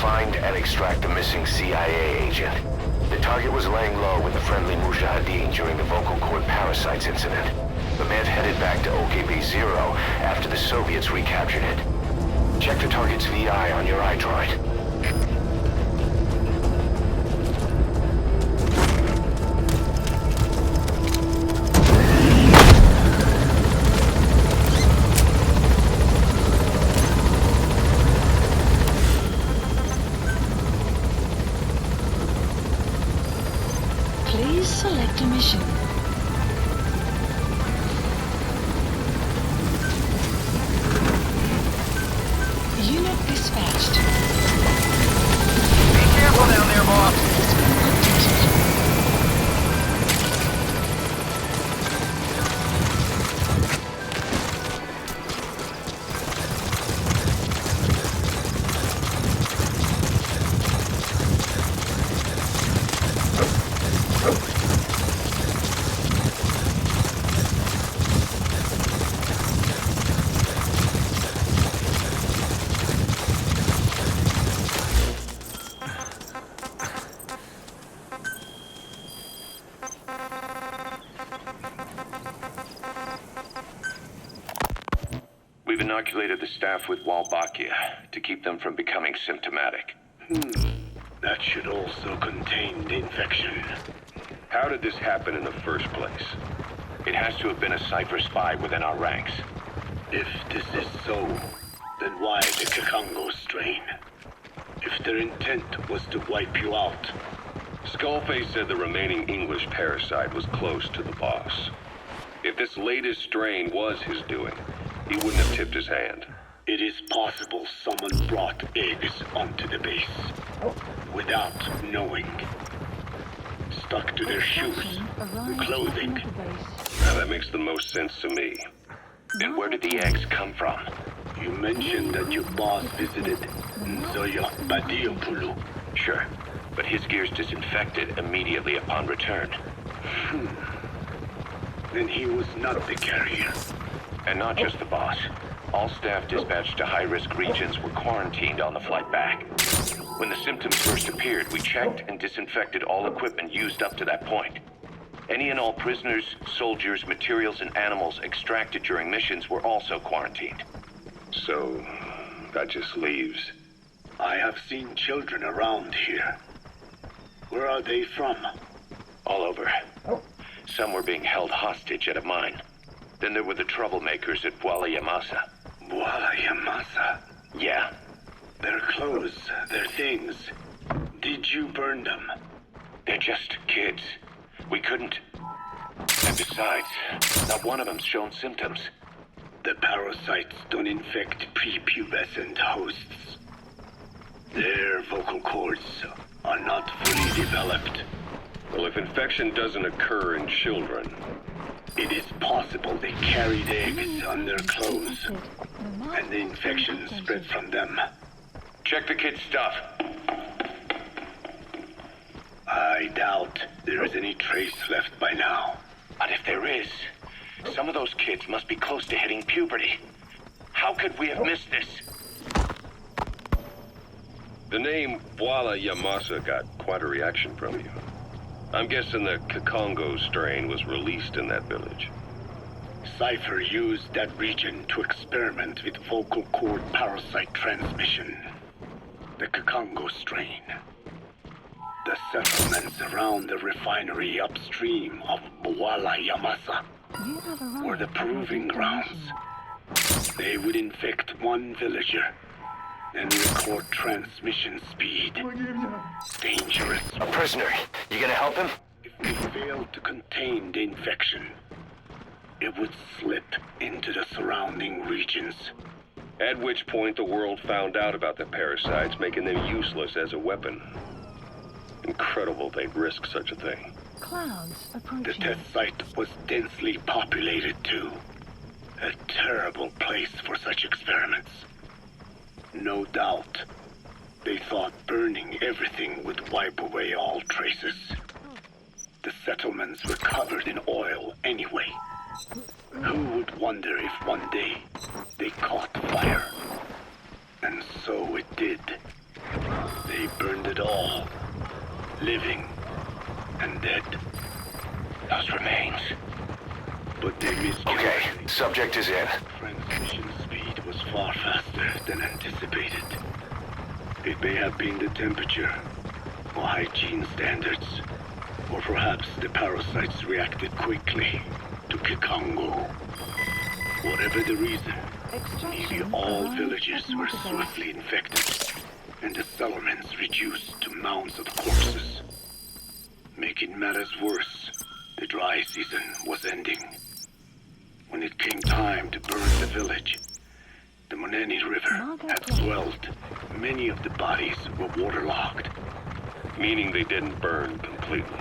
Find and extract the missing CIA agent. The target was laying low with the friendly Mujahideen during the vocal cord parasites incident. The man's headed back to OKB-0 after the Soviets recaptured it. Check the target's VI on your iDroid. Please select a mission. We've inoculated the staff with Wolbachia to keep them from becoming symptomatic. That should also contain the infection. How did this happen in the first place? It has to have been a Cypher spy within our ranks. If this is so, then why the Kikongo strain? If their intent was to wipe you out. Skullface said the remaining English parasite was close to the boss. If this latest strain was his doing, he wouldn't have tipped his hand. It is possible someone brought eggs onto the base without knowing. Stuck to their shoes and clothing. Now that makes the most sense to me. And where did the eggs come from? You mentioned that your boss visited Nzoya Badiopulu. Sure, but his gear's disinfected immediately upon return. Then he was not the carrier. And not just the boss. All staff dispatched to high-risk regions were quarantined on the flight back. When the symptoms first appeared, we checked and disinfected all equipment used up to that point. Any and all prisoners, soldiers, materials, and animals extracted during missions were also quarantined. So, that just leaves... I have seen children around here. Where are they from? All over. Some were being held hostage at a mine. Then there were the troublemakers at Bwala Yamasa. Bwala Yamasa? Yeah. Their clothes, their things. Did you burn them? They're just kids. We couldn't. And besides, not one of them's shown symptoms. The parasites don't infect prepubescent hosts. Their vocal cords are not fully developed. Well, if infection doesn't occur in children... It is possible they carried eggs on their clothes, and the infection spread from them. Check the kid's stuff. I doubt there is any trace left by now. But if there is, some of those kids must be close to hitting puberty. How could we have missed this? The name Bwala Yamasa got quite a reaction from you. I'm guessing the Kikongo strain was released in that village. Cypher used that region to experiment with vocal cord parasite transmission. The Kikongo strain. The settlements around the refinery upstream of Bwala Yamasa were the proving grounds. They would infect one villager, then record transmission speed. Dangerous. A prisoner. You gonna help him? If we failed to contain the infection, it would slip into the surrounding regions. At which point the world found out about the parasites, making them useless as a weapon. Incredible they'd risk such a thing. Clouds approaching. The test site was densely populated too. A terrible place for such experiments. No doubt, they thought burning everything would wipe away all traces. The settlements were covered in oil anyway. Who would wonder if one day they caught fire? And so it did. They burned it all, living and dead. Those remains. But they misjudged. Okay, subject is in. Transmission speed was far faster than anticipated. It may have been the temperature, or hygiene standards, or perhaps the parasites reacted quickly to Kikongo. Whatever the reason, nearly all villages were swiftly infected, and the settlements reduced to mounds of corpses. Making matters worse, the dry season was ending. When it came time to burn the village, the Moneni River had swelled. Many of the bodies were waterlogged. Meaning they didn't burn completely.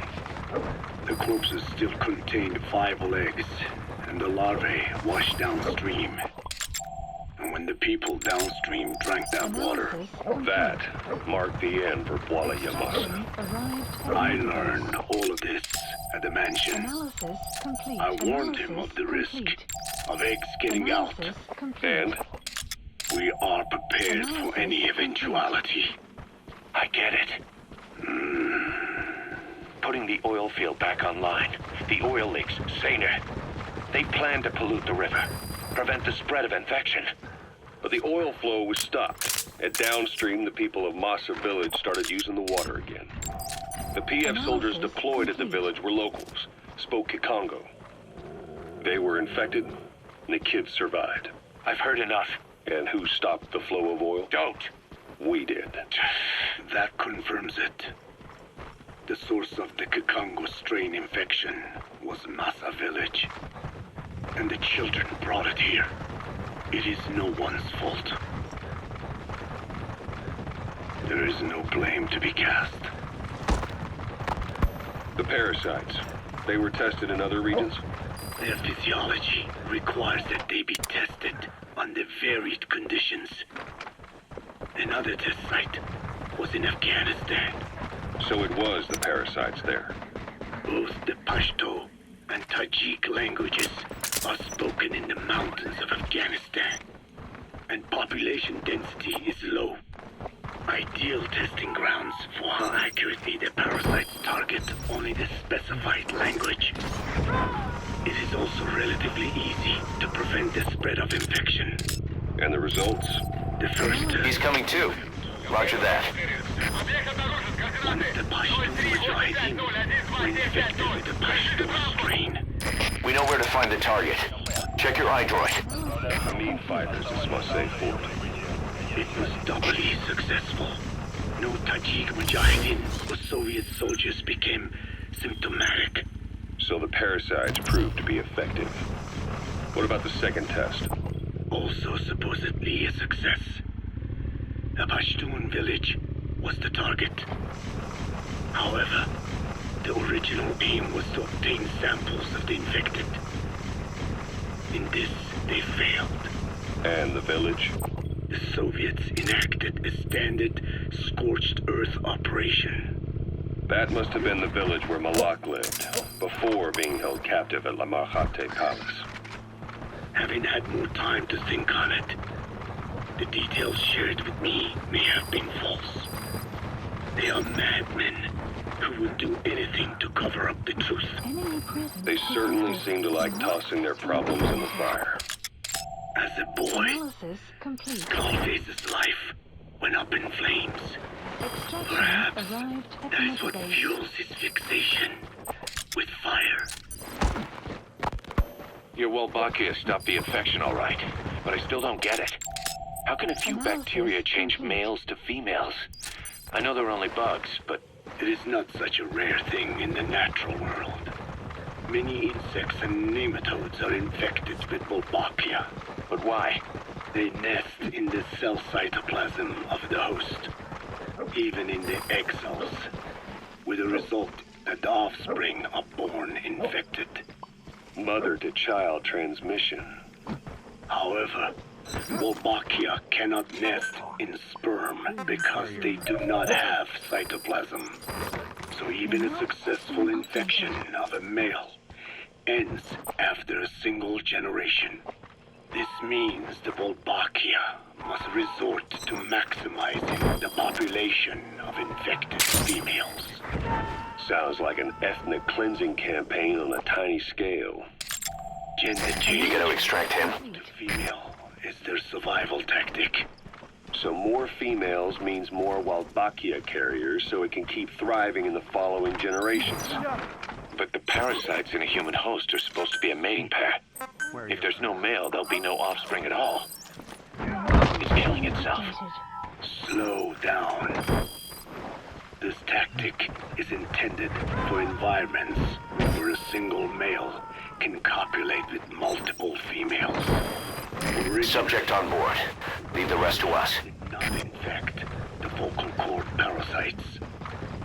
The corpses still contained viable eggs, and the larvae washed downstream. And when the people downstream drank that water, that marked the end for Bwala Yamasa. I learned all of this at the mansion. Analysis complete. I warned him of the risk of eggs getting out. And? We are prepared for any eventuality. I get it. Putting the oil field back online. The oil leaks, saner. They plan to pollute the river. prevent the spread of infection. But the oil flow was stopped, and downstream the people of Massa Village started using the water again. The PF soldiers deployed at the village were locals, spoke Kikongo. They were infected, and the kids survived. I've heard enough. And who stopped the flow of oil? Don't. We did. That confirms it. The source of the Kikongo strain infection was Massa Village. And the children brought it here. It is no one's fault. There is no blame to be cast. The parasites, they were tested in other regions? Their physiology requires that they be tested under varied conditions. Another test site was in Afghanistan. So it was the parasites there. Both the Pashto and Tajik languages are spoken in the mountains of Afghanistan, and population density is low. Ideal testing grounds for how accurately the parasites target only the specified language. It is also relatively easy to prevent the spread of infection. And the results? The first He's coming too. Roger that. Once the Pashto Mujahideen were infected with the Pashto strain. We know where to find the target. Check your iDroid. Hamid fighters, this must say Fort. It was doubly successful. No Tajik Mujahideen or Soviet soldiers became symptomatic. So the parasites proved to be effective. What about the second test? Also supposedly a success. A Pashtun village was the target. However, the original aim was to obtain samples of the infected. In this, they failed. And the village? The Soviets enacted a standard scorched earth operation. That must have been the village where Malak lived, before being held captive at La Marjate Palace. Having had more time to think on it, the details shared with me may have been false. They are madmen who would do anything to cover up the truth. They certainly seem to like tossing their problems in the fire. As a boy, Scarface's life went up in flames. Perhaps that is what fuels his fixation with fire. Your Wolbachia stopped the infection all right, but I still don't get it. How can a few bacteria change males to females? I know they're only bugs, but... It is not such a rare thing in the natural world. Many insects and nematodes are infected with Wolbachia. But why? They nest in the cell cytoplasm of the host, even in the egg cells, with the result that the offspring are born infected. Mother-to-child transmission. However, Wolbachia cannot nest in sperm because they do not have cytoplasm. So even a successful infection of a male ends after a single generation. This means the Wolbachia must resort to maximizing the population of infected females. Sounds like an ethnic cleansing campaign on a tiny scale. Gender change. You gotta extract him. To female is their survival tactic. So more females means more Wolbachia carriers, so it can keep thriving in the following generations. But the parasites in a human host are supposed to be a mating pair. If there's no male, there'll be no offspring at all. It's killing itself. Slow down. This tactic is intended for environments where a single male can copulate with multiple females. Subject on board. Leave the rest to us. Did not infect the vocal cord parasites.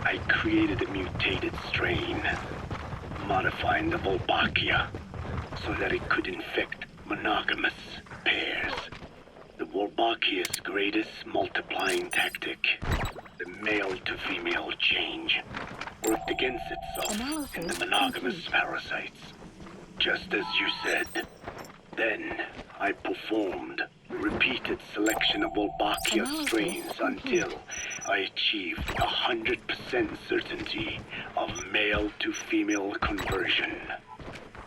I created a mutated strain, modifying the Wolbachia so that it could infect monogamous pairs. The Wolbachia's greatest multiplying tactic, the male-to-female change, worked against itself in the monogamous parasites. Just as you said. Then, I performed repeated selection of Wolbachia strains until I achieved 100% certainty of male-to-female conversion.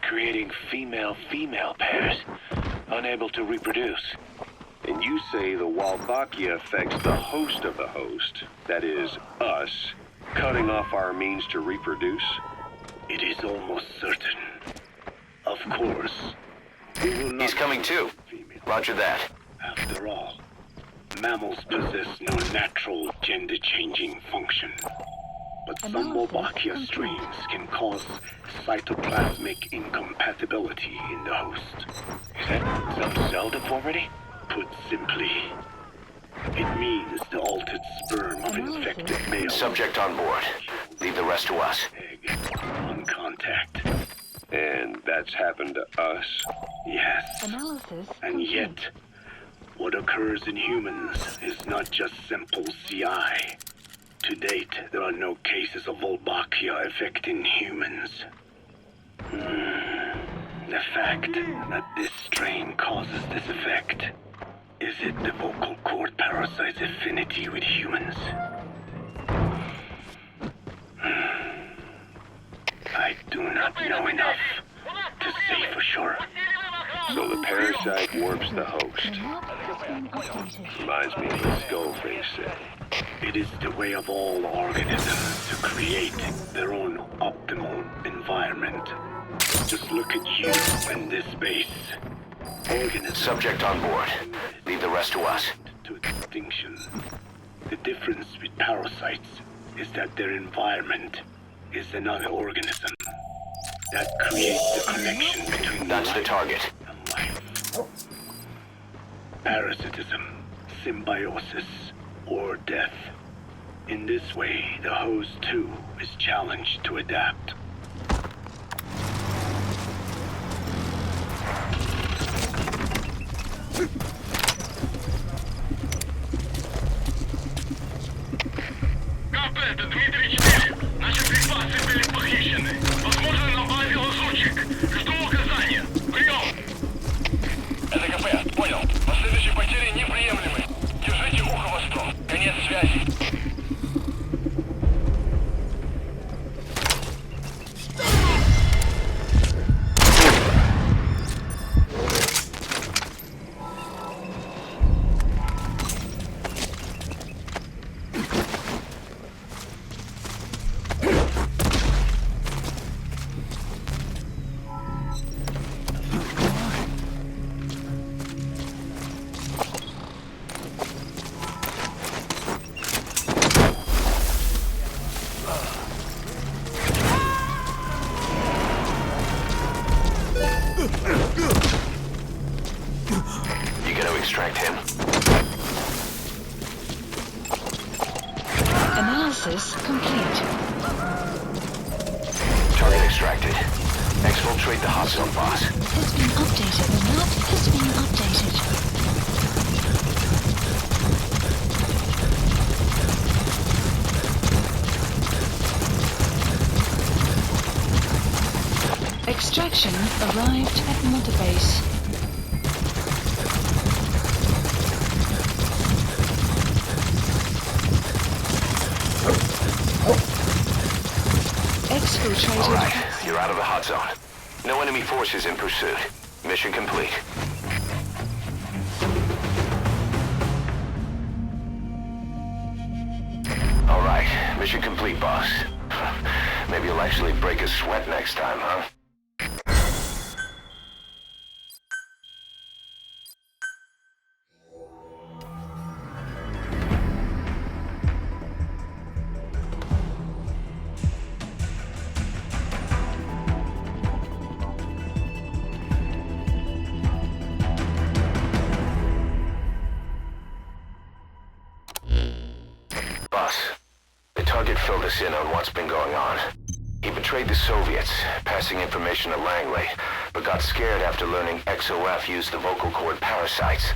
Creating female-female pairs? unable to reproduce. And you say the Wolbachia affects the host of the host, that is, us, cutting off our means to reproduce? It is almost certain. Of course. We will not. He's coming too. Roger that. After all, mammals possess no natural gender-changing function. But some Wolbachia strains can cause cytoplasmic incompatibility in the host. Is that some cell deformity? Put simply, it means the altered sperm of infected male. Subject on board. Leave the rest to us. On contact. And that's happened to us? Yes. Analysis and yet, what occurs in humans is not just simple CI. To date, there are no cases of Wolbachia affecting humans. The fact that this strain causes this effect, is it the vocal cord parasite's affinity with humans? I do not know enough to say for sure. So the parasite warps the host. Reminds me of what Skullface said. It is the way of all organisms to create their own optimal environment. Just look at you and this base. Organisms. Subject on board. Leave the rest to us. To extinction. The difference with parasites is that their environment is another organism. That creates the connection between That's the target. And life. Parasitism, symbiosis, or death. In this way, the host too is challenged to adapt. Капет, Дмитрий 4. Наши припасы были похищены. Возможно, на базе лазутчик. Жду указания. Прием! Это КП, понял. Последующие потери неприемлемы. Держите ухо востро. Конец связи. Extract him. Analysis complete. Target extracted. Exfiltrate the hot zone, boss. Has been updated. The map has been updated. Extraction arrived at Motorbase. All right, you're out of the hot zone. No enemy forces in pursuit. Mission complete. All right, mission complete, boss. Maybe you'll actually break a sweat next time, huh? Filled us in on what's been going on. He betrayed the Soviets, passing information to Langley, but got scared after learning XOF used the vocal cord parasites.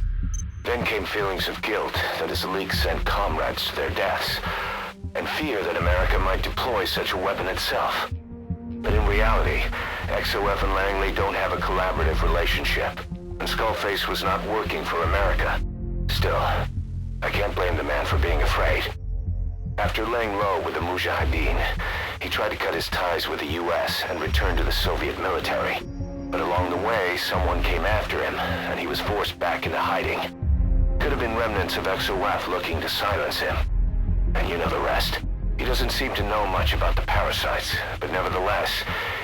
Then came feelings of guilt that his leaks sent comrades to their deaths, and fear that America might deploy such a weapon itself. But in reality, XOF and Langley don't have a collaborative relationship, and Skullface was not working for America. Still, I can't blame the man for being afraid. After laying low with the Mujahideen, he tried to cut his ties with the US and return to the Soviet military. But along the way, someone came after him, and he was forced back into hiding. Could have been remnants of Exowath looking to silence him. And you know the rest. He doesn't seem to know much about the parasites, but nevertheless,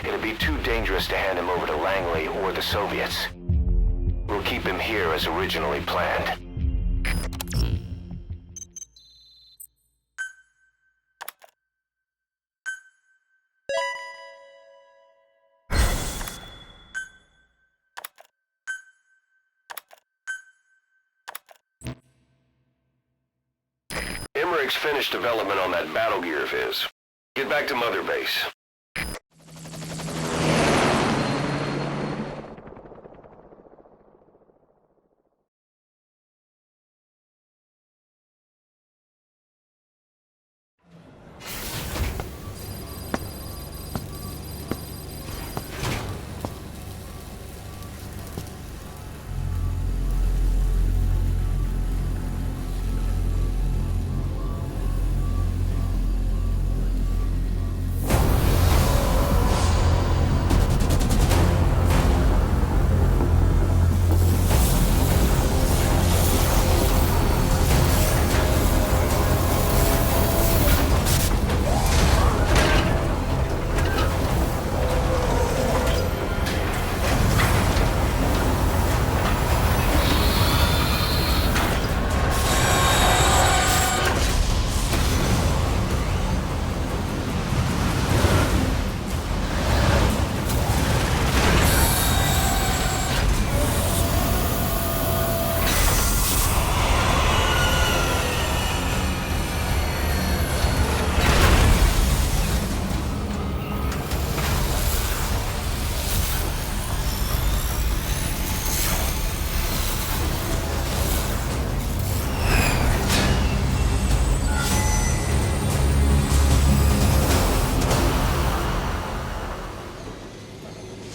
it'd be too dangerous to hand him over to Langley or the Soviets. We'll keep him here as originally planned. Emmerich's finished development on that battle gear of his. Get back to Mother Base.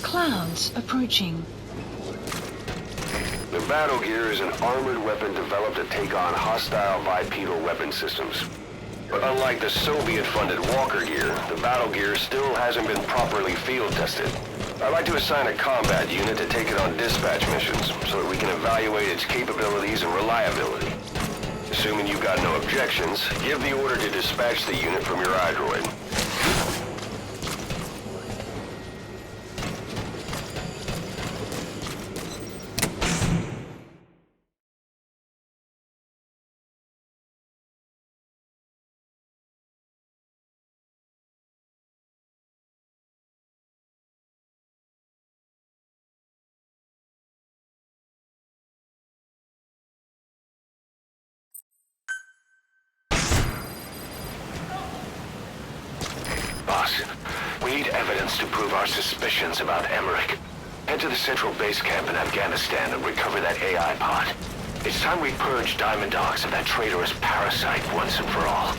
Clouds approaching. The battle gear is an armored weapon developed to take on hostile bipedal weapon systems. But unlike the Soviet-funded Walker gear, the battle gear still hasn't been properly field tested. I'd like to assign a combat unit to take it on dispatch missions, so that we can evaluate its capabilities and reliability. Assuming you've got no objections, give the order to dispatch the unit from your iDroid. Boss, we need evidence to prove our suspicions about Emmerich. Head to the central base camp in Afghanistan and recover that AI pod. It's time we purge Diamond Dogs of that traitorous parasite once and for all.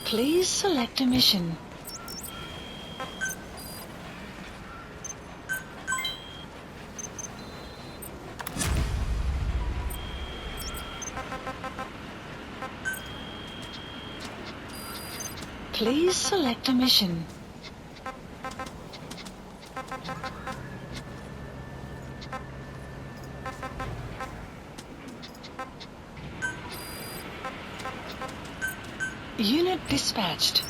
Please select a mission. Please select a mission. Unit dispatched.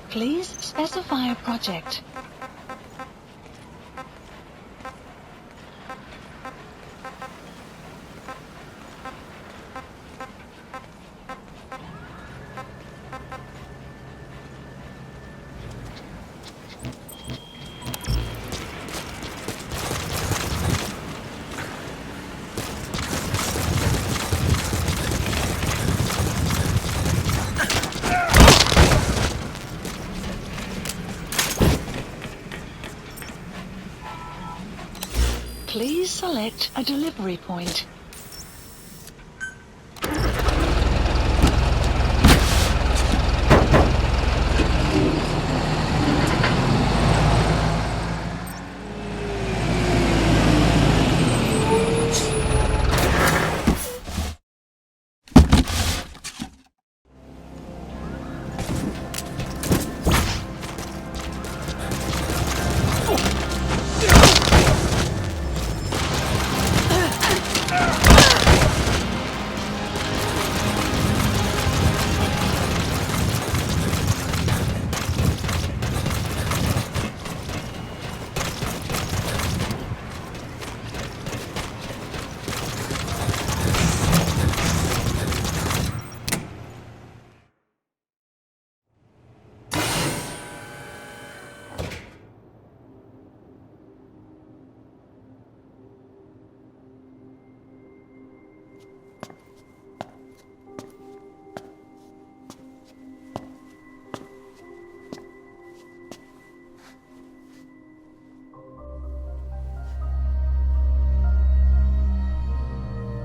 Please specify a project. Please select a delivery point.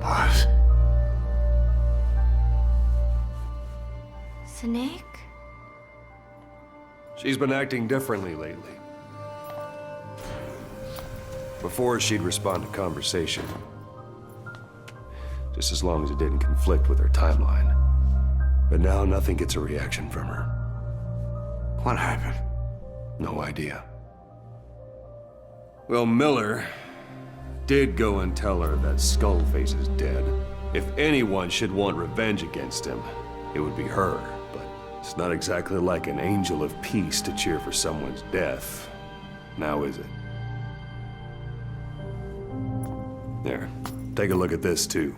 Boss. Snake? She's been acting differently lately. Before, she'd respond to conversation. Just as long as it didn't conflict with her timeline. But now nothing gets a reaction from her. What happened? No idea. Well, Miller did go and tell her that Skullface is dead. If anyone should want revenge against him, it would be her. But it's not exactly like an angel of peace to cheer for someone's death. Now is it? There, take a look at this too.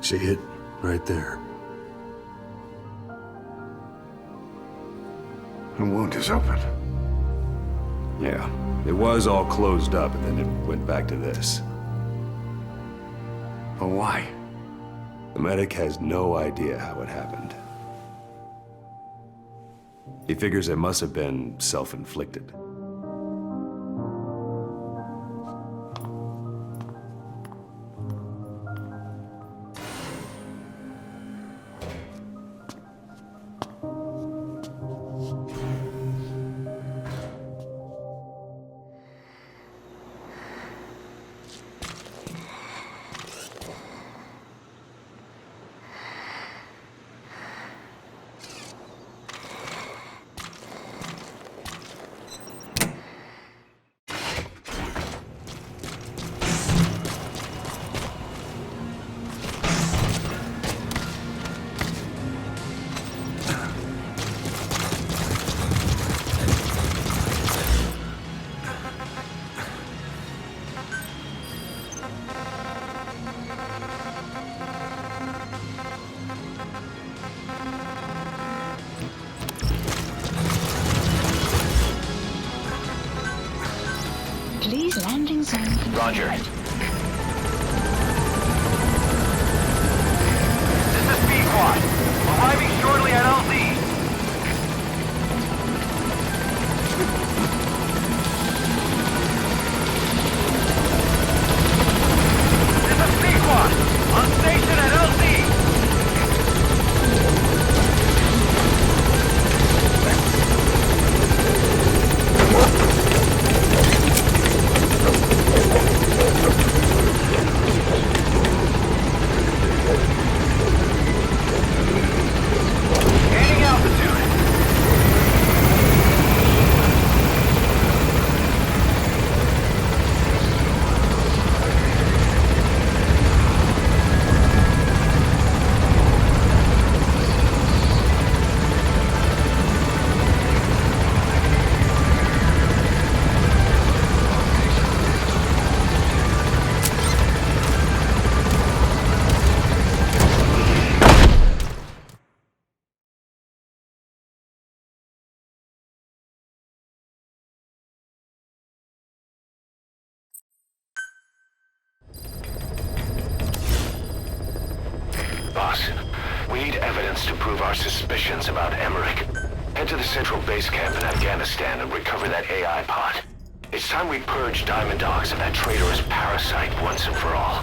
See it? Right there. The wound is open. Yeah, it was all closed up and then it went back to this. But why? The medic has no idea how it happened. He figures it must have been self-inflicted. Please landing zone confirmed. Roger. This is Pequod. Arriving shortly at LZ. This is Pequod. On station at LZ. Gaining altitude. Boss, we need evidence to prove our suspicions about Emmerich. Head to the central base camp in Afghanistan and recover that AI pod. It's time we purge Diamond Dogs of that traitorous parasite once and for all.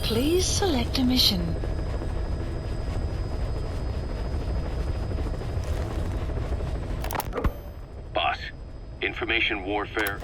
Please select a mission. Boss, information warfare.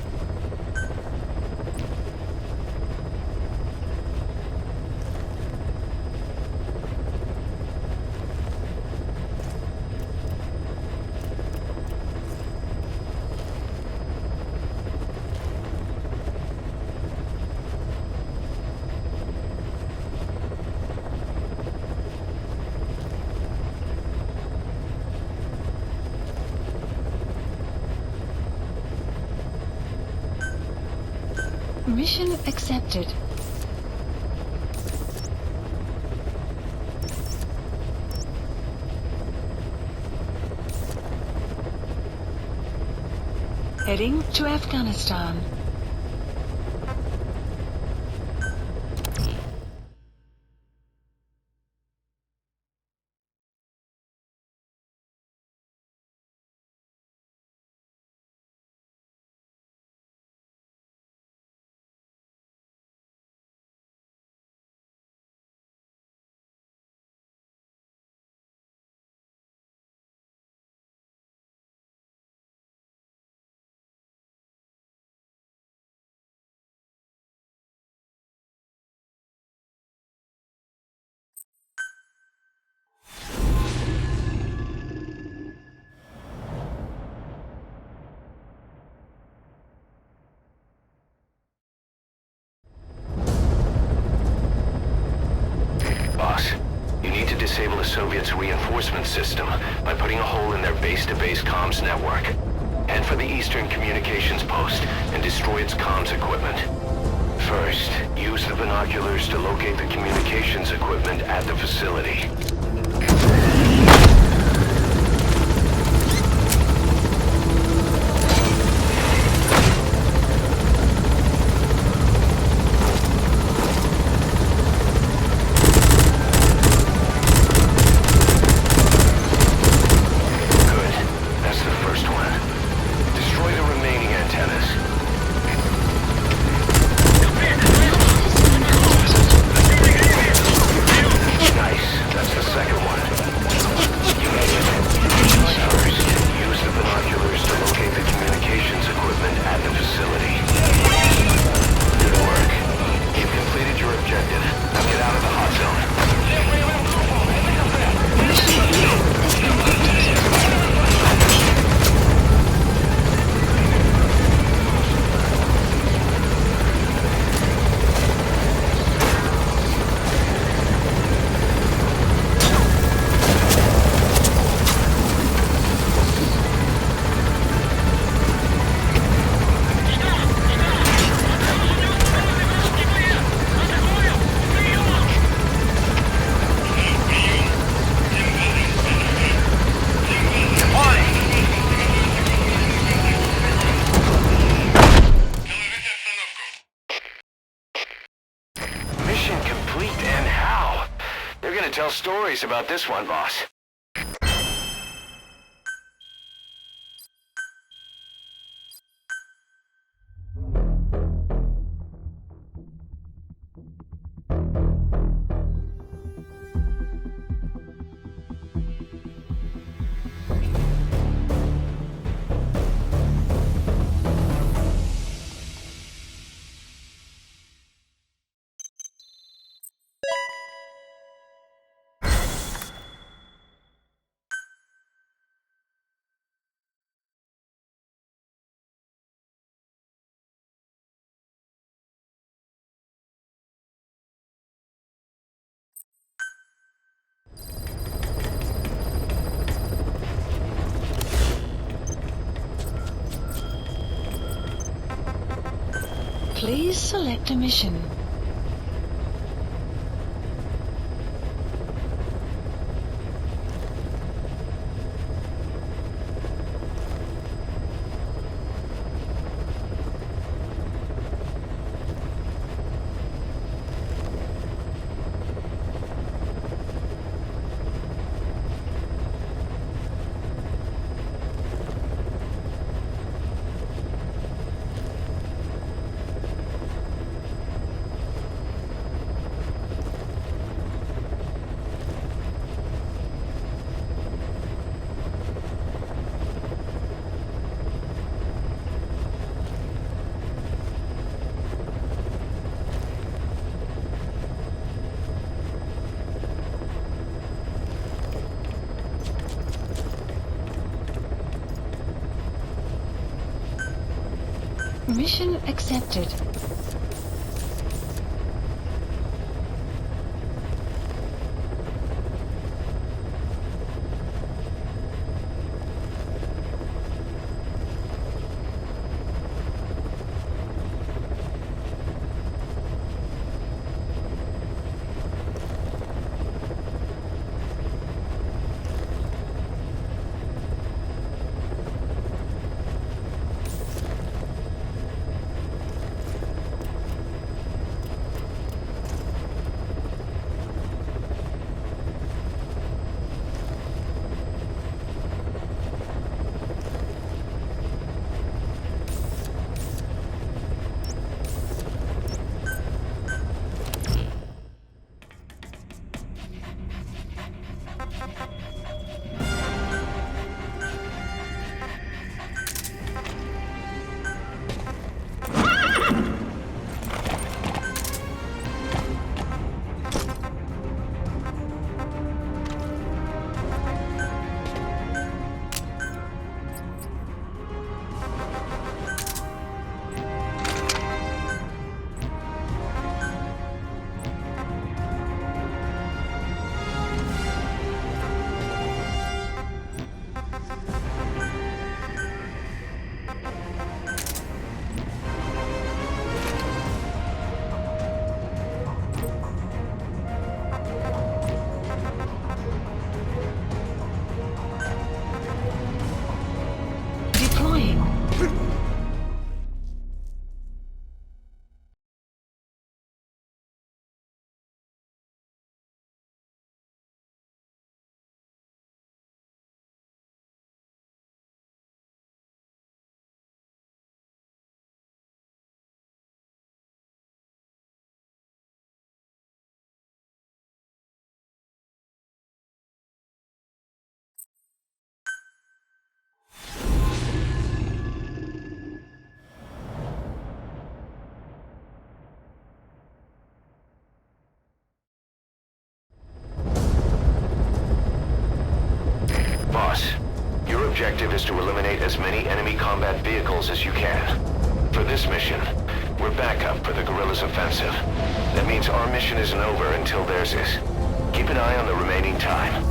Mission accepted. Heading to Afghanistan. Disable the Soviets' reinforcement system by putting a hole in their base-to-base comms network. Head for the Eastern Communications Post and destroy its comms equipment. First, use the binoculars to locate the communications equipment at the facility. Tell stories about this one, boss. Please select a mission. Mission accepted. is to eliminate as many enemy combat vehicles as you can. For this mission, we're backup for the guerrillas' offensive. That means our mission isn't over until theirs is. Keep an eye on the remaining time.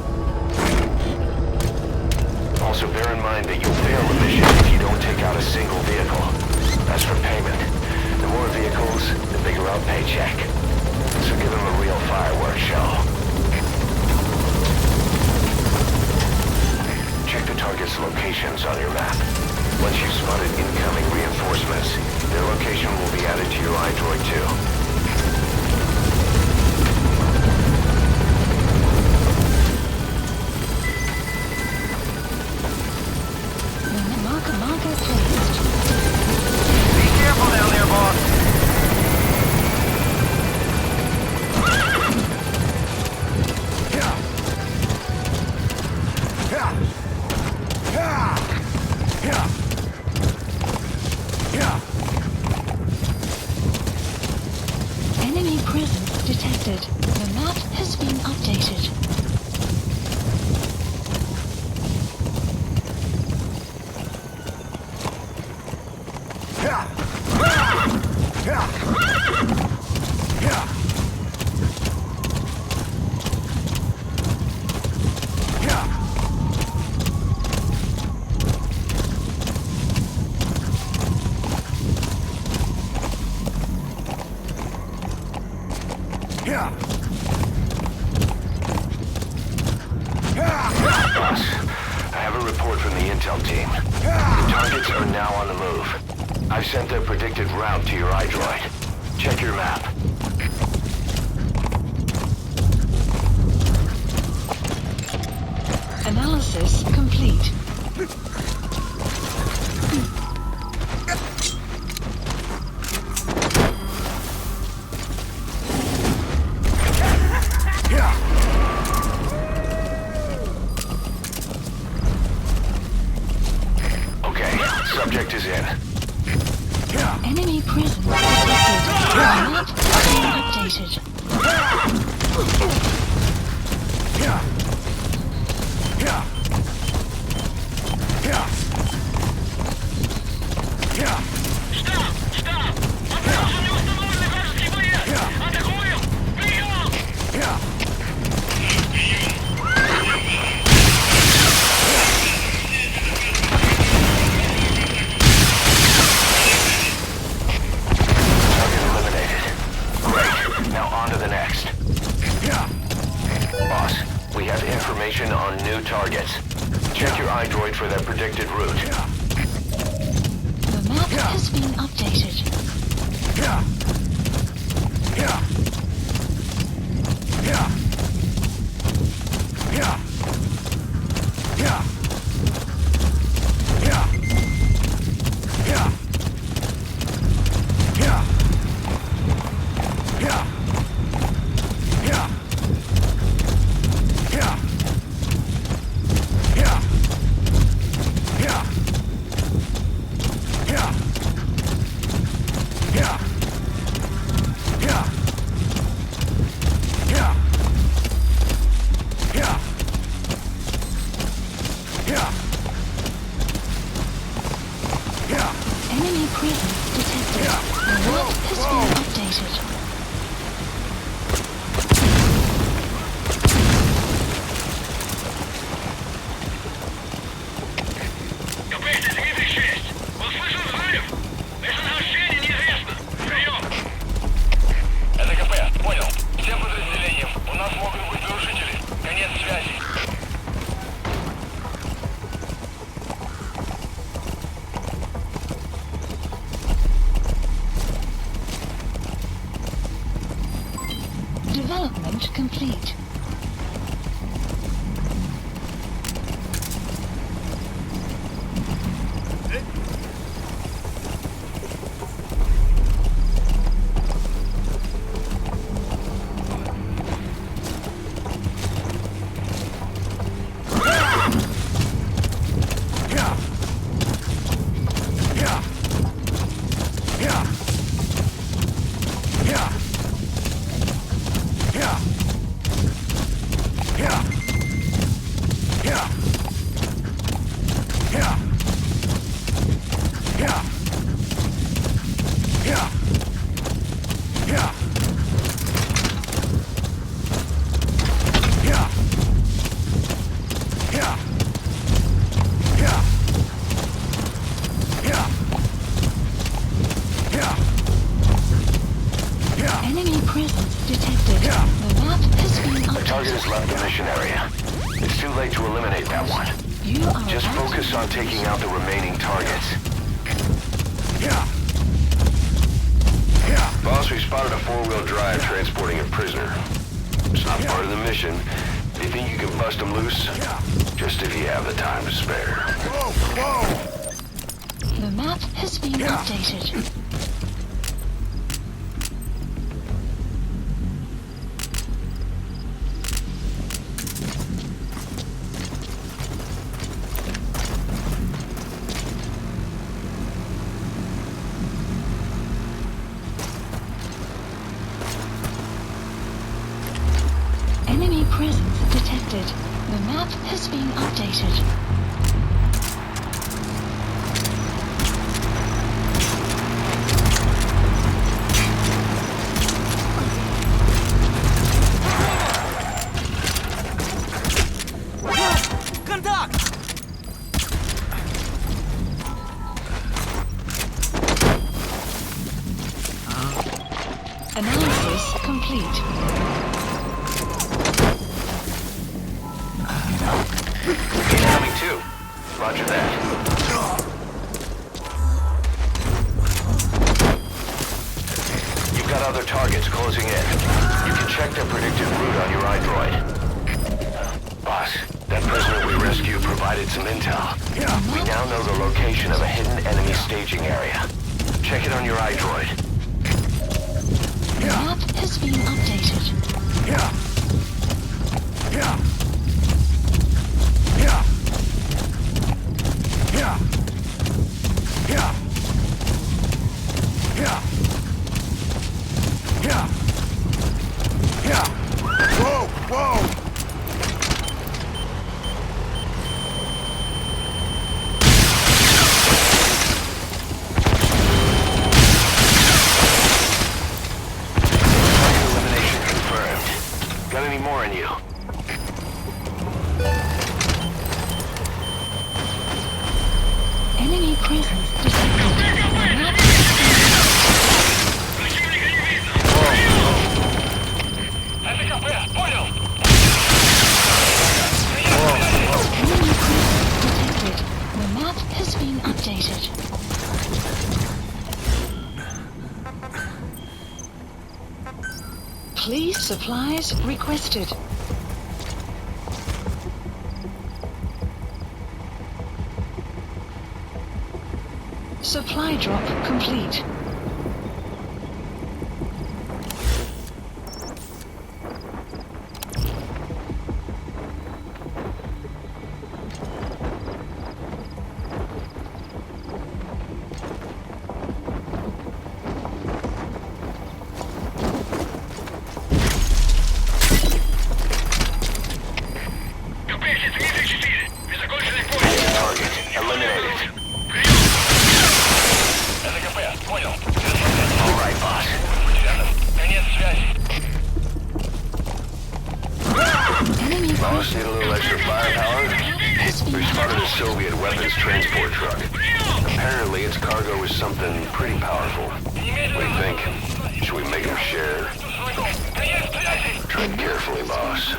Also bear in mind that you'll fail the mission if you don't take out a single vehicle. As for payment, the more vehicles, the bigger our paycheck. So give them a real fireworks show. Check the target's locations on your map. Once you've spotted incoming reinforcements, their location will be added to your iDroid too. Marker placed. Be careful down there, boss. Enemy presence detected. The map has been updated. Boss, I have a report from the intel team. The targets are now on the move. I've sent their predicted route to your iDroid. Check your map. Analysis complete. Okay, subject is in. Enemy presence detected. The map has been updated. Information on new targets. Check your iDroid for their predicted route. The map has been updated. Enemy presence detected. The map has been updated. Development complete. presence detected. The map has been The updated. target has left the mission area. It's too late to eliminate that one. You are Just about focus to on taking out the remaining targets. Boss, we spotted a four-wheel drive transporting a prisoner. It's not part of the mission. Do you think you can bust them loose? Just if you have the time to spare. The map has been updated. Enemy presence detected. The map has been updated. Contact! Analysis complete. Incoming too. Roger that. You've got other targets closing in. You can check their predicted route on your iDroid. Boss, that prisoner we rescued provided some intel. We now know the location of a hidden enemy staging area. Check it on your iDroid. The map has been updated. Elimination confirmed. Got any more in you? Enemy presence detected. The map has been updated. Please supplies requested. Supply drop complete. Target eliminated. All right, boss. Boss, need a little extra firepower? We spotted a Soviet weapons transport truck. Apparently, its cargo is something pretty powerful. What do you think? Should we make them share? Tread carefully, boss.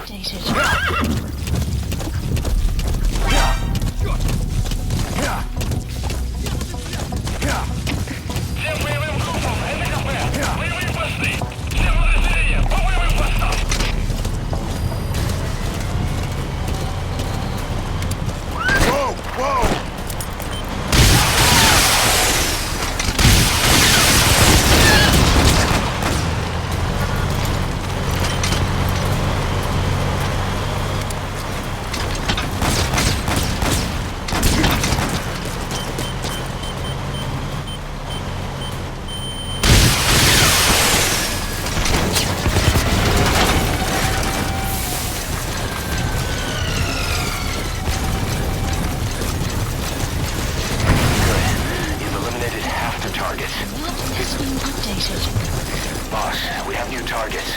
Boss, we have new targets.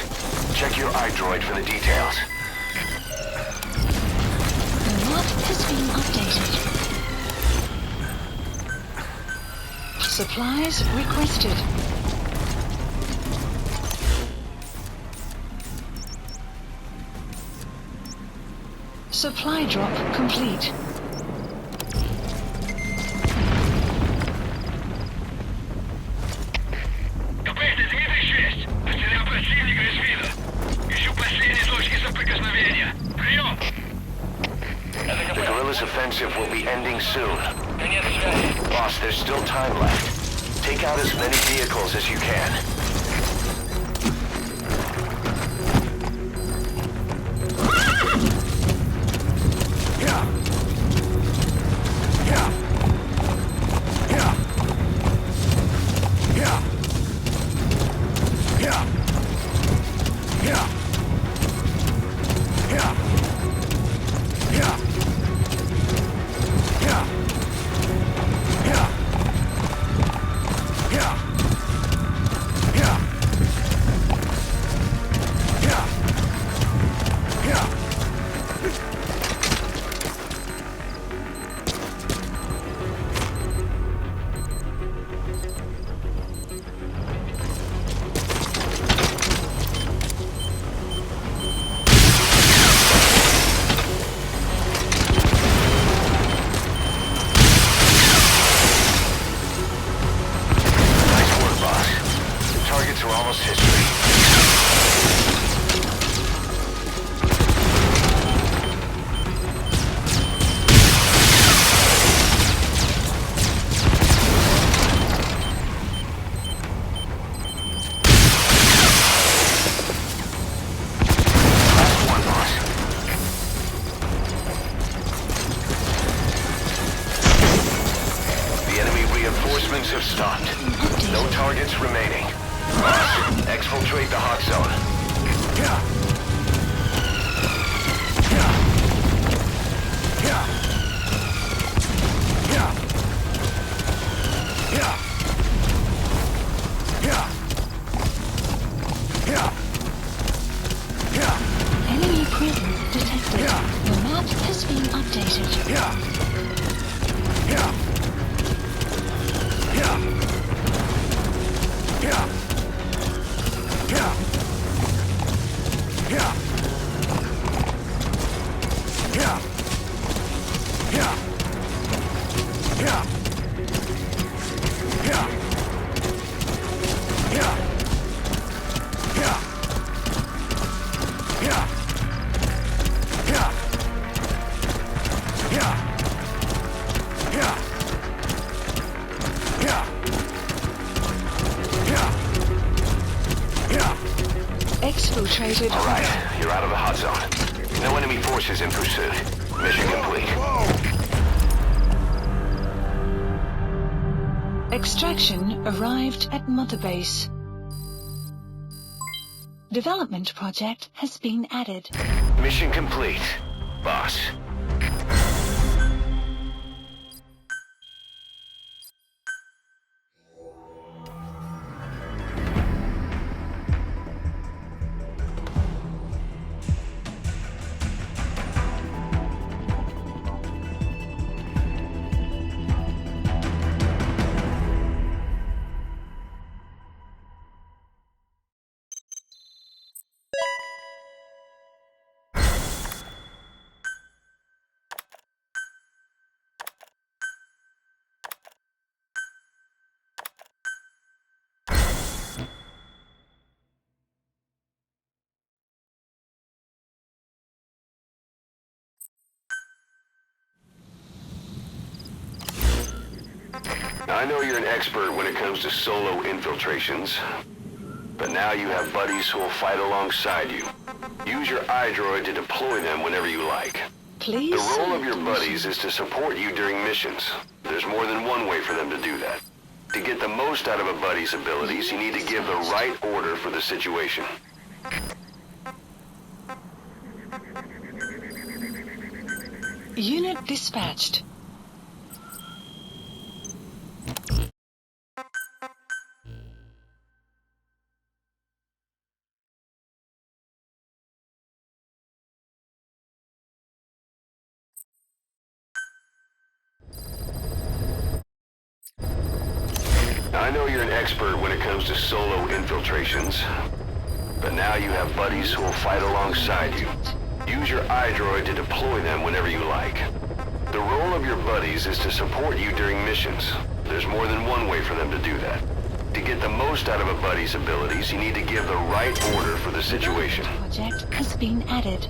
Check your iDroid for the details. The map has been updated. Supplies requested. Supply drop complete. Капец, Дмитрий 6. Потерял противника из вида. Ищу последние точки соприкосновения. Прием! The guerrillas' offensive will be ending soon. Boss, there's still time left. Take out as many vehicles as you can. Reinforcements have stopped. No targets remaining. Exfiltrate the hot zone. Enemy presence detected. The map has been updated. Exfiltrated. All right, you're out of the hot zone. No enemy forces in pursuit. Mission complete. Extraction arrived at Mother Base. Development project has been added. Mission complete, boss. I know you're an expert when it comes to solo infiltrations, but now you have buddies who will fight alongside you. Use your iDroid to deploy them whenever you like. Please. The role of your buddies is to support you during missions. There's more than one way for them to do that. To get the most out of a buddy's abilities, you need to give the right order for the situation. Unit dispatched. I know you're an expert when it comes to solo infiltrations, but now you have buddies who will fight alongside you. Use your iDroid to deploy them whenever you like. The role of your buddies is to support you during missions. There's more than one way for them to do that. To get the most out of a buddy's abilities, you need to give the right order for the situation. Project has been added.